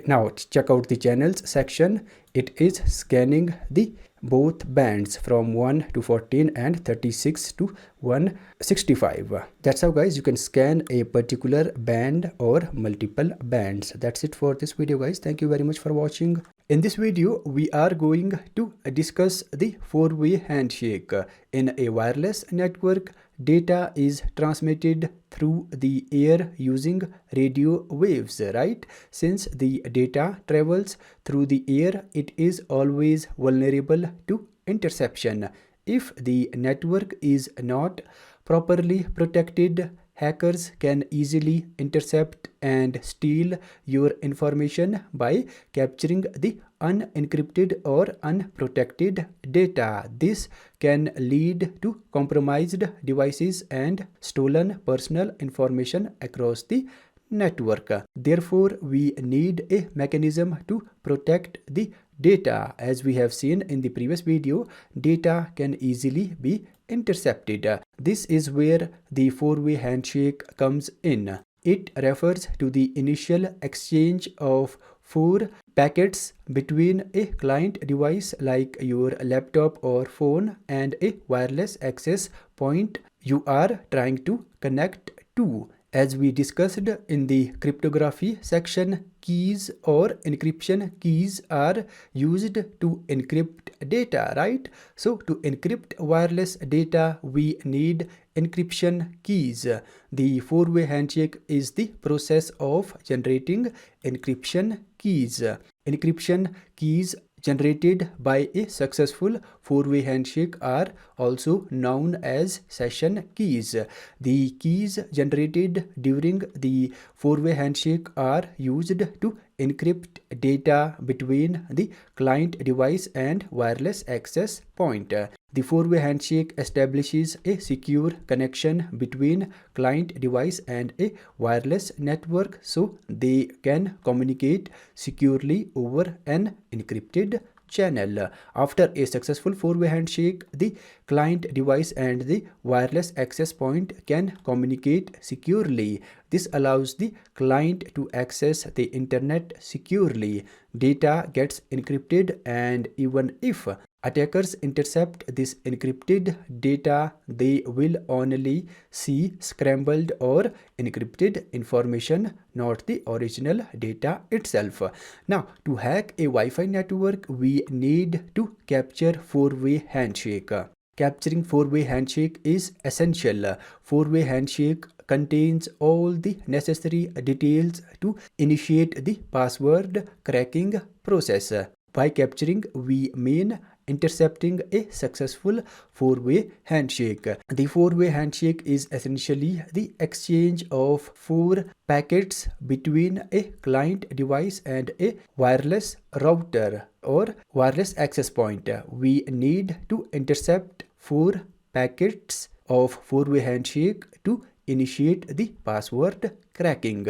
Now check out the channels section. It is scanning the both bands from 1 to 14 and 36 to 165. That's how guys you can scan a particular band or multiple bands. That's it for this video guys. Thank you very much for watching. In this video, we are going to discuss the four-way handshake. In a wireless network, data is transmitted through the air using radio waves, right? Since the data travels through the air, it is always vulnerable to interception. If the network is not properly protected, hackers can easily intercept and steal your information by capturing the unencrypted or unprotected data. This can lead to compromised devices and stolen personal information across the network. Therefore, we need a mechanism to protect the data. As we have seen in the previous video, data can easily be intercepted. This is where the four-way handshake comes in. It refers to the initial exchange of 4 packets between a client device like your laptop or phone and a wireless access point you are trying to connect to. As we discussed in the cryptography section, keys or encryption keys are used to encrypt data, right? So to encrypt wireless data, we need encryption keys. The four-way handshake is the process of generating encryption keys. Encryption keys generated by a successful four-way handshake are also known as session keys. The keys generated during the four-way handshake are used to encrypt data between the client device and wireless access point. The four-way handshake establishes a secure connection between client device and a wireless network so they can communicate securely over an encrypted channel. After a successful four-way handshake, the client device and the wireless access point can communicate securely. This allows the client to access the internet securely. Data gets encrypted, and even if Attackers intercept this encrypted data, they will only see scrambled or encrypted information, not the original data itself. Now, to hack a Wi-Fi network, we need to capture four-way handshake. Capturing four-way handshake is essential. Four-way handshake contains all the necessary details to initiate the password cracking process. By capturing, we mean intercepting a successful four-way handshake. The four-way handshake is essentially the exchange of four packets between a client device and a wireless router or wireless access point. We need to intercept four packets of four-way handshake to initiate the password cracking.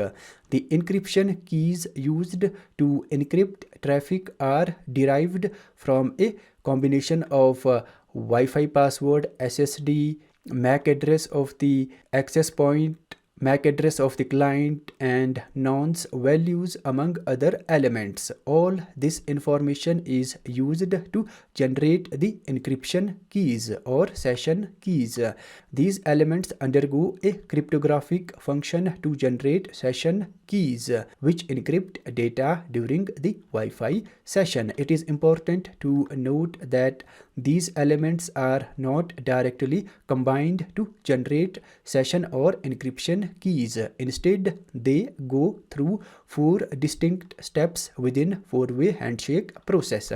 The encryption keys used to encrypt traffic are derived from a combination of Wi-Fi password, SSD, MAC address of the access point, MAC address of the client, and nonce values among other elements. All this information is used to generate the encryption keys or session keys. These elements undergo a cryptographic function to generate session keys, which encrypt data during the Wi-Fi session. It is important to note that these elements are not directly combined to generate session or encryption keys. Instead, they go through four distinct steps within four-way handshake process.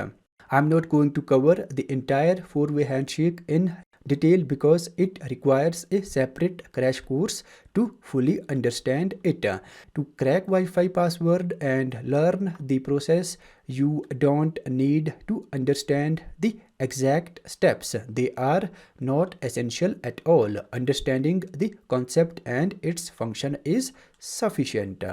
I'm not going to cover the entire four-way handshake in detail because it requires a separate crash course to fully understand it. To crack Wi-Fi password and learn the process, you don't need to understand the exact steps. They are not essential at all. Understanding the concept and its function is sufficient.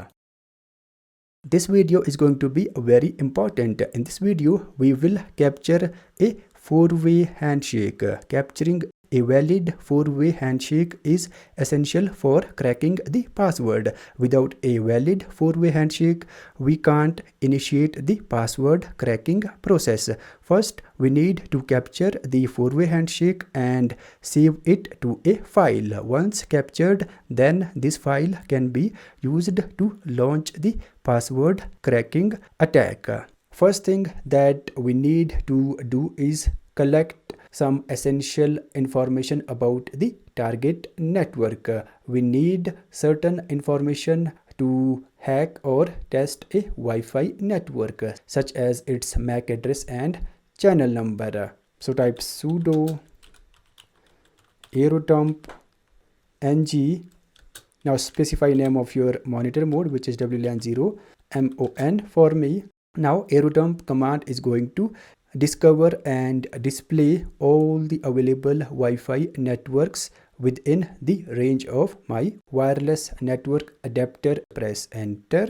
This video is going to be very important. In this video, we will capture a four-way handshake. Capturing a valid four-way handshake is essential for cracking the password. Without a valid four-way handshake, we can't initiate the password cracking process. First, we need to capture the four-way handshake and save it to a file. Once captured, then this file can be used to launch the password cracking attack. First thing that we need to do is collect some essential information about the target network. We need certain information to hack or test a Wi-Fi network, such as its MAC address and channel number. So type sudo aircrack-ng. Now specify name of your monitor mode, which is WLAN 0 MON for me. Now aircrack-ng command is going to discover and display all the available Wi-Fi networks within the range of my wireless network adapter. Press enter.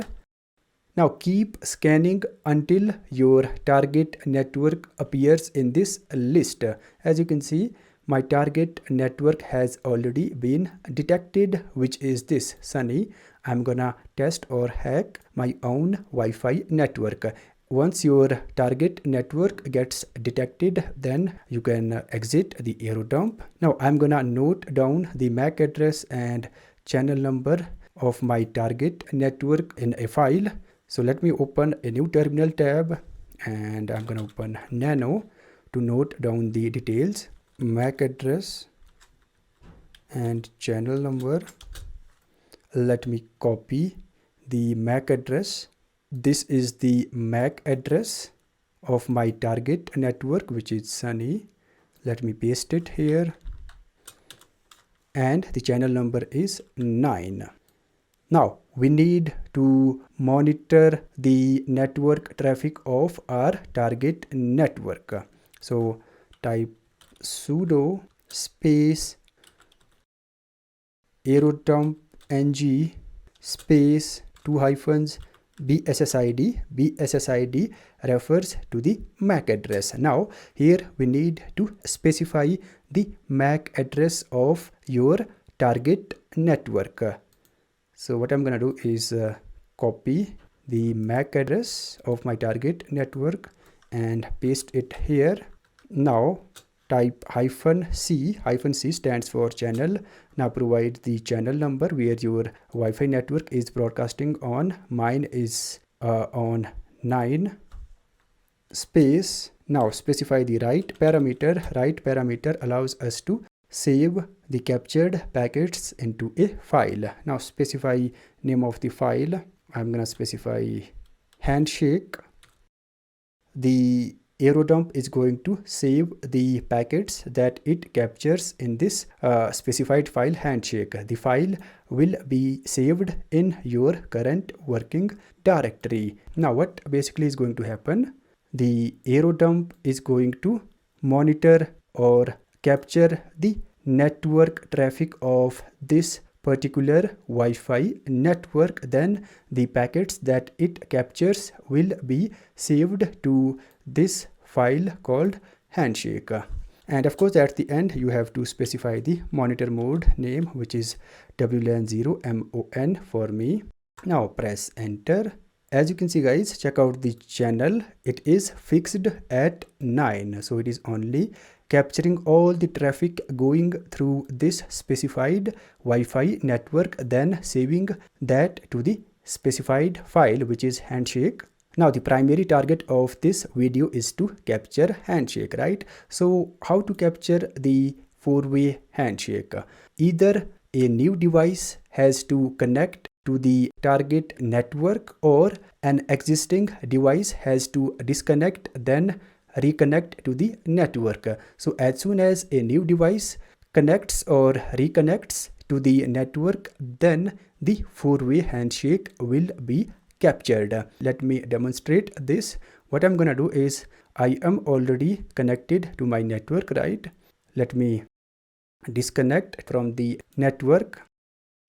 Now keep scanning until your target network appears in this list. As you can see, my target network has already been detected, which is this Sunny. I'm gonna test or hack my own Wi-Fi network. Once your target network gets detected, then you can exit the aircrack-ng. Now I'm gonna note down the MAC address and channel number of my target network in a file. So let me open a new terminal tab and I'm gonna open Nano to note down the details. MAC address and channel number. Let me copy the MAC address. This is the MAC address of my target network, which is Sunny. Let me paste it here. And the channel number is 9. Now we need to monitor the network traffic of our target network. So type sudo space aircrack-ng space 2 hyphens BSSID. BSSID refers to the MAC address. Now here we need to specify the MAC address of your target network. So what I'm gonna do is copy the MAC address of my target network and paste it here. Now type -c. -c stands for channel. Now provide the channel number where your Wi-Fi network is broadcasting on. Mine is on 9 space. Now specify the write parameter. Write parameter allows us to save the captured packets into a file. Now specify name of the file. I'm gonna specify Handshake. The arrow dump is going to save the packets that it captures in this specified file Handshake. The file will be saved in your current working directory. Now what basically is going to happen? The arrow dump is going to monitor or capture the network traffic of this particular Wi-Fi network. Then the packets that it captures will be saved to this file called Handshake. And of course at the end you have to specify the monitor mode name, which is WLAN0 MON for me. Now press enter. As you can see guys, check out the channel. It is fixed at 9, so it is only capturing all the traffic going through this specified Wi-Fi network, then saving that to the specified file, which is Handshake. Now the primary target of this video is to capture Handshake, right? So how to capture the four-way Handshake? Either a new device has to connect to the target network, or an existing device has to disconnect then reconnect to the network. So as soon as a new device connects or reconnects to the network, then the four-way Handshake will be captured. Let me demonstrate this. What I'm gonna do is, I am already connected to my network, right? Let me disconnect from the network.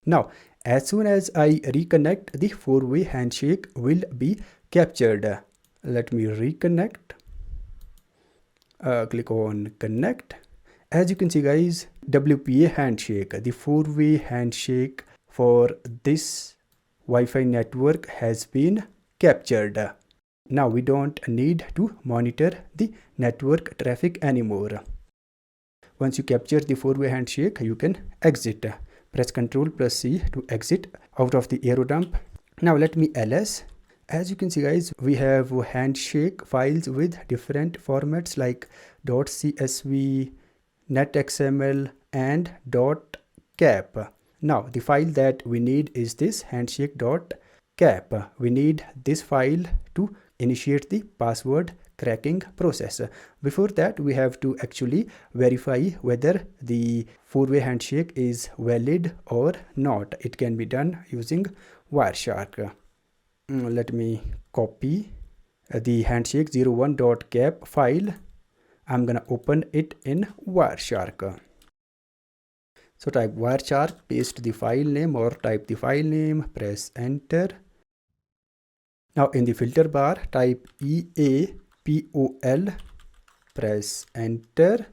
Now as soon as I reconnect, the four-way Handshake will be captured. Let me reconnect. Click on connect. As you can see guys, WPA Handshake, the four-way Handshake for this Wi-Fi network has been captured. Now we don't need to monitor the network traffic anymore. Once you capture the four-way Handshake, you can exit. Press Ctrl+C to exit out of the arrow dump. Now let me ls. As you can see guys, we have Handshake files with different formats like .csv, netxml and .cap. Now the file that we need is this handshake.cap. We need this file to initiate the password cracking process. Before that, we have to actually verify whether the four-way Handshake is valid or not. It can be done using Wireshark. Let me copy the handshake01.cap file. I'm gonna open it in Wireshark. So type Wireshark, paste the file name or type the file name, press enter. Now in the filter bar, type EAPOL, press enter.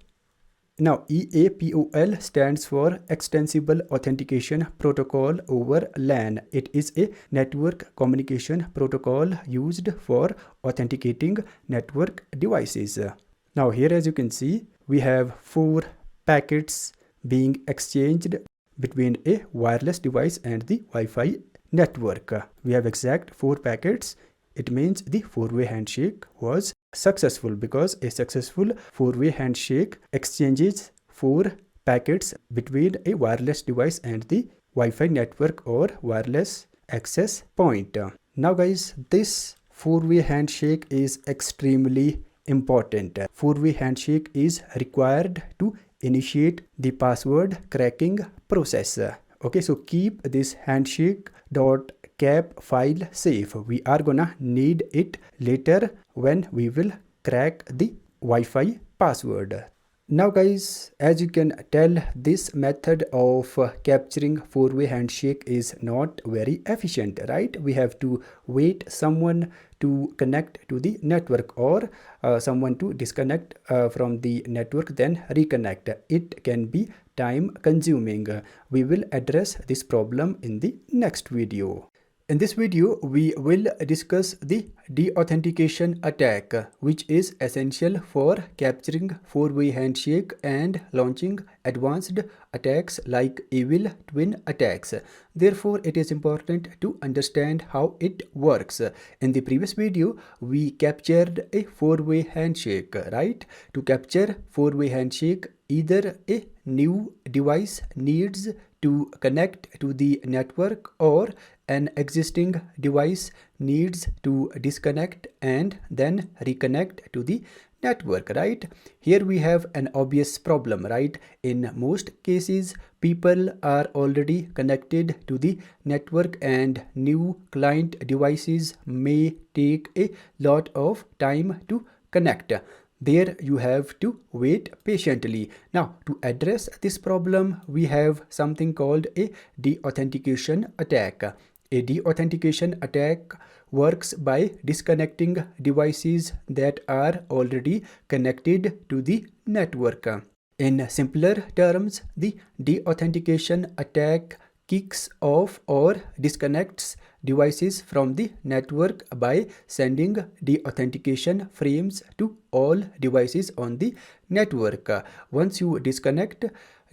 Now EAPOL stands for Extensible Authentication Protocol over LAN. It is a network communication protocol used for authenticating network devices. Now here, as you can see, we have 4 packets being exchanged between a wireless device and the Wi-Fi network. We have exact 4 packets. It means the four-way Handshake was successful, because a successful four-way Handshake exchanges 4 packets between a wireless device and the Wi-Fi network or wireless access point. Now guys, this four-way Handshake is extremely important. Four-way Handshake is required to initiate the password cracking process. Okay, so keep this handshake.cap file safe. We are gonna need it later when we will crack the Wi-Fi password. Now guys, as you can tell, this method of capturing four-way Handshake is not very efficient, right? We have to wait someone to connect to the network, or someone to disconnect from the network then reconnect. It can be time consuming. We will address this problem in the next video. In this video, we will discuss the de-authentication attack, which is essential for capturing four-way handshake and launching advanced attacks like evil twin attacks. Therefore, it is important to understand how it works. In the previous video, we captured a four-way handshake, right? To capture four-way handshake, either a new device needs to connect to the network or an existing device needs to disconnect and then reconnect to the network, right? Here we have an obvious problem, right? In most cases, people are already connected to the network and new client devices may take a lot of time to connect. There you have to wait patiently. Now, to address this problem, we have something called a de-authentication attack. A de-authentication attack works by disconnecting devices that are already connected to the network. In simpler terms, the de-authentication attack kicks off or disconnects devices from the network by sending de-authentication frames to all devices on the network. Once you disconnect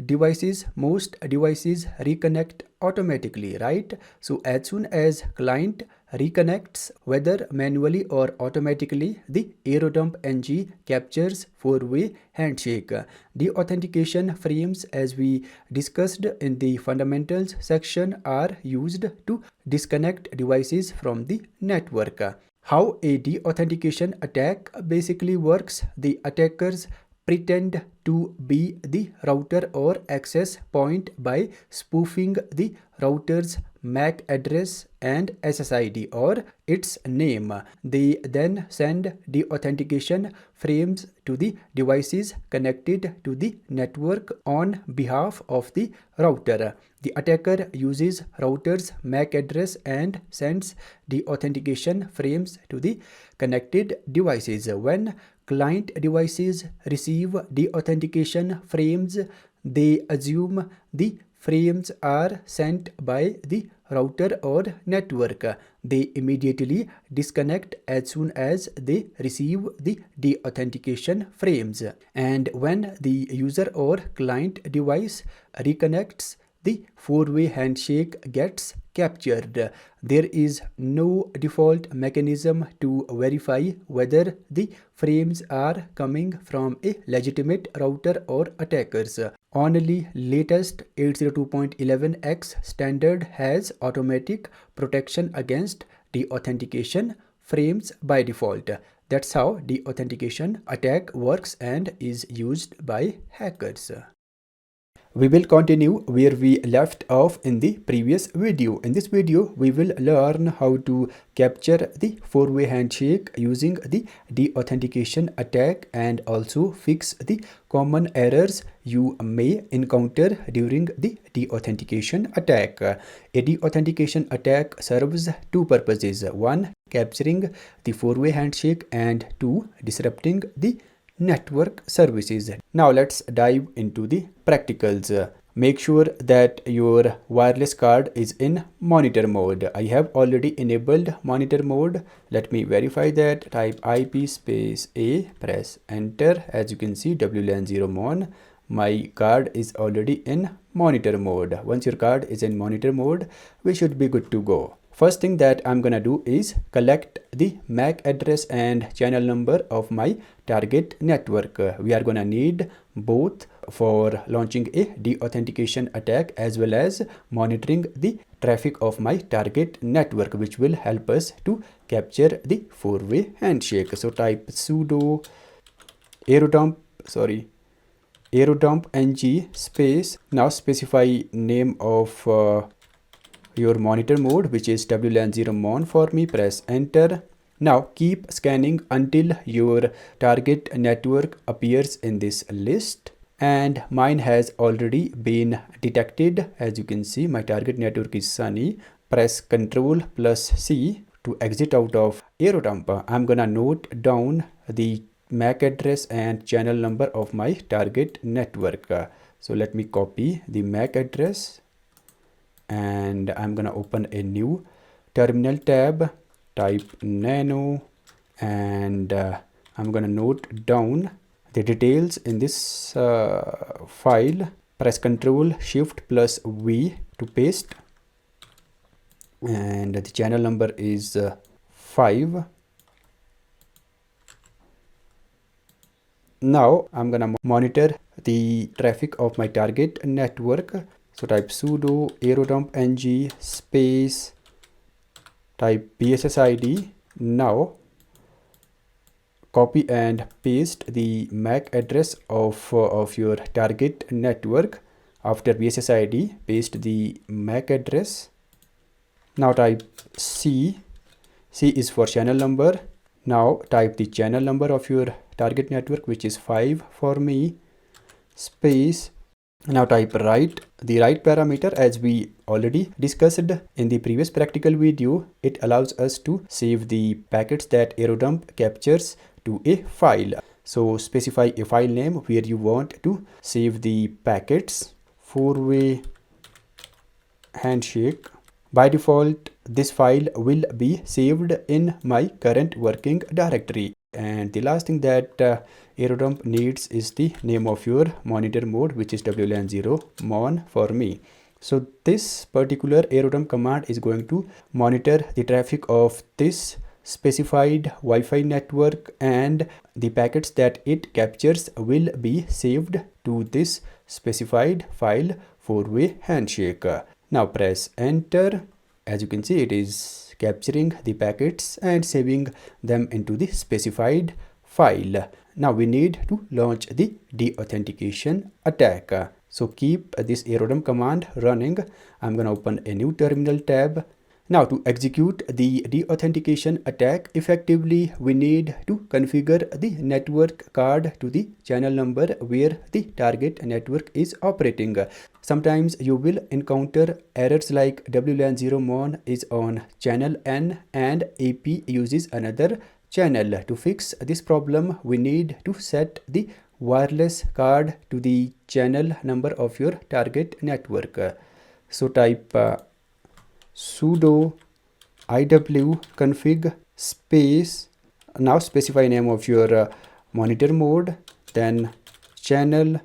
devices, most devices reconnect automatically, right? So as soon as client reconnects, whether manually or automatically, the Aircrack-ng captures four-way handshake. De-authentication frames, as we discussed in the fundamentals section, are used to disconnect devices from the network. How a de-authentication attack basically works: the attackers pretend to be the router or access point by spoofing the router's MAC address and SSID or its name. They then send de-authentication frames to the devices connected to the network on behalf of the router. The attacker uses router's MAC address and sends de-authentication frames to the connected devices. When client devices receive de-authentication frames, they assume the frames are sent by the router or network. They immediately disconnect as soon as they receive the de-authentication frames. And when the user or client device reconnects, the four-way handshake gets captured. There is no default mechanism to verify whether the frames are coming from a legitimate router or attackers. Only latest 802.11x standard has automatic protection against de-authentication frames by default. That's how de-authentication attack works and is used by hackers. We will continue where we left off in the previous video. In this video, we will learn how to capture the four-way handshake using the de-authentication attack and also fix the common errors you may encounter during the de-authentication attack. A de-authentication attack serves two purposes: one, capturing the four-way handshake, and two, disrupting the network services. Now let's dive into the practicals. Make sure that your wireless card is in monitor mode. I have already enabled monitor mode. Let me verify that. Type IP space A, press enter. As you can see, WLAN 0 mon. My card is already in monitor mode. Once your card is in monitor mode, we should be good to go. First thing that I'm gonna do is collect the MAC address and channel number of my target network. We are gonna need both for launching a de-authentication attack as well as monitoring the traffic of my target network, which will help us to capture the four-way handshake. So type sudo Aircrack-ng space. Now specify name of your monitor mode, which is WLAN 0 mon for me. Press enter. Now keep scanning until your target network appears in this list, and mine has already been detected. As you can see, my target network is Sunny. Press Ctrl+C to exit out of Aircrack. I'm gonna note down the MAC address and channel number of my target network. So let me copy the MAC address and I'm gonna open a new terminal tab, type nano, and I'm gonna note down the details in this file. Press Ctrl Shift plus V to paste, and the channel number is 5. Now I'm gonna monitor the traffic of my target network. So type sudo aerodump-ng space, type bssid. Now copy and paste the MAC address of your target network. After bssid, paste the MAC address. Now type C. C is for channel number. Now type the channel number of your target network, which is 5 for me, space. Now type write. The write parameter, as we already discussed in the previous practical video, it allows us to save the packets that Aerodump captures to a file. So specify a file name where you want to save the packets. 4-way handshake. By default, this file will be saved in my current working directory. And the last thing that Aerodump needs is the name of your monitor mode, which is WLAN0 mon for me. So this particular Aerodump command is going to monitor the traffic of this specified Wi-Fi network, and the packets that it captures will be saved to this specified file 4-way handshake. Now press enter. As you can see, it is capturing the packets and saving them into the specified file. Now we need to launch the de-authentication attack. So keep this Aerodump command running. I'm gonna open a new terminal tab. Now to execute the de-authentication attack effectively, we need to configure the network card to the channel number where the target network is operating. Sometimes you will encounter errors like WLAN0 mon is on channel N and AP uses another channel. To fix this problem, we need to set the wireless card to the channel number of your target network. So type sudo iw-config space. Now specify name of your monitor mode, then channel.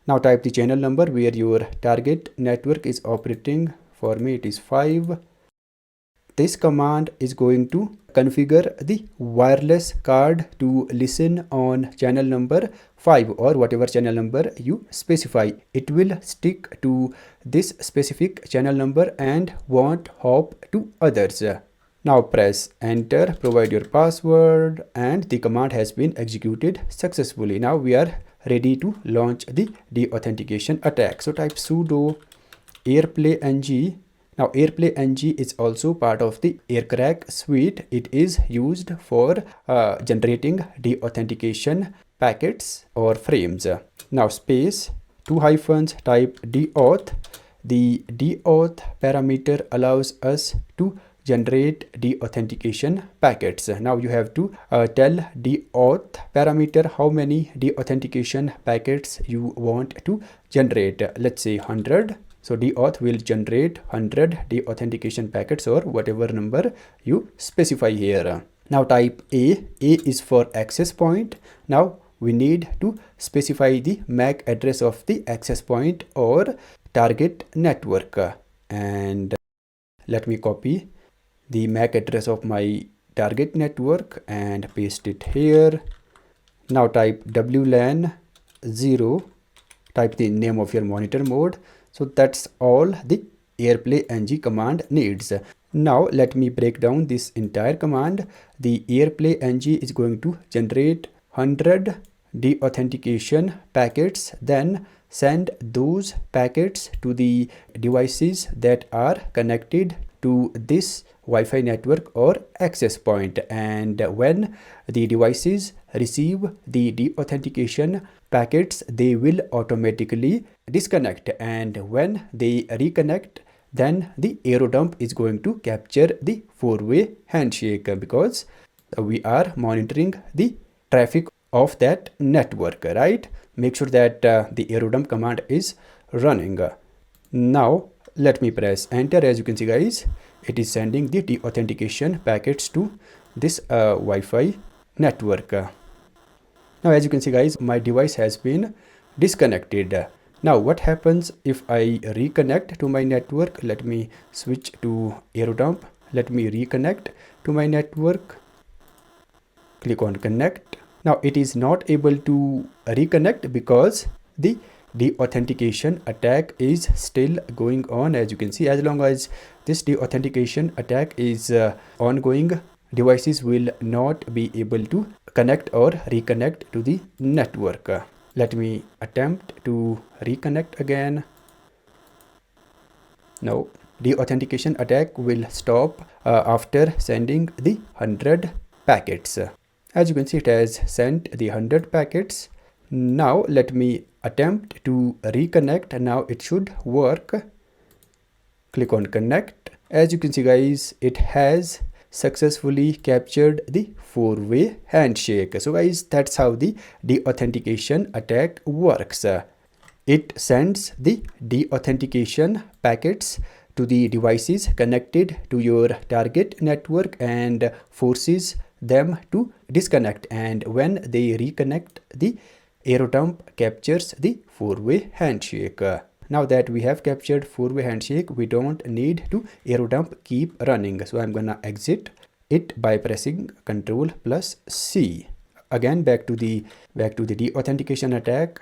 Now type the channel number where your target network is operating. For me it is 5. This command is going to configure the wireless card to listen on channel number 5 or whatever channel number you specify. It will stick to this specific channel number and won't hop to others. Now press enter, provide your password, and the command has been executed successfully. Now we are ready to launch the de-authentication attack. So type sudo airplay-ng. Now Airplay-ng is also part of the Aircrack suite. It is used for generating de-authentication packets or frames. Now space, 2 hyphens, type de-auth. The de-auth parameter allows us to generate de-authentication packets. Now you have to tell de-auth parameter how many de-authentication packets you want to generate. Let's say 100. So de-auth will generate 100 de-authentication packets or whatever number you specify here. Now type A. A is for access point. Now we need to specify the MAC address of the access point or target network. And let me copy the MAC address of my target network and paste it here. Now type WLAN0. Type the name of your monitor mode. So that's all the Airplay-ng command needs. Now let me break down this entire command. The Airplay-ng is going to generate 100 de-authentication packets, then send those packets to the devices that are connected to this Wi-Fi network or access point. And when the devices receive the de-authentication packets, they will automatically disconnect, and when they reconnect, then the Aerodump is going to capture the 4-way handshake because we are monitoring the traffic of that network, right? Make sure that the Aerodump command is running. Now let me press enter. As you can see guys, it is sending the de-authentication packets to this Wi-Fi network. Now as you can see guys, my device has been disconnected. Now what happens if I reconnect to my network? Let me switch to AeroDump. Let me reconnect to my network. Click on connect. Now it is not able to reconnect because the de-authentication attack is still going on. As you can see, as long as this de-authentication attack is ongoing, devices will not be able to connect or reconnect to the network. Let me attempt to reconnect again. No, de-authentication attack will stop after sending the 100 packets. As you can see, it has sent the 100 packets. Now let me attempt to reconnect. Now it should work. Click on connect. As you can see guys, it has successfully captured the 4-way handshake. So guys, that's how the de-authentication attack works. It sends the de-authentication packets to the devices connected to your target network and forces them to disconnect, and when they reconnect, the AeroDump captures the 4-way handshake. Now that we have captured 4-way handshake, we don't need to AeroDump keep running. So I'm gonna exit it by pressing Ctrl+C. Again, back to the de-authentication attack.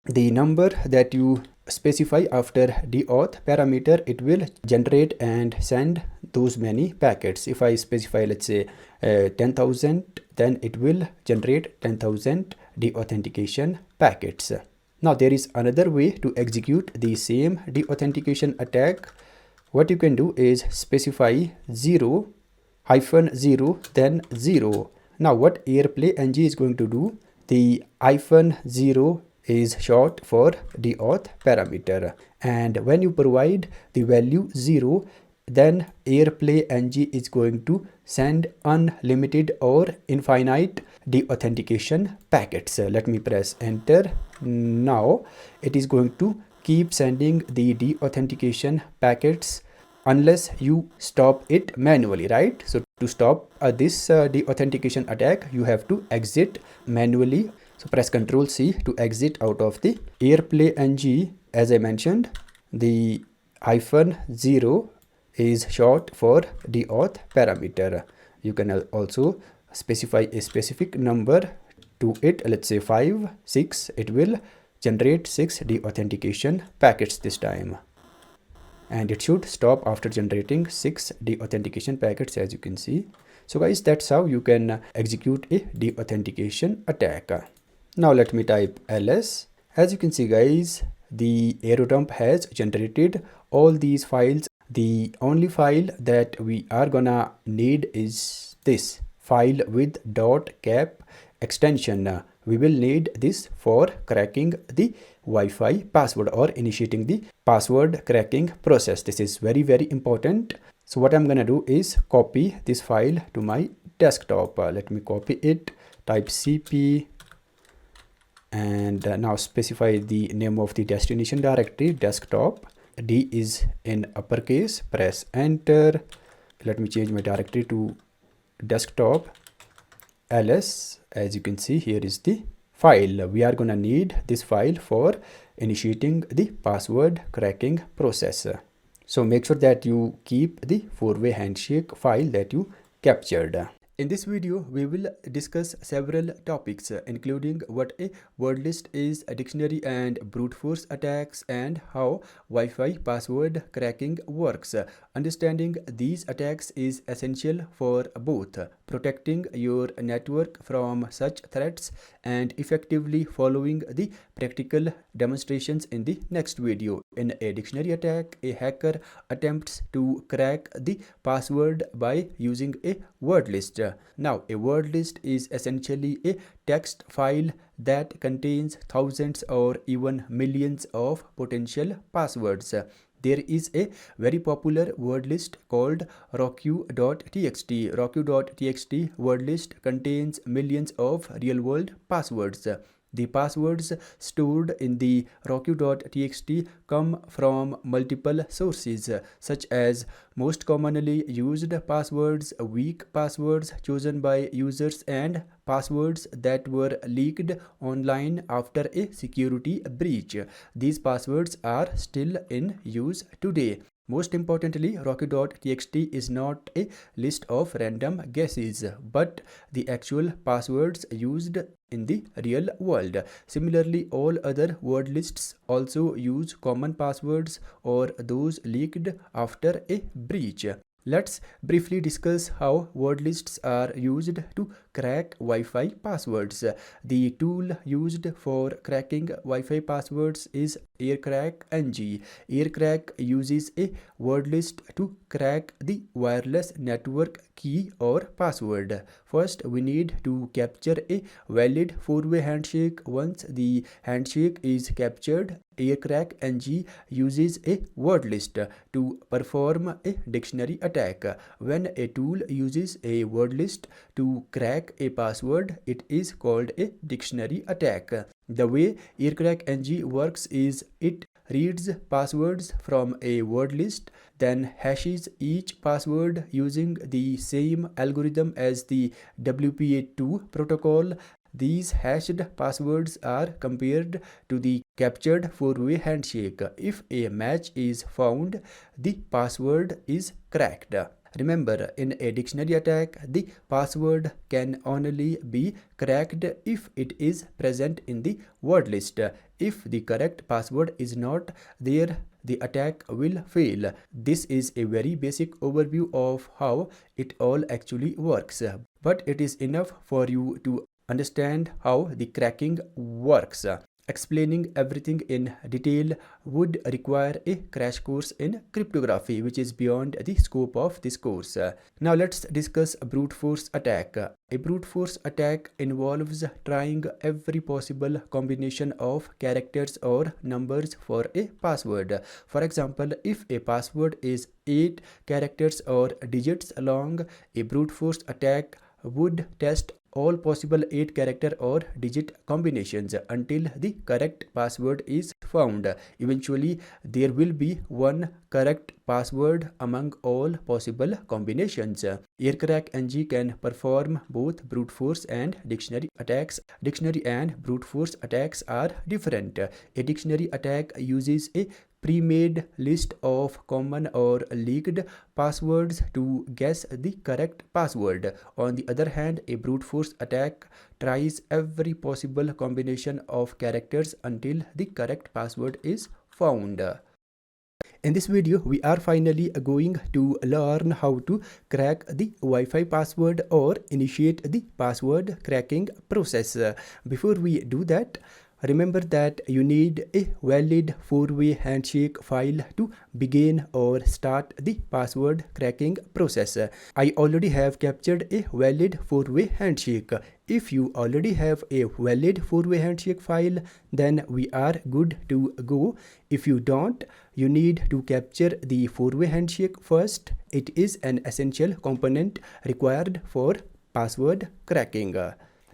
The number that you specify after de-auth parameter, it will generate and send those many packets. If I specify, let's say 10,000, then it will generate 10,000 de-authentication packets. Now there is another way to execute the same de-authentication attack. What you can do is specify 0, then 0. Now what Aircrack-ng is going to do, the -0 is short for de-auth parameter, and when you provide the value 0, then Aircrack-ng is going to send unlimited or infinite de-authentication packets. Let me press enter. Now it is going to keep sending the de-authentication packets unless you stop it manually, right? So to stop this de-authentication attack, you have to exit manually. So press Ctrl+C to exit out of the Aircrack-ng. As I mentioned, the -0 is short for de-auth parameter. You can also specify a specific number to it. Let's say 5, 6. It will generate 6 de-authentication packets this time. And it should stop after generating 6 de-authentication packets, as you can see. So guys, that's how you can execute a de-authentication attack. Now let me type ls. As you can see guys, the AeroDump has generated all these files. The only file that we are gonna need is this file with .cap extension. We will need this for cracking the Wi-Fi password or initiating the password cracking process. This is very important. So what I'm gonna do is copy this file to my desktop. Let me copy it, type cp, and now specify the name of the destination directory, desktop. D is in uppercase, press enter. Let me change my directory to desktop. ls, as you can see, here is the file. We are gonna need this file for initiating the password cracking process. So make sure that you keep the 4-way handshake file that you captured. In this video, we will discuss several topics, including what a word list is, a dictionary and brute force attacks, and how Wi-Fi password cracking works. Understanding these attacks is essential for both protecting your network from such threats and effectively following the practical demonstrations in the next video. In a dictionary attack, a hacker attempts to crack the password by using a word list. Now, a word list is essentially a text file that contains thousands or even millions of potential passwords. There is a very popular word list called rock.txt. Rock.txt word list contains millions of real-world passwords. The passwords stored in the rocky.txt come from multiple sources, such as most commonly used passwords, weak passwords chosen by users, and passwords that were leaked online after a security breach. These passwords are still in use today. Most importantly, rocky.txt is not a list of random guesses, but the actual passwords used in the real world. Similarly, all other word lists also use common passwords or those leaked after a breach. Let's briefly discuss how word lists are used to crack Wi-Fi passwords. The tool used for cracking Wi-Fi passwords is Aircrack-ng. Aircrack uses a word list to crack the wireless network key or password. First, we need to capture a valid four-way handshake. Once the handshake is captured, Aircrack-ng uses a word list to perform a dictionary attack. When a tool uses a word list to crack a password, it is called a dictionary attack. The way Aircrack-ng works is it reads passwords from a word list, then hashes each password using the same algorithm as the WPA2 protocol. These hashed passwords are compared to the captured four-way handshake. If a match is found, the password is cracked. Remember, in a dictionary attack, the password can only be cracked if it is present in the word list. If the correct password is not there, the attack will fail. This is a very basic overview of how it all actually works, but it is enough for you to understand how the cracking works. Explaining everything in detail would require a crash course in cryptography, which is beyond the scope of this course. Now let's discuss a brute force attack. A brute force attack involves trying every possible combination of characters or numbers for a password. For example, if a password is 8 characters or digits long, a brute force attack would test all possible 8 character or digit combinations until the correct password is found. Eventually, there will be one correct password among all possible combinations. Aircrack-ng can perform both brute force and dictionary attacks. Dictionary and brute force attacks are different. A dictionary attack uses a pre-made list of common or leaked passwords to guess the correct password. On the other hand, a brute force attack tries every possible combination of characters until the correct password is found. In this video, we are finally going to learn how to crack the Wi-Fi password or initiate the password cracking process. Before we do that, remember that you need a valid four-way handshake file to begin or start the password cracking process. I already have captured a valid four-way handshake. If you already have a valid four-way handshake file, then we are good to go. If you don't, you need to capture the four-way handshake first. It is an essential component required for password cracking.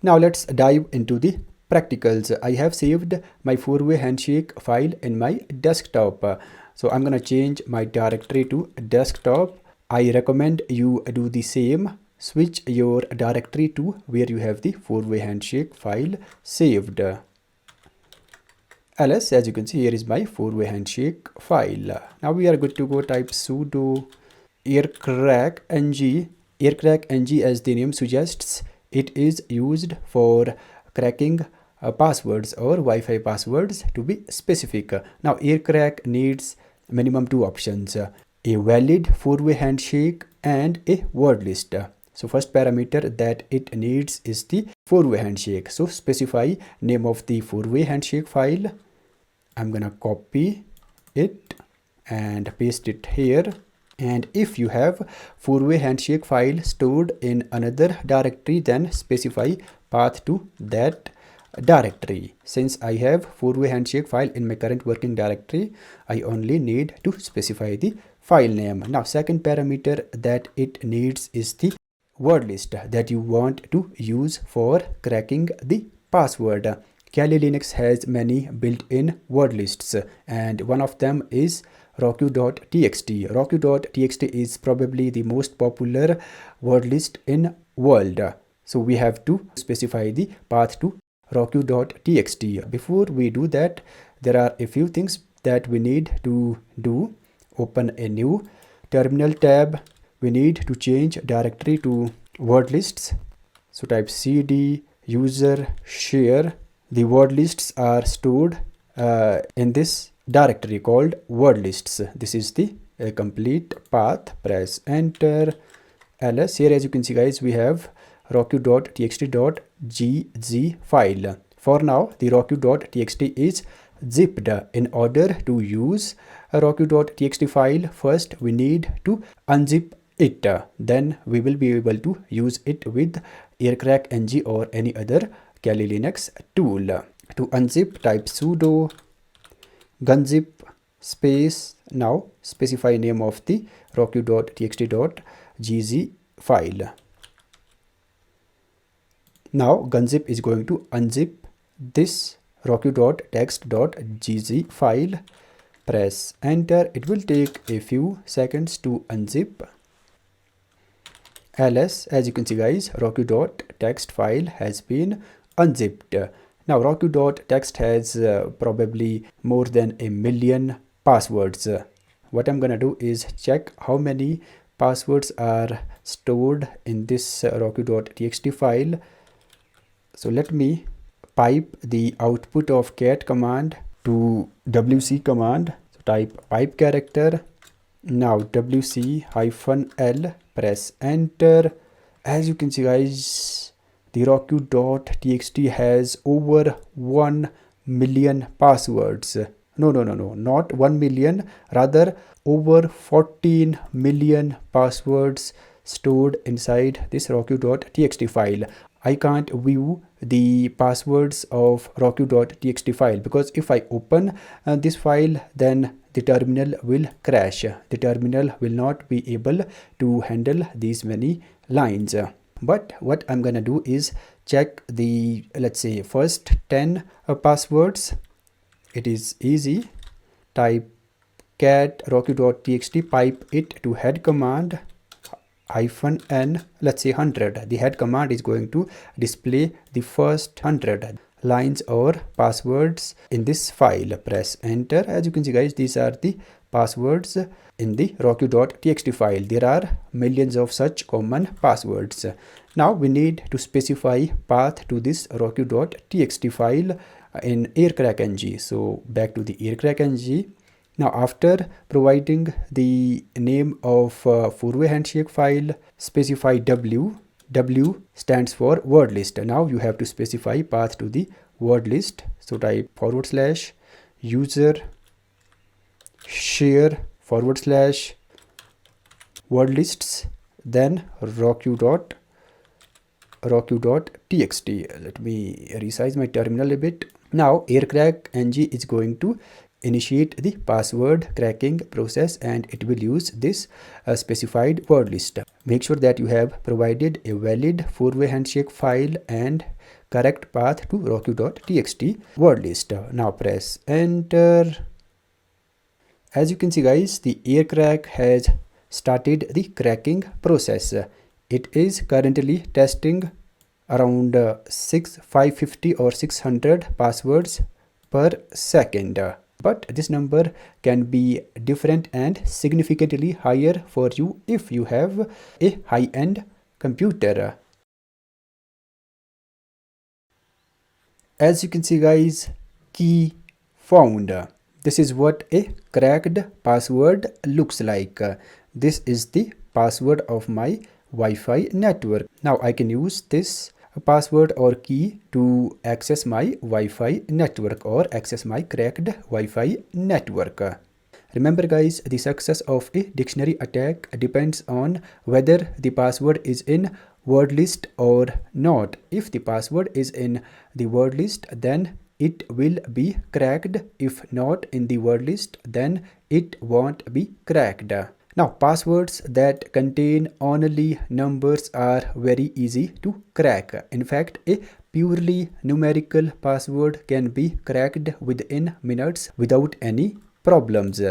Now let's dive into the practicals. I have saved my four-way handshake file in my desktop. So I'm gonna change my directory to desktop. I recommend you do the same. Switch your directory to where you have the four-way handshake file saved. Ls, as you can see, here is my four-way handshake file. Now we are good to go. Type sudo aircrack-ng. Aircrack-ng, as the name suggests, it is used for cracking passwords or Wi-Fi passwords to be specific. Now Aircrack needs minimum two options: a valid four-way handshake and a word list. So first parameter that it needs is the four-way handshake. So specify name of the four-way handshake file. I'm gonna copy it and paste it here. And if you have four-way handshake file stored in another directory, then specify path to that directory. Since I have four-way handshake file in my current working directory, I only need to specify the file name. Now second parameter that it needs is the word list that you want to use for cracking the password. Kali Linux has many built-in word lists, and one of them is Roku.txt. Roku.txt is probably the most popular word list in world. So we have to specify the path to Roku.txt. Before we do that, there are a few things that we need to do. Open a new terminal tab. We need to change directory to word lists. So type cd user share. The word lists are stored in this directory called word lists. This is the complete path. Press enter. ls. Here, as you can see, guys, we have roku.txt.gz file. For now, the roku.txt is zipped. In order to use a roku.txt file, first we need to unzip it. Then we will be able to use it with Aircrack-ng or any other Kali Linux tool. To unzip, type sudo gunzip space. Now specify name of the roku.txt.gz file. Now gunzip is going to unzip this roku.txt.gz file. Press enter. It will take a few seconds to unzip. ls, as you can see, guys, roku.txt file has been unzipped. Now roku.txt has probably more than 1 million passwords. What I'm gonna do is check how many passwords are stored in this roku.txt file. So let me pipe the output of cat command to wc command. So type pipe character. Now wc-l, press enter. As you can see, guys, the roku.txt has over 1 million passwords. No, not 1 million, rather over 14 million passwords stored inside this roku.txt file. I can't view the passwords of roku.txt file because if I open this file, then the terminal will crash. The terminal will not be able to handle these many lines. But what I'm gonna do is check the, let's say, first 10 passwords. It is easy. Type cat roku.txt, pipe it to head command -n, let's say 100. The head command is going to display the first 100 lines or passwords in this file. Press enter. As you can see, guys, these are the passwords in the roku.txt file. There are millions of such common passwords. Now we need to specify path to this roku.txt file in Aircrack-ng. So back to the Aircrack-ng. Now after providing the name of four-way handshake file, specify w. W stands for word list. Now you have to specify path to the word list. So type /user share /word lists, then roku.txt. Let me resize my terminal a bit. Now Aircrack-ng is going to initiate the password cracking process and it will use this specified word list. Make sure that you have provided a valid four-way handshake file and correct path to roku.txt word list. Now press enter. As you can see, guys, the Aircrack has started the cracking process. It is currently testing around 550 or 600 passwords per second. But this number can be different and significantly higher for you if you have a high-end computer. As you can see, guys, key found. This is what a cracked password looks like. This is the password of my Wi-Fi network. Now I can use this password or key to access my Wi-Fi network or access my cracked Wi-Fi network. Remember, guys, the success of a dictionary attack depends on whether the password is in word list or not. If the password is in the word list, then it will be cracked. If not in the word list, then it won't be cracked. Now, passwords that contain only numbers are very easy to crack. In fact, a purely numerical password can be cracked within minutes without any problems.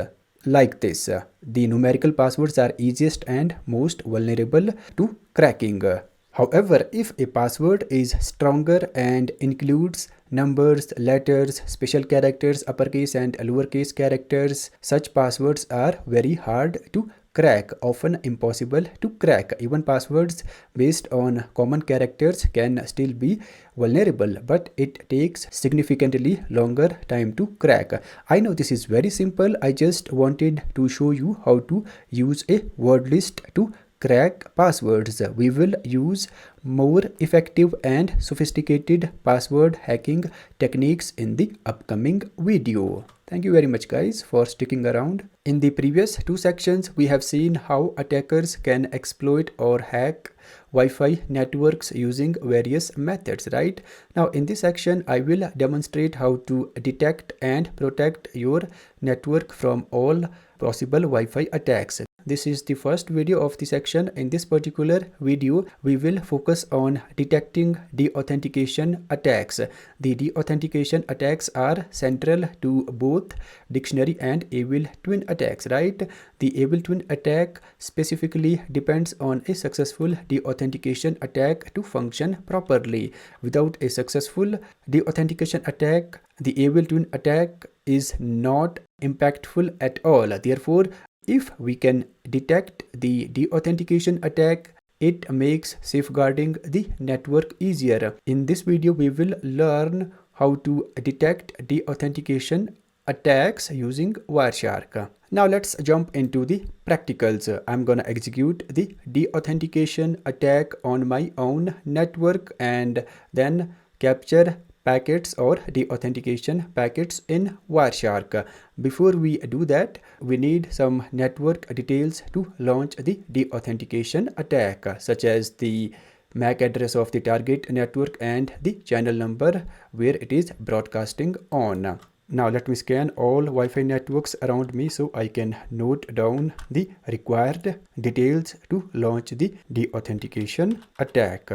Like this, the numerical passwords are easiest and most vulnerable to cracking. However, if a password is stronger and includes numbers, letters, special characters, uppercase and lowercase characters, such passwords are very hard to crack, often impossible to crack. Even passwords based on common characters can still be vulnerable, but it takes significantly longer time to crack. I know this is very simple. I just wanted to show you how to use a word list to crack passwords. We will use more effective and sophisticated password hacking techniques in the upcoming video. Thank you very much guys for sticking around. In the previous two sections, we have seen how attackers can exploit or hack Wi-Fi networks using various methods, right? Now in this section, I will demonstrate how to detect and protect your network from all possible Wi-Fi attacks. This is the first video of the section. In this particular video, we will focus on detecting de-authentication attacks. The de-authentication attacks are central to both dictionary and evil twin attacks, right? The evil twin attack specifically depends on a successful de-authentication attack to function properly. Without a successful de-authentication attack, the evil twin attack is not impactful at all. Therefore, if we can detect the de-authentication attack, it makes safeguarding the network easier. In this video, we will learn how to detect de-authentication attacks using Wireshark. Now let's jump into the practicals. I'm gonna execute the de-authentication attack on my own network and then capture packets or de-authentication packets in Wireshark. Before we do that, we need some network details to launch the de-authentication attack, such as the MAC address of the target network and the channel number where it is broadcasting on. Now let me scan all Wi-Fi networks around me so I can note down the required details to launch the de-authentication attack.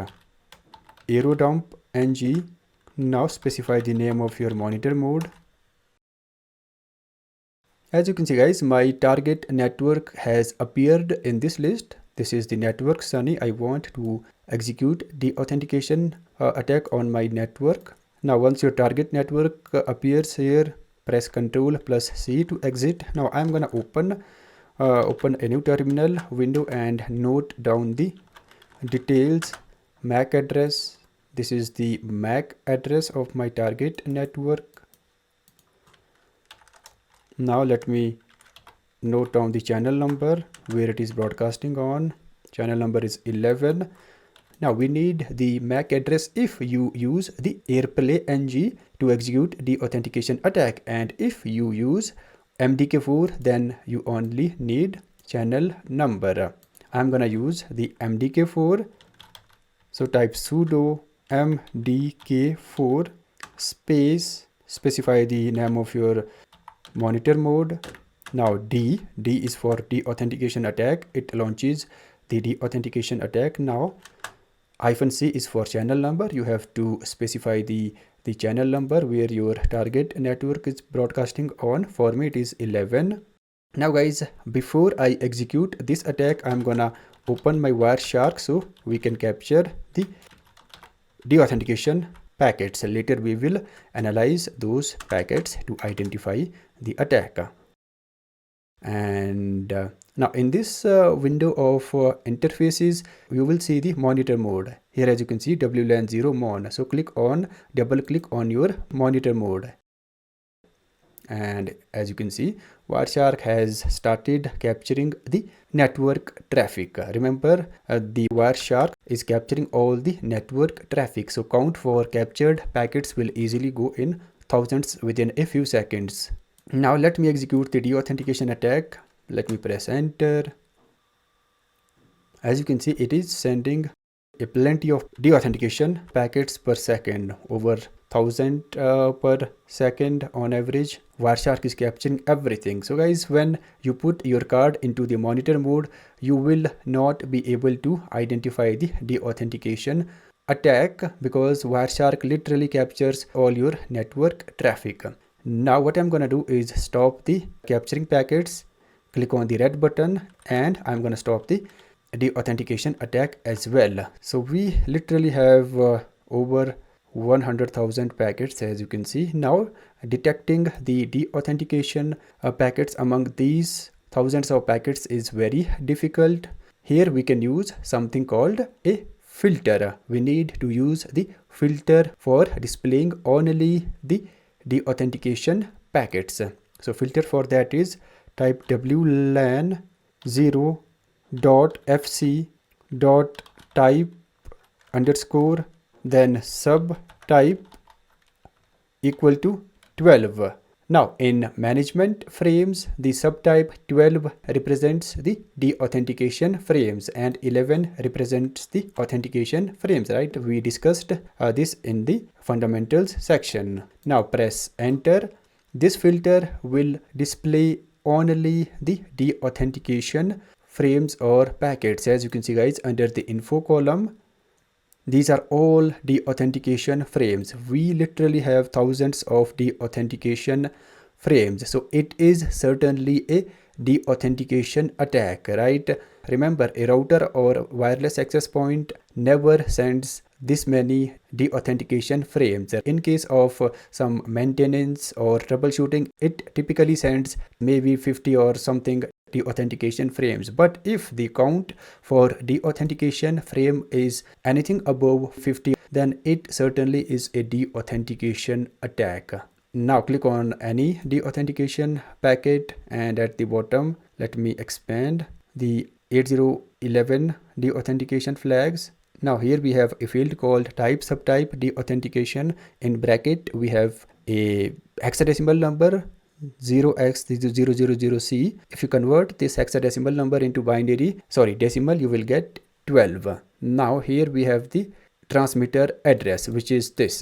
Aerodump-ng. Now specify the name of your monitor mode. As you can see guys, my target network has appeared in this list. This is the network Sunny. I want to execute the authentication attack on my network. Now once your target network appears here, press Ctrl+C to exit. Now I'm gonna open a new terminal window and note down the details. MAC address. This is the MAC address of my target network. Now let me note down the channel number where it is broadcasting on. Channel number is 11. Now we need the MAC address if you use the Airplay-ng to execute the authentication attack, and if you use MDK4 then you only need channel number. I'm gonna use the MDK4. So type sudo MDK4 space, specify the name of your monitor mode. Now D is for de-authentication attack. It launches the de-authentication attack. Now -C is for channel number. You have to specify the channel number where your target network is broadcasting on. For me it is 11. Now guys, before I execute this attack, I'm gonna open my Wireshark so we can capture the de-authentication packets. Later we will analyze those packets to identify the attack. And now in this window of interfaces, you will see the monitor mode. Here as you can see, WLAN 0 mon. So double click on your monitor mode. And as you can see, Wireshark has started capturing the network traffic. Remember, the Wireshark is capturing all the network traffic. So count for captured packets will easily go in thousands within a few seconds. Now let me execute the de-authentication attack. Let me press enter. As you can see, it is sending a plenty of de-authentication packets per second, over 1000 per second on average. Wireshark is capturing everything. So guys, when you put your card into the monitor mode, you will not be able to identify the de-authentication attack because Wireshark literally captures all your network traffic. Now what I'm gonna do is stop the capturing packets, click on the red button, and I'm gonna stop the de-authentication attack as well. So we literally have over 100,000 packets, as you can see. Now detecting the de-authentication packets among these thousands of packets is very difficult. Here we can use something called a filter. We need to use the filter for displaying only the de-authentication packets. So filter for that is type wlan 0.fc.type underscore then subtype equal to 12. Now in management frames, the subtype 12 represents the de-authentication frames and 11 represents the authentication frames, right? We discussed this in the fundamentals section. Now press enter. This filter will display only the de-authentication frames or packets. As you can see guys, under the info column, these are all de-authentication frames. We literally have thousands of de-authentication frames. So it is certainly a de-authentication attack, right? Remember, a router or wireless access point never sends this many de-authentication frames. In case of some maintenance or troubleshooting, it typically sends maybe 50 or something de-authentication frames. But if the count for de-authentication frame is anything above 50, then it certainly is a de-authentication attack. Now click on any de-authentication packet, and at the bottom let me expand the 8011 de-authentication flags. Now here we have a field called type subtype de-authentication. In bracket we have a hexadecimal number 0x000C. If you convert this hexadecimal number into decimal, you will get 12. Now here we have the transmitter address, which is this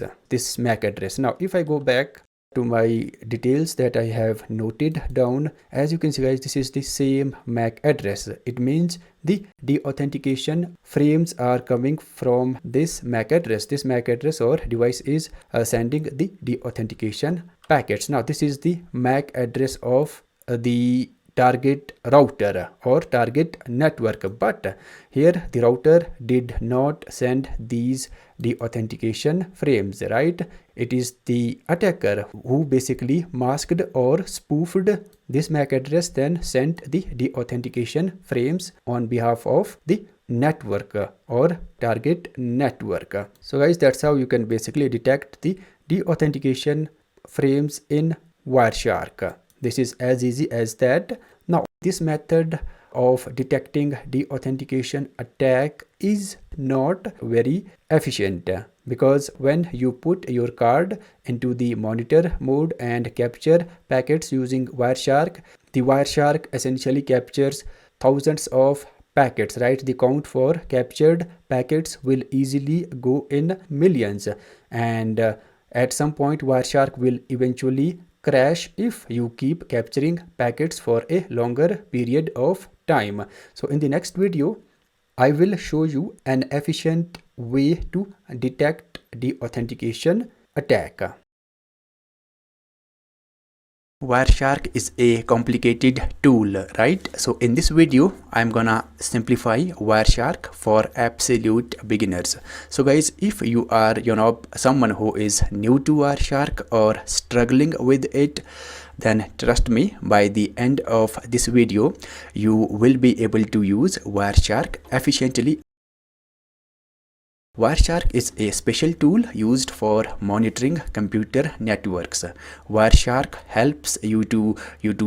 MAC address. Now if I go back to my details that I have noted down, as you can see guys, this is the same MAC address. It means the de-authentication frames are coming from this MAC address. This MAC address or device is sending the de-authentication packets. Now this is the MAC address of the target router or target network, but here the router did not send these de-authentication frames, right? It is the attacker who basically masked or spoofed this MAC address, then sent the de-authentication frames on behalf of the network or target network. So guys, that's how you can basically detect the de-authentication frames in Wireshark. This is as easy as that. Now this method of detecting de-authentication attack is not very efficient, because when you put your card into the monitor mode and capture packets using Wireshark, the Wireshark essentially captures thousands of packets, right? The count for captured packets will easily go in millions, and at some point Wireshark will eventually crash if you keep capturing packets for a longer period of time. So in the next video, I will show you an efficient way to detect de-authentication attack. Wireshark is a complicated tool, right? So in this video, I'm gonna simplify Wireshark for absolute beginners. So guys, if you are someone who is new to Wireshark or struggling with it, then trust me, by the end of this video, you will be able to use Wireshark efficiently. Wireshark is a special tool used for monitoring computer networks. Wireshark helps you to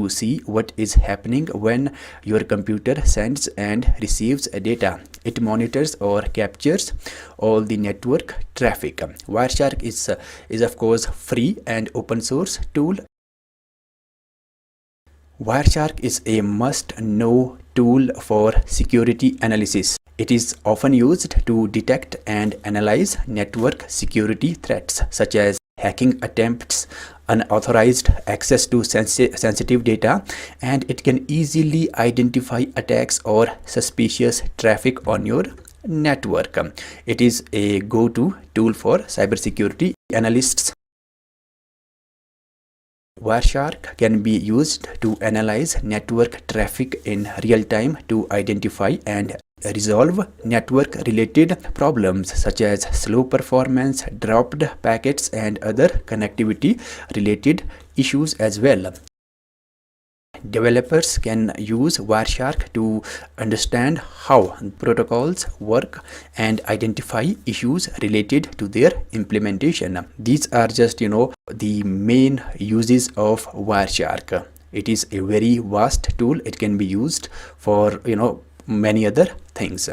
see what is happening when your computer sends and receives data. It monitors or captures all the network traffic. Wireshark is of course free and open source tool. Wireshark is a must-know tool for security analysis. It is often used to detect and analyze network security threats such as hacking attempts, unauthorized access to sensitive data, and it can easily identify attacks or suspicious traffic on your network. It is a go-to tool for cybersecurity analysts. Wireshark can be used to analyze network traffic in real time to identify and resolve network related problems such as slow performance, dropped packets, and other connectivity related issues as well. Developers can use Wireshark to understand how protocols work and identify issues related to their implementation. These are just, the main uses of Wireshark. It is a very vast tool. It can be used for, many other things.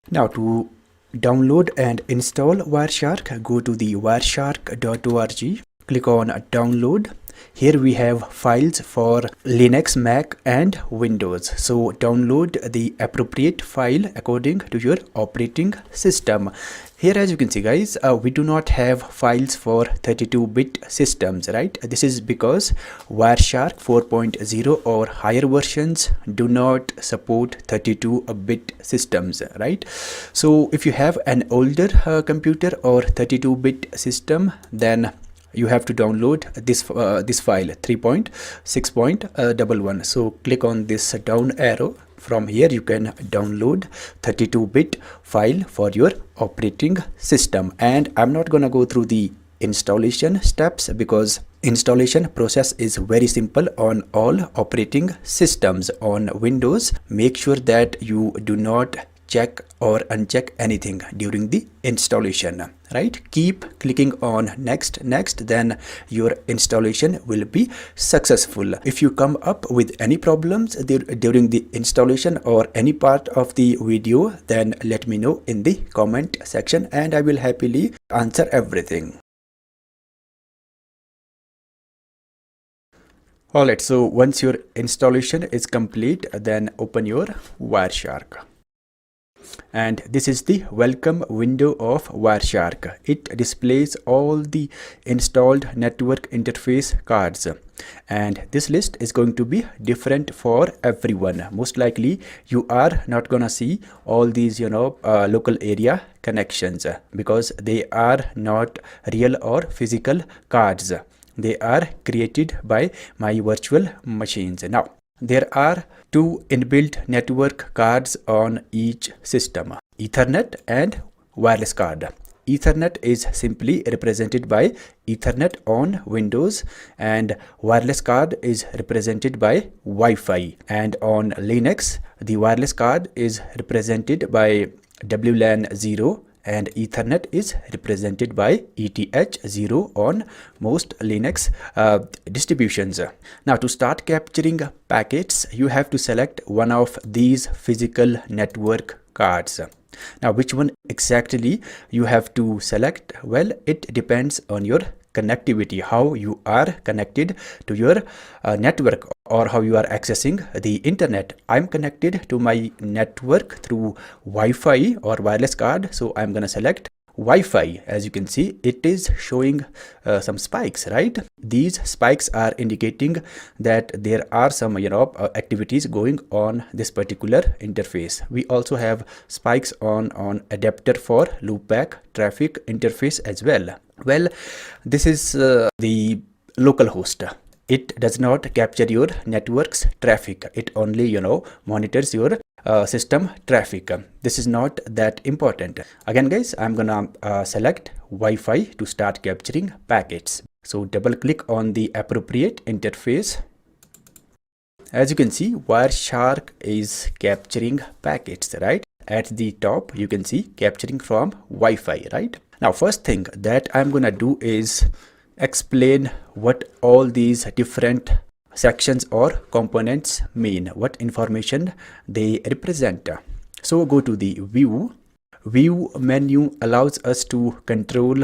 Now, to download and install Wireshark, go to the wireshark.org, click on download. Here we have files for Linux, Mac and Windows. So download the appropriate file according to your operating system. Here, as you can see guys, we do not have files for 32-bit systems, right? This is because Wireshark 4.0 or higher versions do not support 32-bit systems, right? So if you have an older computer or 32-bit system, then you have to download this file 3.6.11. So click on this down arrow. From here you can download 32-bit file for your operating system, and I'm not gonna go through the installation steps because installation process is very simple on all operating systems. On Windows, make sure that you do not check or uncheck anything during the installation, right? Keep clicking on next, then your installation will be successful. If you come up with any problems during the installation or any part of the video, then let me know in the comment section and I will happily answer everything. Alright, so once your installation is complete, then open your Wireshark. And this is the welcome window of Wireshark. It displays all the installed network interface cards, and this list is going to be different for everyone. Most likely you are not gonna see all these local area connections because they are not real or physical cards. They are created by my virtual machines. Now, there are two inbuilt network cards on each system, Ethernet and wireless card. Ethernet is simply represented by Ethernet on Windows, and wireless card is represented by Wi-Fi. And on Linux, the wireless card is represented by WLAN 0 and Ethernet is represented by ETH0 on most Linux distributions. Now, to start capturing packets, you have to select one of these physical network cards. Now, which one exactly you have to select? Well, it depends on your connectivity, how you are connected to your network or how you are accessing the internet. I'm connected to my network through Wi-Fi or wireless card, so I'm gonna select Wi-Fi. As you can see, it is showing some spikes, right? These spikes are indicating that there are some activities going on this particular interface. We also have spikes on adapter for loopback traffic interface as well. Well, this is the local host. It does not capture your network's traffic. It only monitors your system traffic. This is not that important. Again guys, I'm gonna select Wi-Fi to start capturing packets. So double click on the appropriate interface. As you can see, Wireshark is capturing packets, right? At the top you can see capturing from Wi-Fi, right? Now, first thing that I'm gonna do is explain what all these different sections or components mean, what information they represent. So go to the view menu. Allows us to control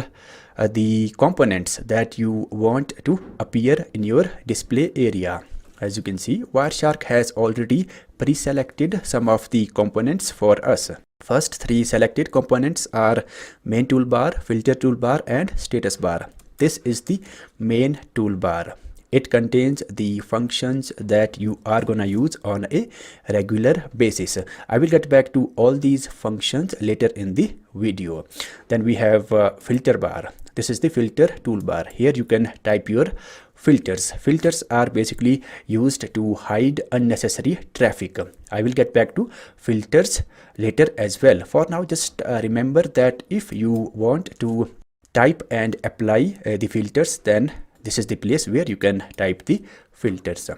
the components that you want to appear in your display area. As you can see, Wireshark has already pre-selected some of the components for us. First three selected components are main toolbar, filter toolbar and status bar. This is the main toolbar. It contains the functions that you are gonna use on a regular basis. I will get back to all these functions later in the video. Then we have filter bar. This is the filter toolbar. Here you can type your filters. Filters are basically used to hide unnecessary traffic. I will get back to filters later as well. For now, just remember that if you want to type and apply the filters, then this is the place where you can type the filters.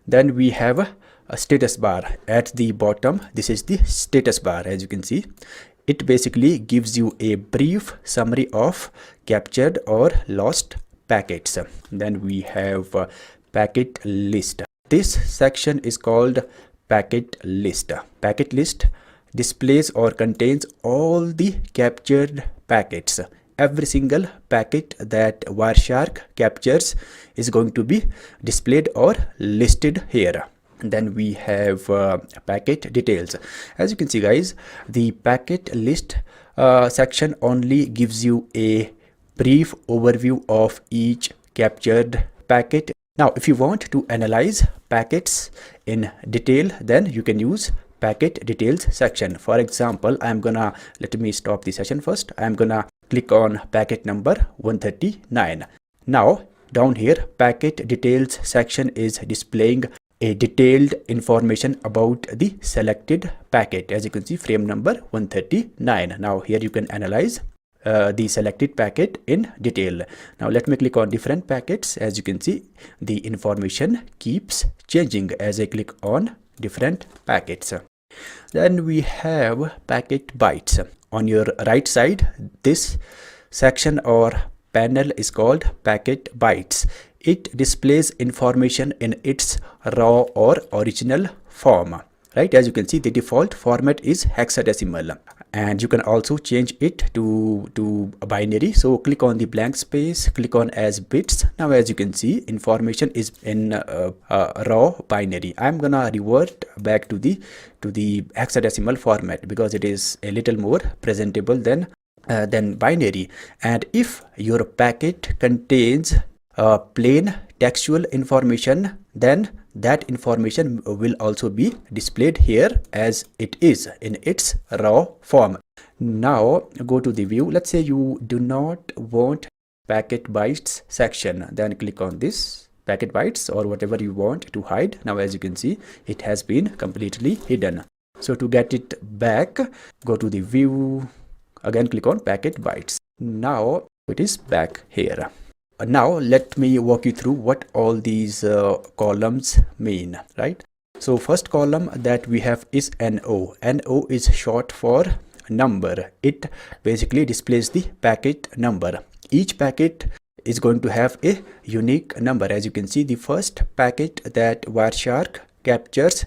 Then we have a status bar at the bottom. This is the status bar. As you can see, it basically gives you a brief summary of captured or lost packets. Then we have packet list. This section is called packet list. Packet list displays or contains all the captured packets. Every single packet that Wireshark captures is going to be displayed or listed here. Then we have packet details. As you can see, guys, the packet list section only gives you a brief overview of each captured packet. Now, if you want to analyze packets in detail, then you can use packet details section. For example, let me stop the session first. I'm gonna click on packet number 139. Now, down here, packet details section is displaying a detailed information about the selected packet. As you can see, frame number 139. Now, here you can analyze the selected packet in detail. Now let me click on different packets. As you can see, the information keeps changing as I click on different packets. Then we have packet bytes. On your right side, this section or panel is called packet bytes. It displays information in its raw or original form. Right, as you can see, the default format is hexadecimal, and you can also change it to binary. So click on the blank space, click on as bits. Now, as you can see, information is in raw binary. I'm gonna revert back to the hexadecimal format because it is a little more presentable than binary. And if your packet contains plain textual information, then that information will also be displayed here as it is in its raw form. Now go to the view. Let's say you do not want packet bytes section, then click on this packet bytes or whatever you want to hide. Now, as you can see, it has been completely hidden. So to get it back, go to the view, again click on packet bytes. Now it is back here. Now let me walk you through what all these columns mean, right? So first column that we have is NO. NO is short for number. It basically displays the packet number. Each packet is going to have a unique number. As you can see, the first packet that Wireshark captures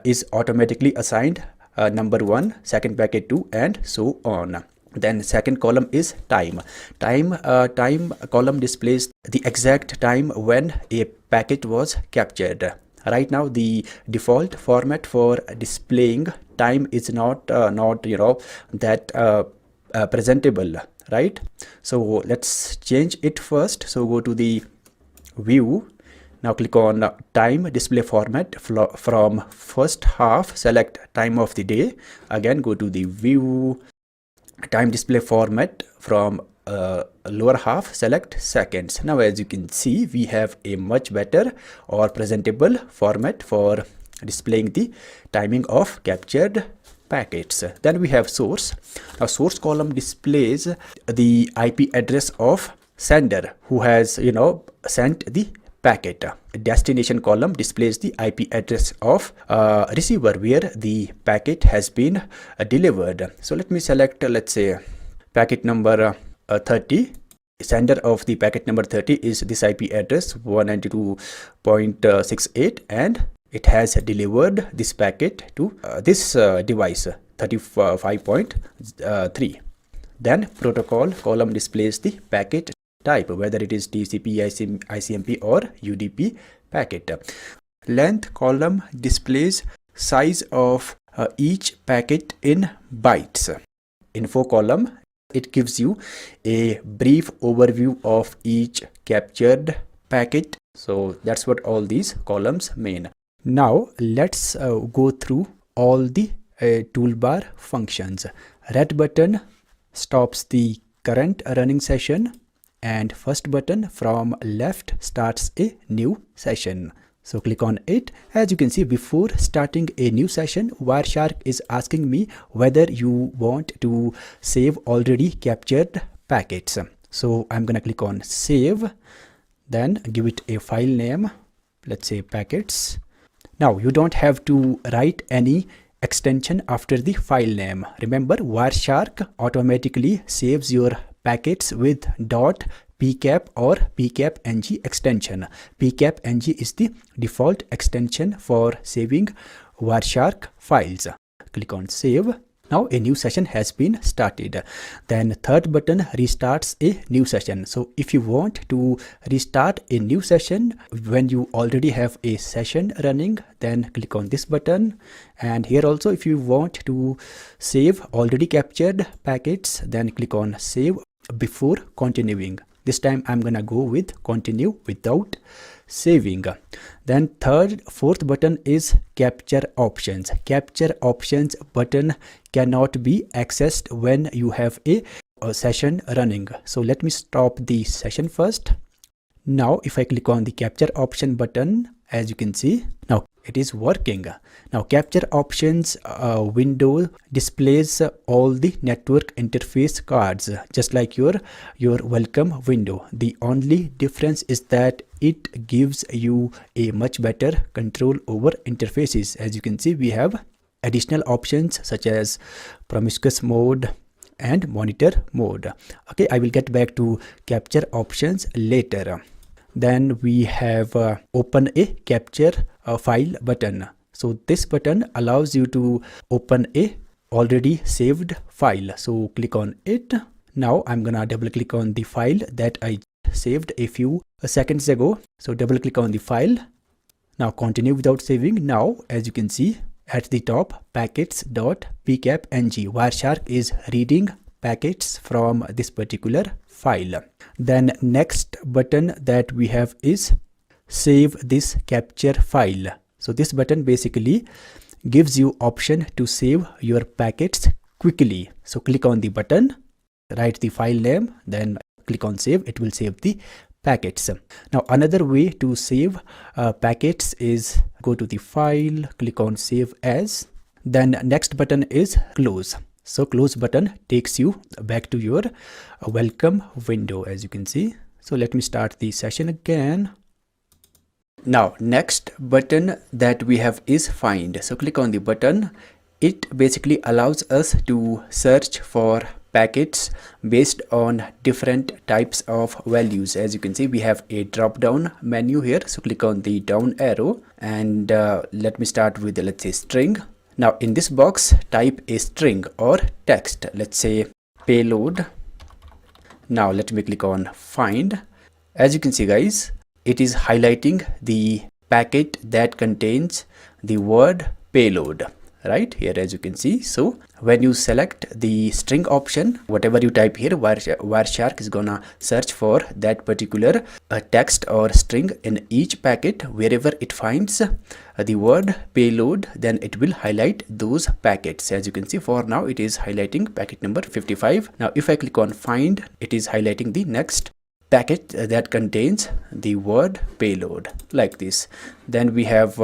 is automatically assigned number 1, second packet 2, and so on. Then second column is time. Time column displays the exact time when a packet was captured. Right now, the default format for displaying time is not that presentable, right? So let's change it first. So go to the view. Now click on time display format. From first half, select time of the day. Again, go to the view, time display format. From lower half, select seconds. Now, as you can see, we have a much better or presentable format for displaying the timing of captured packets. Then we have source. Now, source column displays the IP address of sender who has sent the packet. Destination column displays the IP address of receiver where the packet has been delivered. So let me select, let's say, packet number 30. Sender of the packet number 30 is this IP address 192.68, and it has delivered this packet to this device 35.3. Then protocol column displays the packet type, whether it is TCP, ICMP or UDP packet. Length column displays size of each packet in bytes. Info column, it gives you a brief overview of each captured packet. So that's what all these columns mean. Now let's go through all the toolbar functions. Red button stops the current running session, and first button from left starts a new session. So click on it. As you can see, before starting a new session, Wireshark is asking me whether you want to save already captured packets. So I'm gonna click on save, then give it a file name, let's say packets. Now you don't have to write any extension after the file name. Remember, Wireshark automatically saves your packets with .pcap or .pcap-ng extension. .pcap-ng is the default extension for saving Wireshark files. Click on save. Now a new session has been started. Then third button restarts a new session. So if you want to restart a new session when you already have a session running, then click on this button. And here also, if you want to save already captured packets, then click on save before continuing. This time I'm gonna go with continue without saving. Then fourth button is capture options. Capture options button cannot be accessed when you have a session running. So let me stop the session first. Now if I click on the capture option button, as you can see, now it is working. Now capture options window displays all the network interface cards, just like your welcome window. The only difference is that it gives you a much better control over interfaces. As you can see, we have additional options such as promiscuous mode and monitor mode. Okay, I will get back to capture options later. Then we have open a capture file button. So this button allows you to open a already saved file. So click on it. Now I'm gonna double click on the file that I saved a few seconds ago. So double click on the file. Now continue without saving. Now as you can see at the top, packets.pcap-ng, Wireshark is reading packets from this particular file. Then next button that we have is save this capture file. So this button basically gives you option to save your packets quickly. So click on the button, write the file name, then click on save. It will save the packets. Now another way to save packets is go to the file, click on save as, then next button is close. So close button takes you back to your welcome window, as you can see. So let me start the session again. Now next button that we have is find. So click on the button. It basically allows us to search for packets based on different types of values. As you can see, we have a drop down menu here. So click on the down arrow and let me start with, let's say, string. Now in this box, type a string or text, let's say payload. Now let me click on find. As you can see guys, it is highlighting the packet that contains the word payload right here, as you can see. So when you select the string option, whatever you type here, Wireshark is gonna search for that particular text or string in each packet. Wherever it finds the word payload, then it will highlight those packets. As you can see, for now it is highlighting packet number 55. Now if I click on find, it is highlighting the next packet that contains the word payload, like this. Then we have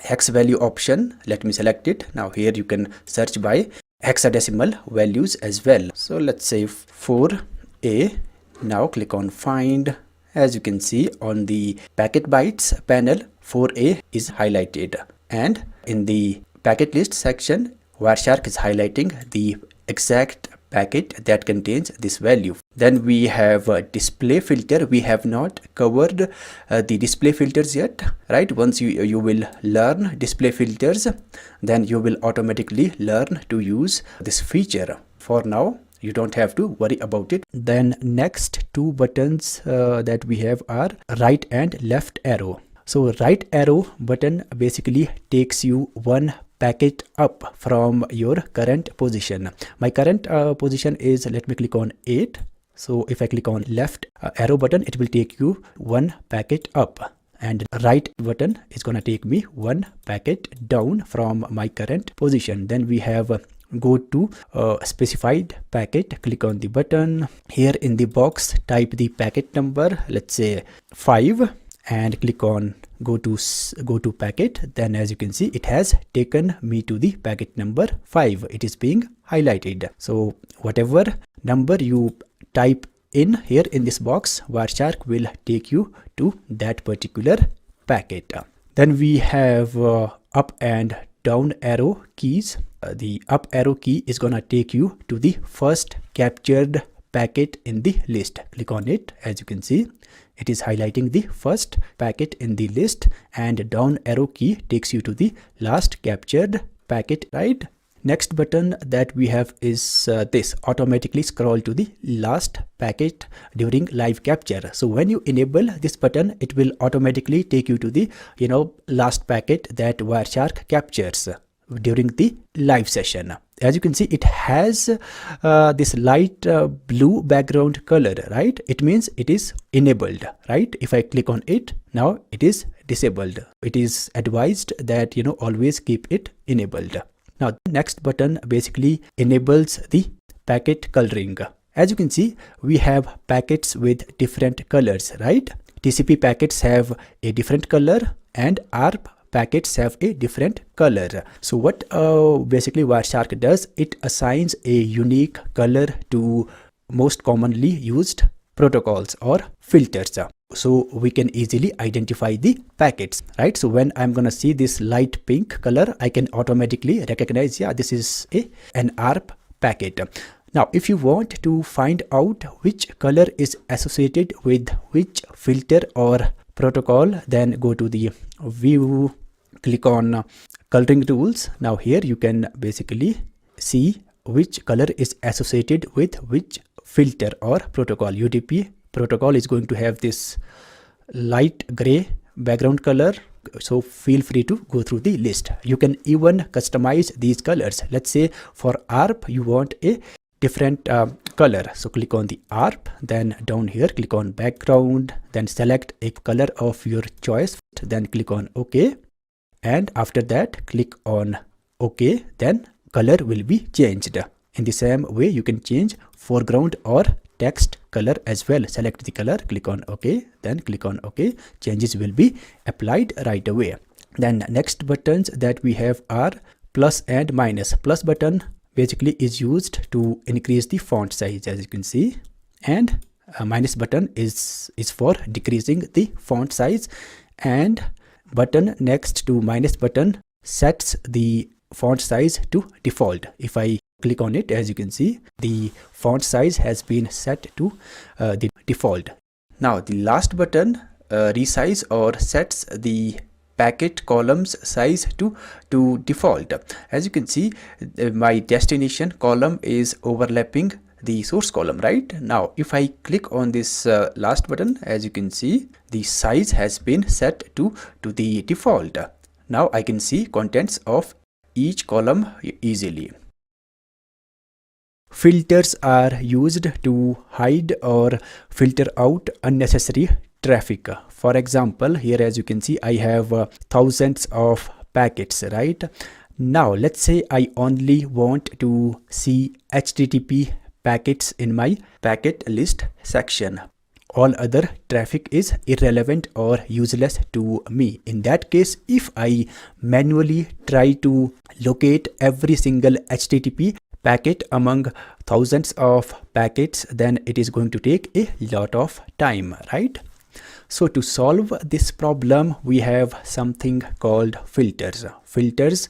hex value option. Let me select it. Now here you can search by hexadecimal values as well. So let's say 4A. Now click on find. As you can see on the packet bytes panel, 4A is highlighted, and in the packet list section, Wireshark is highlighting the exact packet that contains this value. Then we have a display filter. We have not covered the display filters yet, right? Once you will learn display filters, then you will automatically learn to use this feature. For now, you don't have to worry about it. Then next two buttons that we have are right and left arrow. So right arrow button basically takes you one packet up from your current position. My current position is, let me click on 8. So if I click on left arrow button, it will take you one packet up. and right button is gonna take me one packet down from my current position. Then we have go to specified packet, click on the button. Here in the box, type the packet number, let's say 5, and click on go to packet. Then as you can see, it has taken me to the packet number 5. It is being highlighted. So whatever number you type in here in this box, Wireshark will take you to that particular packet. Then we have up and down arrow keys. The up arrow key is gonna take you to the first captured packet in the list. Click on it. As you can see, it is highlighting the first packet in the list, and down arrow key takes you to the last captured packet, right? Next button that we have is this automatically scroll to the last packet during live capture. So when you enable this button, it will automatically take you to the last packet that Wireshark captures during the live session. As you can see, it has this light blue background color, right? It means it is enabled, right? If I click on it, now it is disabled. It is advised that always keep it enabled. Now the next button basically enables the packet coloring. As you can see, we have packets with different colors, right? TCP packets have a different color and ARP packets have a different color. So what basically Wireshark does, it assigns a unique color to most commonly used protocols or filters, so we can easily identify the packets, right? So when I'm gonna see this light pink color, I can automatically recognize, yeah, this is an ARP packet. Now if you want to find out which color is associated with which filter or protocol, then go to the view, click on coloring tools. Now here you can basically see which color is associated with which filter or protocol. UDP protocol is going to have this light gray background color, so feel free to go through the list. You can even customize these colors. Let's say for ARP you want a different color, so click on the ARP, then down here click on background, then select a color of your choice, then click on OK, and after that click on OK. Then color will be changed. In the same way, you can change foreground or text color as well. Select the color, click on OK, then click on OK. Changes will be applied right away. Then next buttons that we have are plus and minus. Plus button basically is used to increase the font size, as you can see, and minus button is for decreasing the font size, and button next to minus button sets the font size to default. If I click on it, as you can see, the font size has been set to the default. Now the last button resize or sets the packet columns size to default. As you can see, my destination column is overlapping the source column, right? Now if I click on this last button, as you can see, the size has been set to the default. Now I can see contents of each column easily. Filters are used to hide or filter out unnecessary traffic. For example, here as you can see, I have thousands of packets, right? Now let's say I only want to see HTTP packets in my packet list section. All other traffic is irrelevant or useless to me. In that case, if I manually try to locate every single HTTP packet among thousands of packets, then it is going to take a lot of time, right? So to solve this problem, we have something called filters. Filters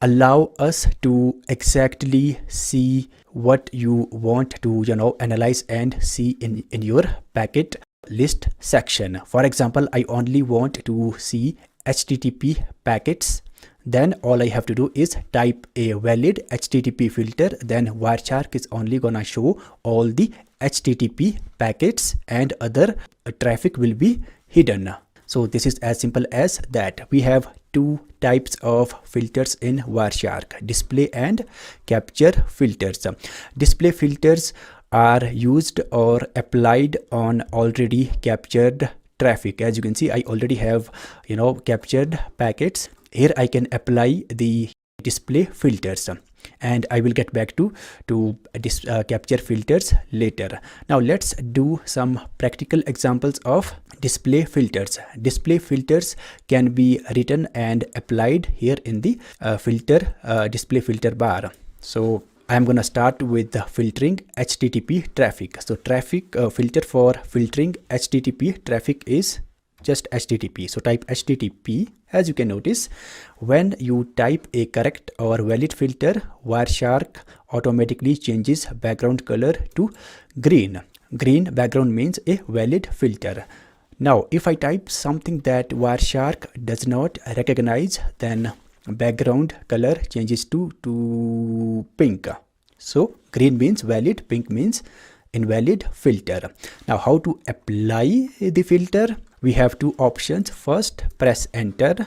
allow us to exactly see what you want to analyze and see in your packet list section. For example, I only want to see HTTP packets. Then all I have to do is type a valid HTTP filter. Then Wireshark is only gonna show all the HTTP packets and other traffic will be hidden. So this is as simple as that. We have two types of filters in Wireshark: display and capture filters. Display filters are used or applied on already captured traffic. As you can see, I already have captured packets. Here I can apply the display filters, and I will get back to capture filters later. Now let's do some practical examples of display filters. Display filters can be written and applied here in the display filter bar. So I'm gonna start with the filtering HTTP traffic. So traffic filter for filtering HTTP traffic is just HTTP. So type HTTP. As you can notice, when you type a correct or valid filter, Wireshark automatically changes background color to green. Green background means a valid filter. Now, if I type something that Wireshark does not recognize, then background color changes to pink. So green means valid, pink means invalid filter. Now, how to apply the filter? We have two options. First, press enter.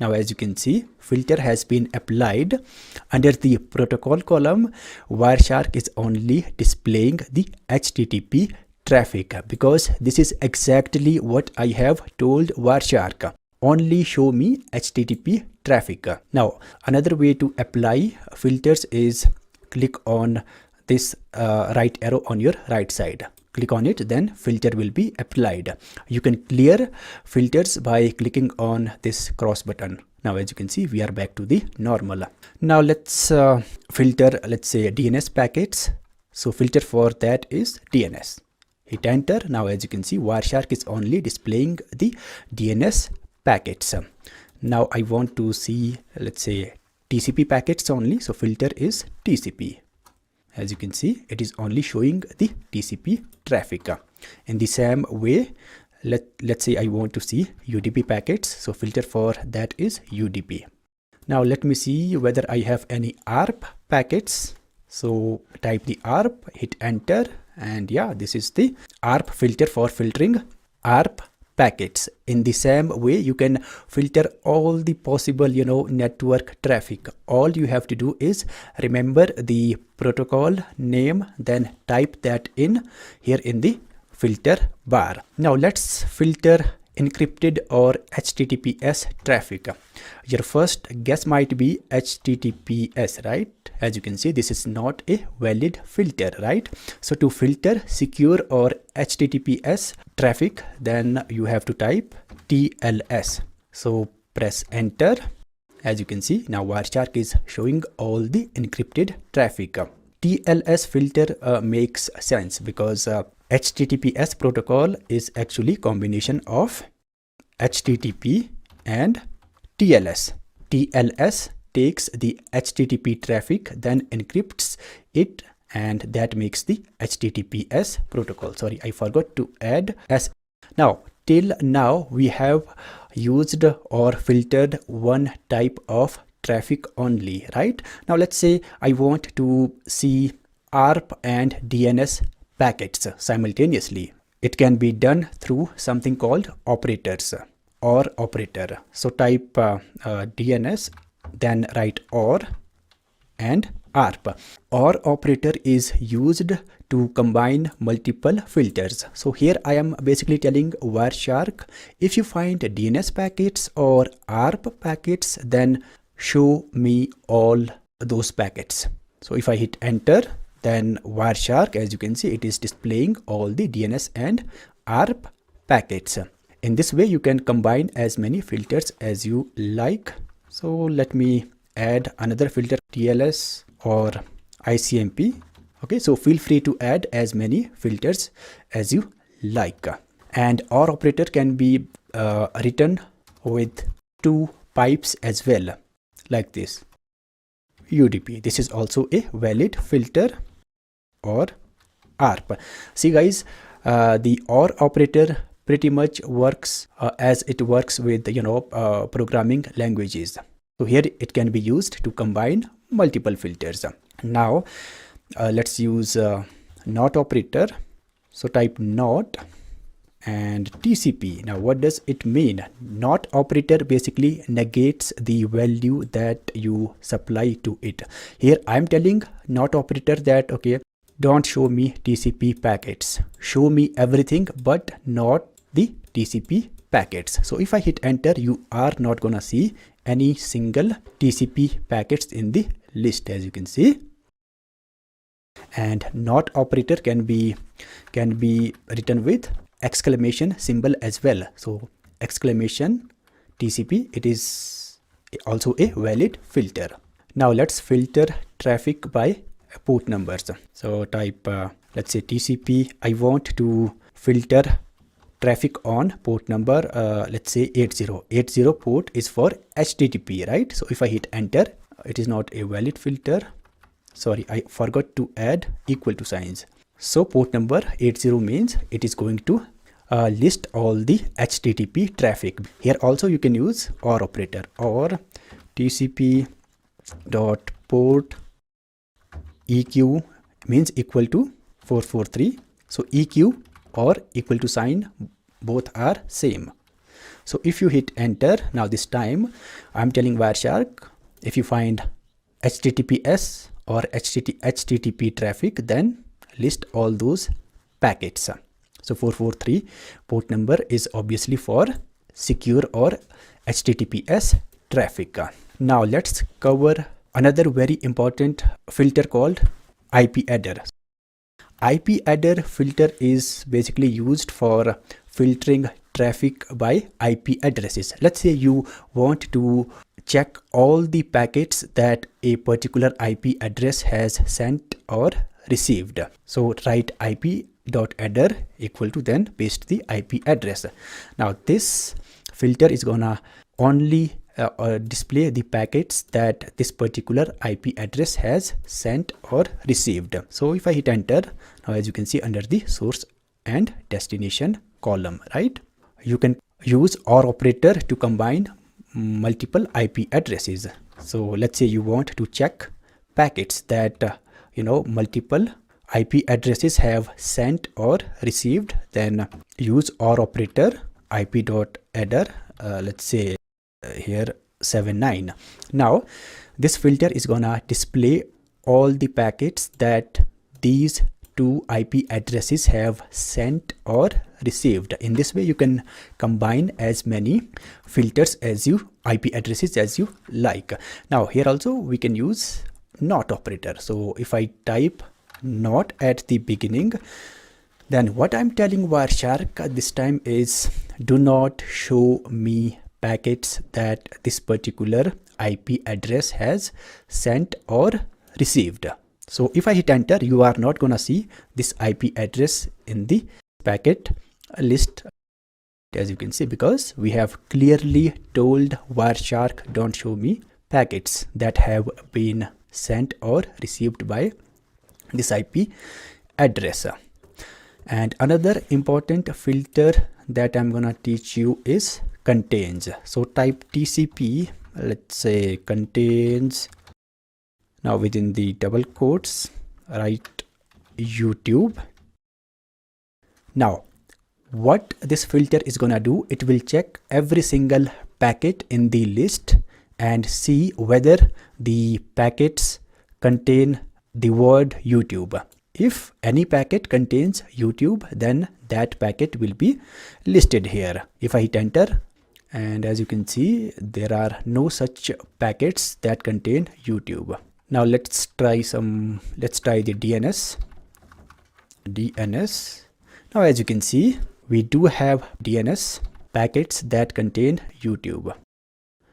Now, as you can see, filter has been applied. Under the protocol column, Wireshark is only displaying the HTTP traffic, because this is exactly what I have told Wireshark. Only show me HTTP traffic. Now, another way to apply filters is click on this right arrow on your right side. Click on it, then filter will be applied. You can clear filters by clicking on this cross button. Now, as you can see, we are back to the normal. Now let's filter, let's say, DNS packets. So filter for that is DNS. Hit enter. Now, as you can see, Wireshark is only displaying the DNS packets. Now I want to see, let's say, TCP packets only. So filter is TCP. As you can see, it is only showing the TCP traffic. In the same way, let's say I want to see UDP packets. So filter for that is UDP. Now let me see whether I have any ARP packets. So type the ARP, hit enter, and yeah, this is the ARP filter for filtering ARP packets. In the same way, you can filter all the possible network traffic. All you have to do is remember the protocol name, then type that in here in the filter bar. Now let's filter encrypted or HTTPS traffic. Your first guess might be HTTPS, right? As you can see, this is not a valid filter, right? So to filter secure or HTTPS traffic, then you have to type TLS. So press enter. As you can see, now Wireshark is showing all the encrypted traffic. TLS filter makes sense because HTTPS protocol is actually combination of HTTP and TLS. TLS takes the HTTP traffic, then encrypts it, and that makes the HTTPS protocol. Sorry, I forgot to add S. Now, till now, we have used or filtered one type of traffic only, right? Now, let's say I want to see ARP and DNS packets simultaneously. It can be done through something called operators or operator. So type DNS, then write OR and ARP. OR operator is used to combine multiple filters. So here I am basically telling Wireshark, if you find DNS packets or ARP packets, then show me all those packets. So if I hit enter, then Wireshark, as you can see, it is displaying all the DNS and ARP packets. In this way, you can combine as many filters as you like. So let me add another filter, TLS or ICMP. Okay, so feel free to add as many filters as you like. And OR operator can be written with two pipes as well, like this. UDP. This is also a valid filter, or ARP. See guys, the OR operator pretty much works as it works with programming languages. So here it can be used to combine multiple filters. Now let's use NOT operator. So type NOT and TCP. Now what does it mean? NOT operator basically negates the value that you supply to it. Here I'm telling NOT operator that okay, don't show me TCP packets, show me everything but not the TCP packets. So if I hit enter, you are not gonna see any single TCP packets in the list, as you can see. And not operator can be written with exclamation symbol as well. So exclamation TCP, it is also a valid filter. Now let's filter traffic by port numbers. So type let's say TCP. I want to filter traffic on port number let's say 80 port is for HTTP, right? So if I hit enter, it is not a valid filter. Sorry, I forgot to add equal to signs. So port number 80 means it is going to list all the HTTP traffic. Here also you can use OR operator, or TCP dot port EQ means equal to 443. So EQ or equal to sign, both are same. So if you hit enter, now this time I'm telling Wireshark, if you find HTTPS or HTTP traffic, then list all those packets. So 443 port number is obviously for secure or HTTPS traffic. Now let's cover another very important filter called IP addr. IP addr filter is basically used for filtering traffic by IP addresses. Let's say you want to check all the packets that a particular IP address has sent or received. So write IP.addr equal to, then paste the IP address. Now this filter is gonna only display the packets that this particular IP address has sent or received. So if I hit enter, now as you can see under the source and destination column, right, you can use OR operator to combine multiple IP addresses. So let's say you want to check packets that multiple IP addresses have sent or received, then use OR operator IP.addr, let's say here 79. Now this filter is gonna display all the packets that these two IP addresses have sent or received. In this way you can combine as many filters as you IP addresses as you like. Now here also we can use not operator. So if I type not at the beginning, then what I'm telling Wireshark this time is, do not show me packets that this particular IP address has sent or received. So if I hit enter, you are not gonna see this IP address in the packet list, as you can see, because we have clearly told Wireshark don't show me packets that have been sent or received by this IP address. And another important filter that I'm gonna teach you is contains. So type TCP, let's say contains, now within the double quotes write YouTube. Now what this filter is gonna do, it will check every single packet in the list and see whether the packets contain the word YouTube. If any packet contains YouTube, then that packet will be listed here. If I hit enter, and as you can see, there are no such packets that contain YouTube. Now let's try the DNS. Now as you can see, we do have DNS packets that contain YouTube.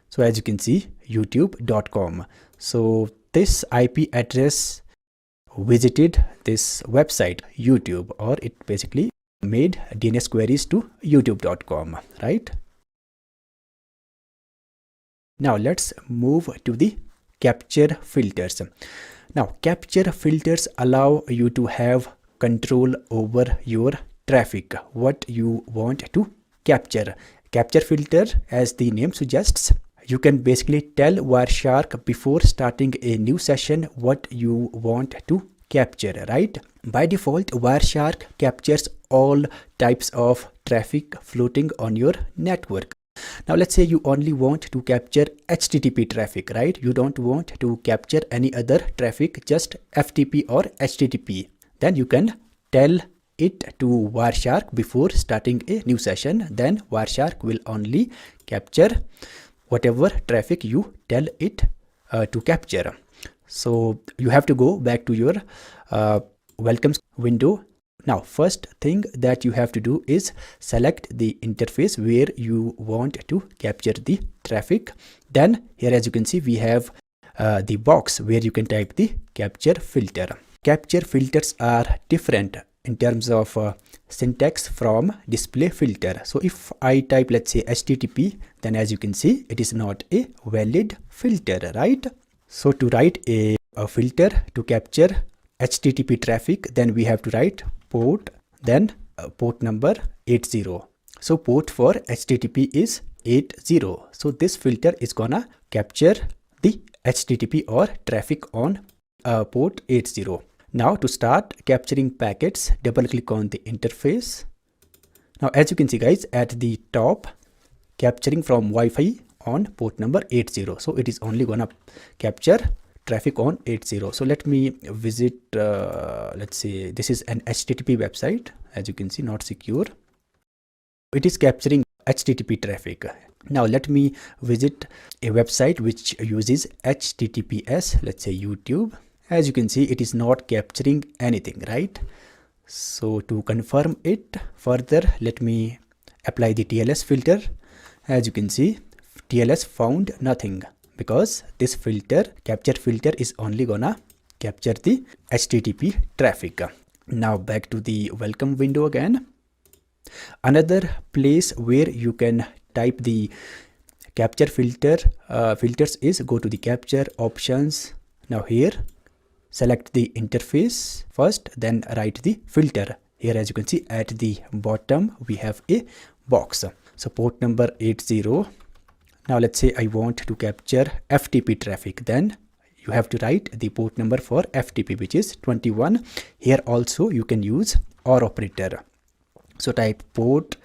So as you can see, youtube.com. So this IP address visited this website YouTube, or it basically made DNS queries to youtube.com, right? Now let's move to the capture filters. Now capture filters allow you to have control over your traffic, what you want to capture. Capture filter, as the name suggests, you can basically tell Wireshark before starting a new session what you want to capture, right? By default, Wireshark captures all types of traffic floating on your network. Now let's say you only want to capture HTTP traffic, right? You don't want to capture any other traffic, just FTP or HTTP. Then you can tell it to Wireshark before starting a new session, then Wireshark will only capture whatever traffic you tell it to capture. So you have to go back to your welcome window. Now, first thing that you have to do is select the interface where you want to capture the traffic. Then here, as you can see, we have the box where you can type the capture filter. Capture filters are different in terms of syntax from display filter. So if I type, let's say, HTTP, then as you can see, it is not a valid filter, right? So to write a filter to capture HTTP traffic, then we have to write port, then port number 80. So port for HTTP is 80. So this filter is gonna capture the HTTP or traffic on port 80. Now to start capturing packets, double click on the interface. Now as you can see guys, at the top, capturing from Wi-Fi on port number 80. So it is only gonna capture traffic on 80. So let me visit, let's say this is an HTTP website. As you can see, not secure. It is capturing HTTP traffic. Now let me visit a website which uses HTTPS, let's say YouTube. As you can see, it is not capturing anything, right? So to confirm it further, let me apply the TLS filter. As you can see, TLS found nothing because this filter, capture filter, is only gonna capture the HTTP traffic. Now back to the welcome window again. Another place where you can type the capture filters is go to the capture options. Now here, select the interface first, then write the filter. Here as you can see at the bottom we have a box. So port number 80. Now let's say I want to capture FTP traffic, then you have to write the port number for FTP, which is 21. Here also you can use OR operator. So type port,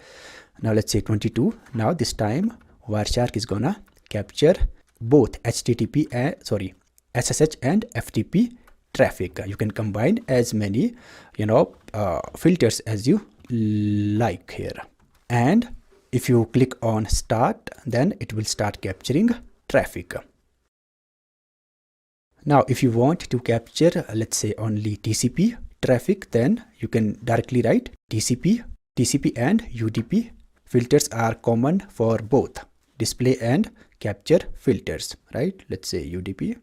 now let's say 22. Now this time Wireshark is gonna capture both HTTP and SSH and FTP traffic. You can combine as many filters as you like here. And if you click on start, then it will start capturing traffic. Now if you want to capture, let's say, only TCP traffic, then you can directly write TCP. TCP and UDP filters are common for both display and capture filters, right? Let's say UDP.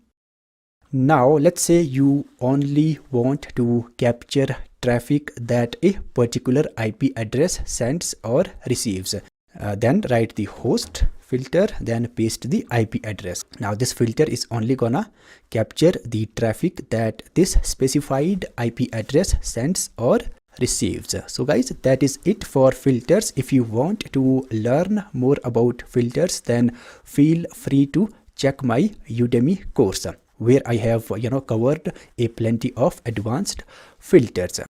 Now let's say you only want to capture traffic that a particular IP address sends or receives. Then write the host filter, then paste the IP address. Now this filter is only gonna capture the traffic that this specified IP address sends or receives. So guys, that is it for filters. If you want to learn more about filters, then feel free to check my Udemy course where I have covered a plenty of advanced filters.